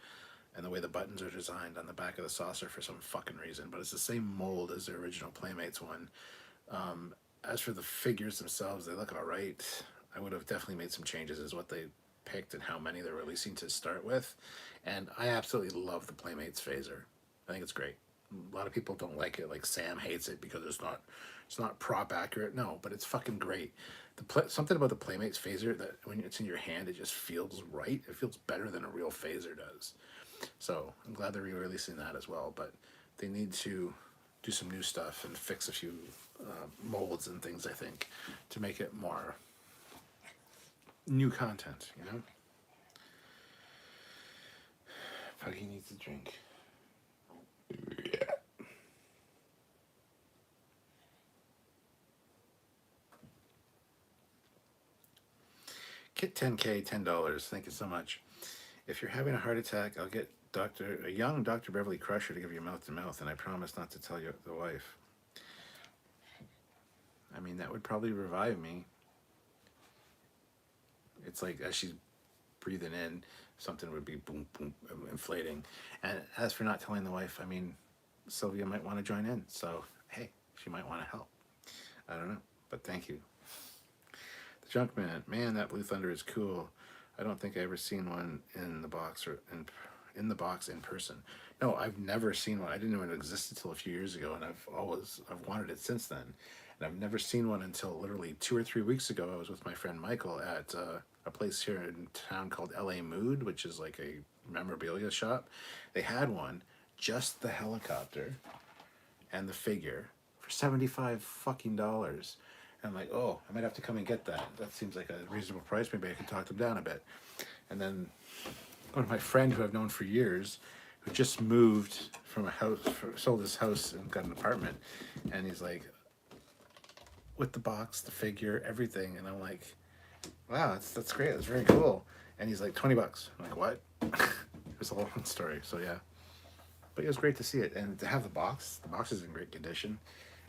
and the way the buttons are designed on the back of the saucer for some fucking reason. But it's the same mold as the original Playmates one. As for the figures themselves, they look all right. I would have definitely made some changes as what they picked and how many they're releasing to start with. And I absolutely love the Playmates phaser. I think it's great. A lot of people don't like it. Like Sam hates it because it's not prop accurate. No, but it's fucking great. Something about the Playmates phaser that when it's in your hand, it just feels right. It feels better than a real phaser does. So I'm glad they're re-releasing that as well. But they need to do some new stuff and fix a few molds and things, I think, to make it more new content, you know? Puggy needs a drink. Yeah. Kit 10K, $10. Thank you so much. If you're having a heart attack, I'll get a young Dr. Beverly Crusher to give you mouth to mouth, and I promise not to tell you the wife. I mean, that would probably revive me. It's like as she's breathing in, something would be boom, boom, inflating. And as for not telling the wife, I mean, Sylvia might want to join in. So, hey, she might want to help. I don't know, but thank you. The Junkman, man, that Blue Thunder is cool. I don't think I ever seen one in the box or in the box in person. No, I've never seen one. I didn't know it existed until a few years ago, and I've wanted it since then. And I've never seen one until literally 2 or 3 weeks ago. I was with my friend Michael at a place here in town called LA Mood, which is like a memorabilia shop. They had one, just the helicopter and the figure for $75 fucking dollars. And I'm like, oh, I might have to come and get that. That seems like a reasonable price. Maybe I can talk them down a bit. And then one of my friends who I've known for years, who just moved from a house, sold his house and got an apartment, and he's like, with the box, the figure, everything, and I'm like, wow, that's great. That's very cool. And he's like, $20. I'm like, what? It was a long story. So yeah, but it was great to see it and to have the box. The box is in great condition.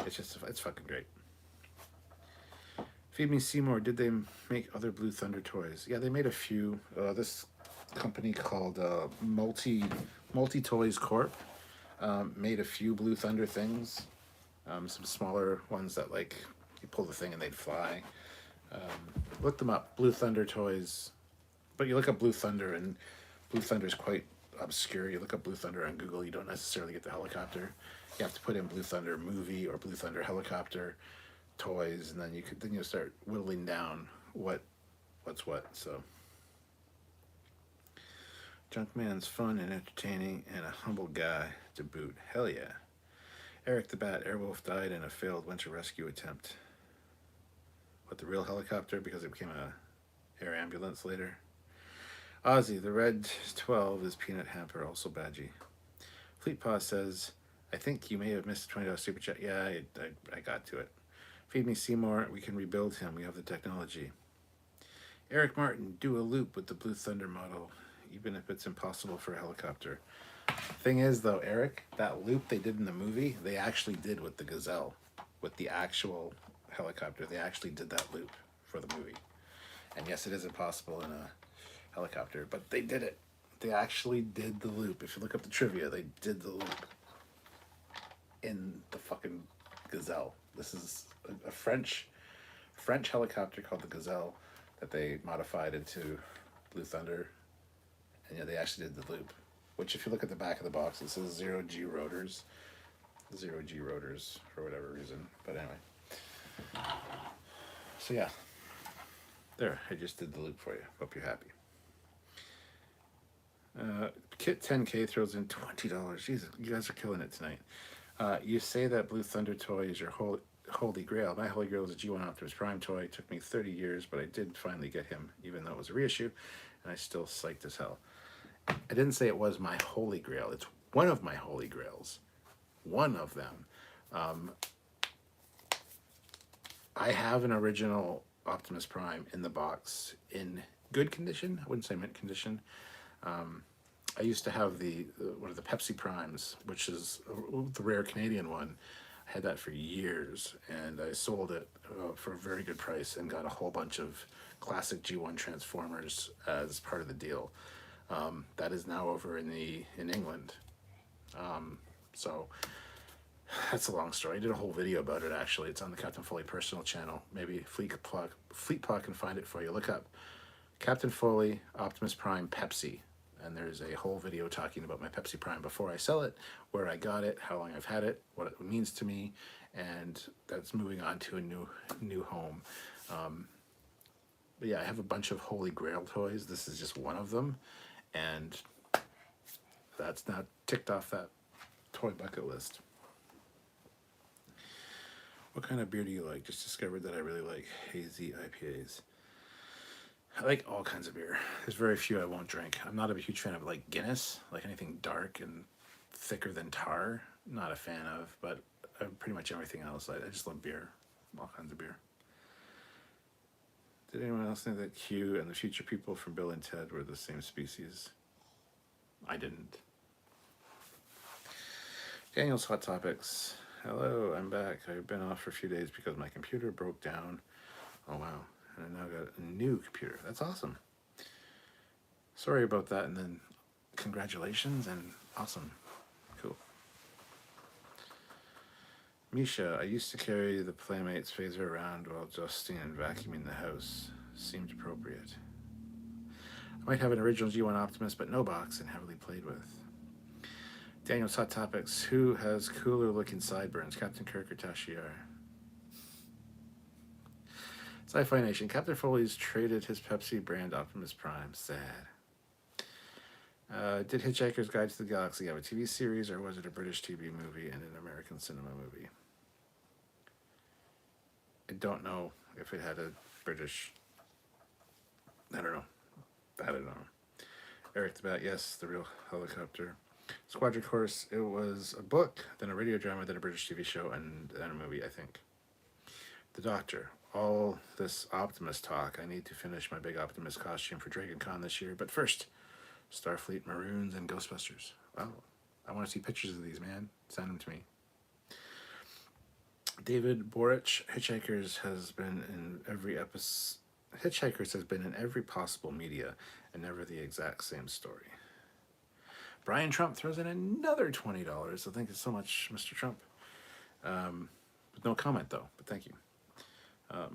It's fucking great. Feed Me Seymour, did they make other Blue Thunder toys? Yeah, they made a few. This company called Multi Toys Corp made a few Blue Thunder things. Some smaller ones that like you pull the thing and they'd fly. Look them up, Blue Thunder toys. But you look up Blue Thunder and Blue Thunder is quite obscure. You look up Blue Thunder on Google, you don't necessarily get the helicopter. You have to put in Blue Thunder movie or Blue Thunder helicopter toys, and then you'll start whittling down what's what. So Junkman's fun and entertaining and a humble guy to boot. Hell yeah. Eric the Bat, Airwolf died in a failed winter rescue attempt. What, the real helicopter because it became a air ambulance later? Ozzy, the Red 12 is Peanut Hamper, also Badgie. Fleet Paw says, I think you may have missed a $20 super chat. Yeah, I got to it. Feed Me Seymour, we can rebuild him. We have the technology. Eric Martin, do a loop with the Blue Thunder model, even if it's impossible for a helicopter. Thing is, though, Eric, that loop they did in the movie, they actually did with the Gazelle, with the actual helicopter. They actually did that loop for the movie. And yes, it is impossible in a helicopter, but they did it. They actually did the loop. If you look up the trivia, they did the loop. in the fucking Gazelle. This is a French helicopter called the Gazelle that they modified into Blue Thunder, and yeah, they actually did the loop. Which, if you look at the back of the box, it says 0G rotors. 0G rotors for whatever reason. But anyway. So yeah. There, I just did the loop for you. Hope you're happy. Kit 10K throws in $20. Jesus, you guys are killing it tonight. You say that Blue Thunder toy is your holy grail. My holy grail is a G1 Optimus Prime toy. It took me 30 years, but I did finally get him, even though it was a reissue, and I still psyched as hell. I didn't say it was my holy grail. It's one of my holy grails. One of them. I have an original Optimus Prime in the box in good condition. I wouldn't say mint condition. I used to have one of the Pepsi Primes, which is the rare Canadian one. I had that for years, and I sold it for a very good price and got a whole bunch of classic G1 Transformers as part of the deal. That is now over in England. So that's a long story. I did a whole video about it, actually. It's on the Captain Foley personal channel. Maybe Fleetpaw can find it for you. Look up Captain Foley, Optimus Prime, Pepsi. And there's a whole video talking about my Pepsi Prime before I sell it, where I got it, how long I've had it, what it means to me, and that's moving on to a new home. But yeah, I have a bunch of Holy Grail toys. This is just one of them, and that's now ticked off that toy bucket list. What kind of beer do you like? Just discovered that I really like hazy IPAs. I like all kinds of beer. There's very few I won't drink. I'm not a huge fan of like Guinness, like anything dark and thicker than tar. Not a fan of, but pretty much everything else. I just love beer, all kinds of beer. Did anyone else think that Q and the future people from Bill and Ted were the same species? I didn't. Daniel's Hot Topics. Hello, I'm back. I've been off for a few days because my computer broke down. Oh wow. And I now got a new computer. That's awesome. Sorry about that, and then congratulations and awesome. Cool. Misha, I used to carry the Playmates phaser around while Justine vacuuming the house. Seemed appropriate. I might have an original G1 Optimus, but no box and heavily played with. Daniel's Hot Topics. Who has cooler looking sideburns, Captain Kirk or Tashiar? Sci-Fi Nation. Captain Foley's traded his Pepsi brand Optimus Prime. Sad. Did Hitchhiker's Guide to the Galaxy have a TV series, or was it a British TV movie and an American cinema movie? I don't know if it had a British... I don't know. I don't know. Eric the Bat, yes, the real helicopter. Squadron Course, it was a book, then a radio drama, then a British TV show, and then a movie, I think. The Doctor. All this Optimus talk. I need to finish my big Optimus costume for Dragon Con this year. But first, Starfleet Maroons and Ghostbusters. Wow. I want to see pictures of these, man. Send them to me. David Borich. Hitchhikers has been in every episode. Hitchhikers has been in every possible media and never the exact same story. Brian Trump throws in another $20. So thank you so much, Mr. Trump. With no comment, though, but thank you.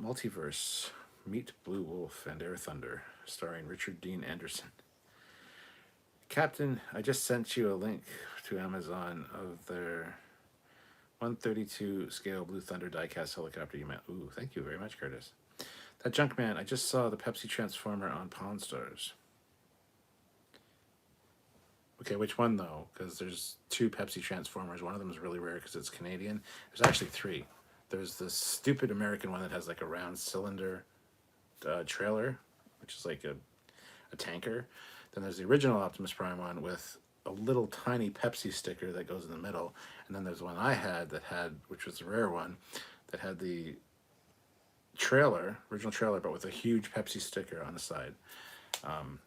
Multiverse, Meet Blue Wolf and Air Thunder, starring Richard Dean Anderson. Captain, I just sent you a link to Amazon of their 132 scale Blue Thunder diecast helicopter you met. Ooh, thank you very much, Curtis. That Junkman, I just saw the Pepsi Transformer on Pawn Stars. Okay, which one though? Because there's two Pepsi Transformers. One of them is really rare because it's Canadian. There's actually three. There's this stupid American one that has like a round cylinder trailer, which is like a tanker. Then there's the original Optimus Prime one with a little tiny Pepsi sticker that goes in the middle. And then there's one I had which was the rare one, that had the original trailer, but with a huge Pepsi sticker on the side.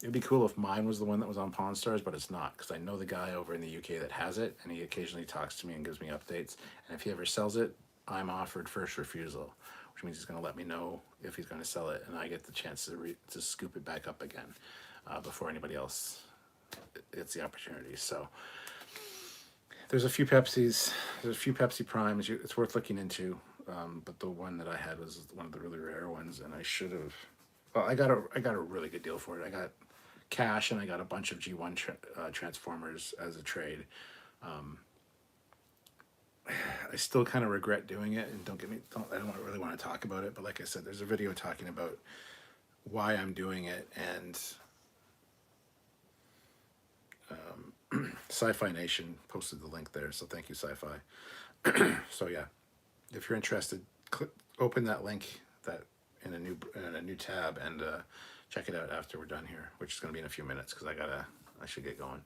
It'd be cool if mine was the one that was on Pawn Stars, but it's not, because I know the guy over in the UK that has it, and he occasionally talks to me and gives me updates. And if he ever sells it, I'm offered first refusal, which means he's going to let me know if he's going to sell it, and I get the chance to scoop it back up again before anybody else gets the opportunity. So There's a few Pepsis. There's a few Pepsi Primes. It's worth looking into. But the one that I had was one of the really rare ones, and I should have. Well, I got a really good deal for it. I got cash, and I got a bunch of G1 Transformers as a trade. I still kind of regret doing it, and I don't really want to talk about it. But like I said, there's a video talking about why I'm doing it, and Sci-Fi Nation posted the link there, so thank you, Sci-Fi. So yeah, if you're interested, open that link that in a new tab and check it out after we're done here, which is going to be in a few minutes because I should get going.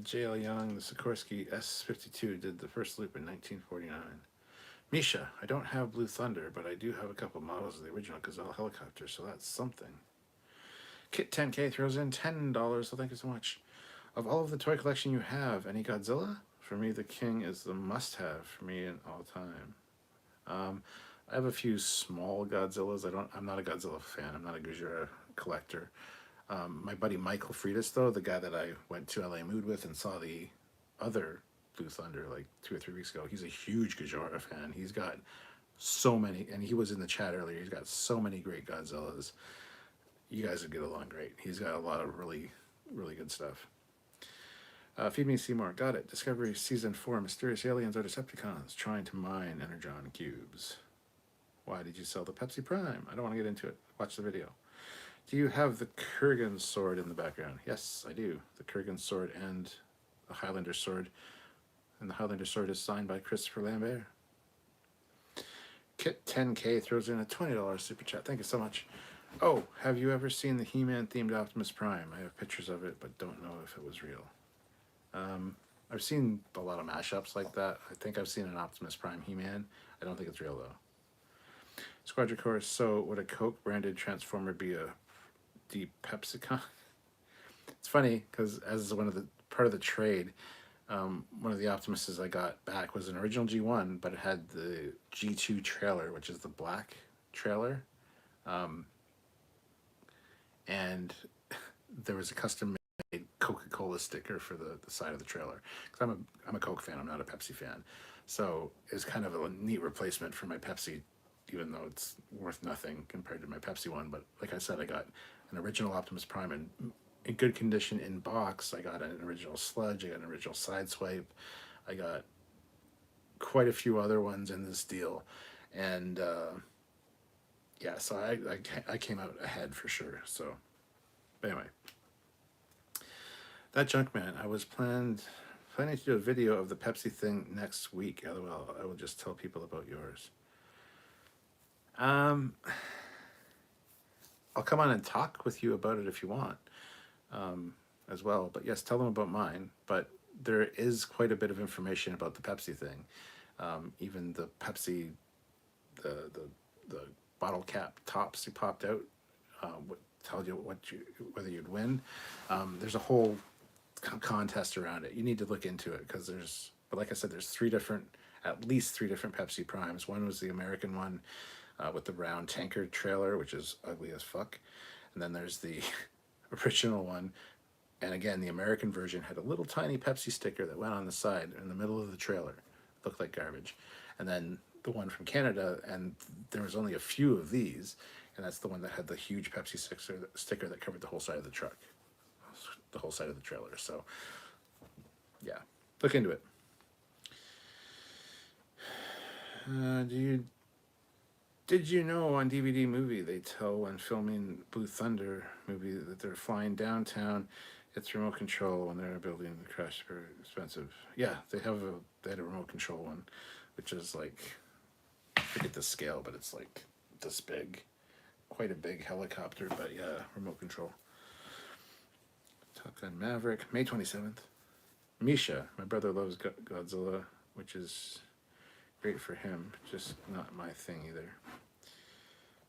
J.L. Young, the Sikorsky S-52 did the first loop in 1949. Misha, I don't have Blue Thunder, but I do have a couple models of the original Gazelle helicopter, so that's something. Kit 10K throws in $10, so thank you so much. Of all of the toy collection you have, any Godzilla? For me, the King is the must-have for me in all time. I have a few small Godzillas. I'm not a Godzilla fan. I'm not a Gujira collector. My buddy Michael Freitas, though, the guy that I went to LA Mood with and saw the other Blue Thunder like 2 or 3 weeks ago, he's a huge Gujira fan. He's got so many, and he was in the chat earlier, he's got so many great Godzillas. You guys would get along great. He's got a lot of really, really good stuff. Feed Me Seymour, got it. Discovery Season 4, mysterious aliens or Decepticons trying to mine Energon cubes. Why did you sell the Pepsi Prime? I don't want to get into it. Watch the video. Do you have the Kurgan sword in the background? Yes, I do. The Kurgan sword and the Highlander sword. And the Highlander sword is signed by Christopher Lambert. Kit 10K throws in a $20 super chat. Thank you so much. Oh, have you ever seen the He-Man themed Optimus Prime? I have pictures of it, but don't know if it was real. I've seen a lot of mashups like that. I think I've seen an Optimus Prime He-Man. I don't think it's real, though. Squadron Chorus, so would a Coke branded Transformer be a deep Pepsicon? It's funny, because as part of the trade, one of the Optimuses I got back was an original G1, but it had the G2 trailer, which is the black trailer. And there was a custom made Coca-Cola sticker for the side of the trailer. Because I'm a Coke fan, I'm not a Pepsi fan. So it's kind of a neat replacement for my Pepsi, even though it's worth nothing compared to my Pepsi one. But like I said, I got an original Optimus Prime in good condition in box. I got an original Sludge, I got an original Sideswipe, I got quite a few other ones in this deal. And yeah, so I came out ahead for sure. So anyway, that Junkman, I was planning to do a video of the Pepsi thing next week. LOL, I will just tell people about yours. I'll come on and talk with you about it if you want, as well. But yes, tell them about mine. But there is quite a bit of information about the Pepsi thing. Even the Pepsi, the bottle cap tops you popped out, tells you whether you'd win. There's a whole contest around it. You need to look into it because but like I said, there's at least three different Pepsi Primes. One was the American one with the round tanker trailer, which is ugly as fuck. And then there's the original one. And again, the American version had a little tiny Pepsi sticker that went on the side in the middle of the trailer. It looked like garbage. And then the one from Canada, and there was only a few of these, and that's the one that had the huge Pepsi sticker that covered the whole side of the truck, the whole side of the trailer. So yeah, look into it. Did you know on DVD movie they tell when filming Blue Thunder movie that they're flying downtown, it's remote control when they're building the crash, very expensive. Yeah, they had a remote control one, which is like, I forget the scale, but it's like this big, quite a big helicopter, but yeah, remote control. Top Gun Maverick, May 27th. Misha, my brother loves Godzilla, which is great for him, just not my thing either.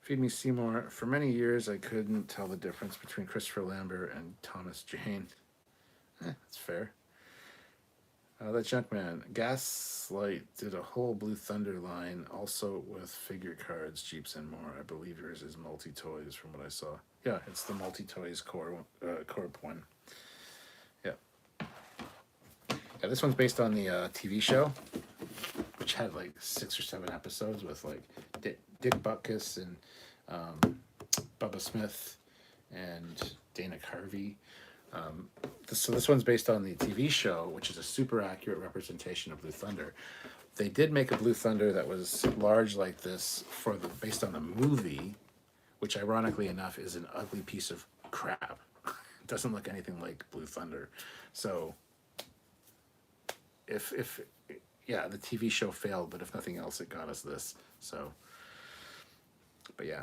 Feed Me Seymour, for many years I couldn't tell the difference between Christopher Lambert and Thomas Jane. That's fair. That Junkman, Gaslight did a whole Blue Thunder line, also with figure cards, Jeeps, and more. I believe yours is multi-toys from what I saw. Yeah, it's the multi-toys core one. Yeah, this one's based on the TV show, which had like 6 or 7 episodes with like Dick Butkus and Bubba Smith and Dana Carvey. So this one's based on the TV show, which is a super accurate representation of Blue Thunder. They did make a Blue Thunder that was large like this based on the movie, which ironically enough is an ugly piece of crap. It doesn't look anything like Blue Thunder. So if yeah, the TV show failed, but if nothing else, it got us this. So, but yeah.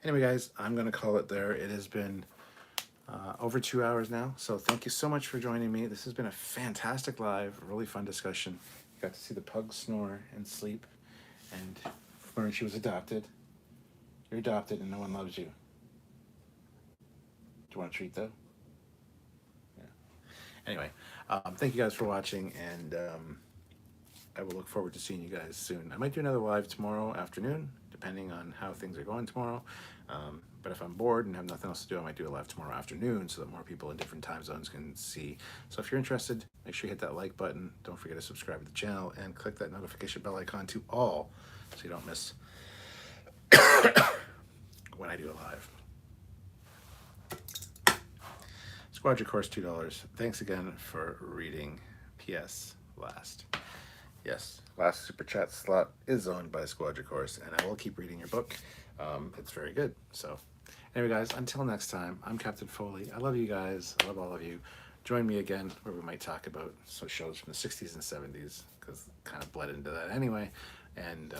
Anyway, guys, I'm going to call it there. It has been over 2 hours now, so thank you so much for joining me. This has been a fantastic live, really fun discussion. You got to see the pug snore and sleep, and learn she was adopted. You're adopted, and no one loves you. Do you want a treat, though? Yeah. Anyway, thank you guys for watching, and I will look forward to seeing you guys soon. I might do another live tomorrow afternoon, depending on how things are going tomorrow. But if I'm bored and have nothing else to do, I might do a live tomorrow afternoon so that more people in different time zones can see. So if you're interested, make sure you hit that like button. Don't forget to subscribe to the channel and click that notification bell icon to all so you don't miss when I do a live. Squadra Course, $2. Thanks again for reading. P.S. Last. Yes, last Super Chat slot is owned by Squadra Course, and I will keep reading your book. It's very good. So, anyway, guys, until next time, I'm Captain Foley. I love you guys. I love all of you. Join me again where we might talk about some shows from the 60s and 70s, because it kind of bled into that anyway. And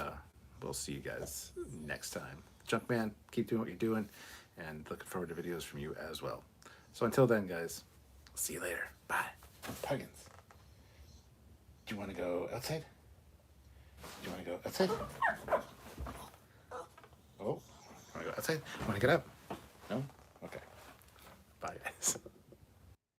we'll see you guys next time. Junkman, keep doing what you're doing, and looking forward to videos from you as well. So until then, guys, see you later. Bye. Puggins. Do you want to go outside? Do you want to go outside? Oh, want to go outside? Want to get up? No? Okay. Bye, guys.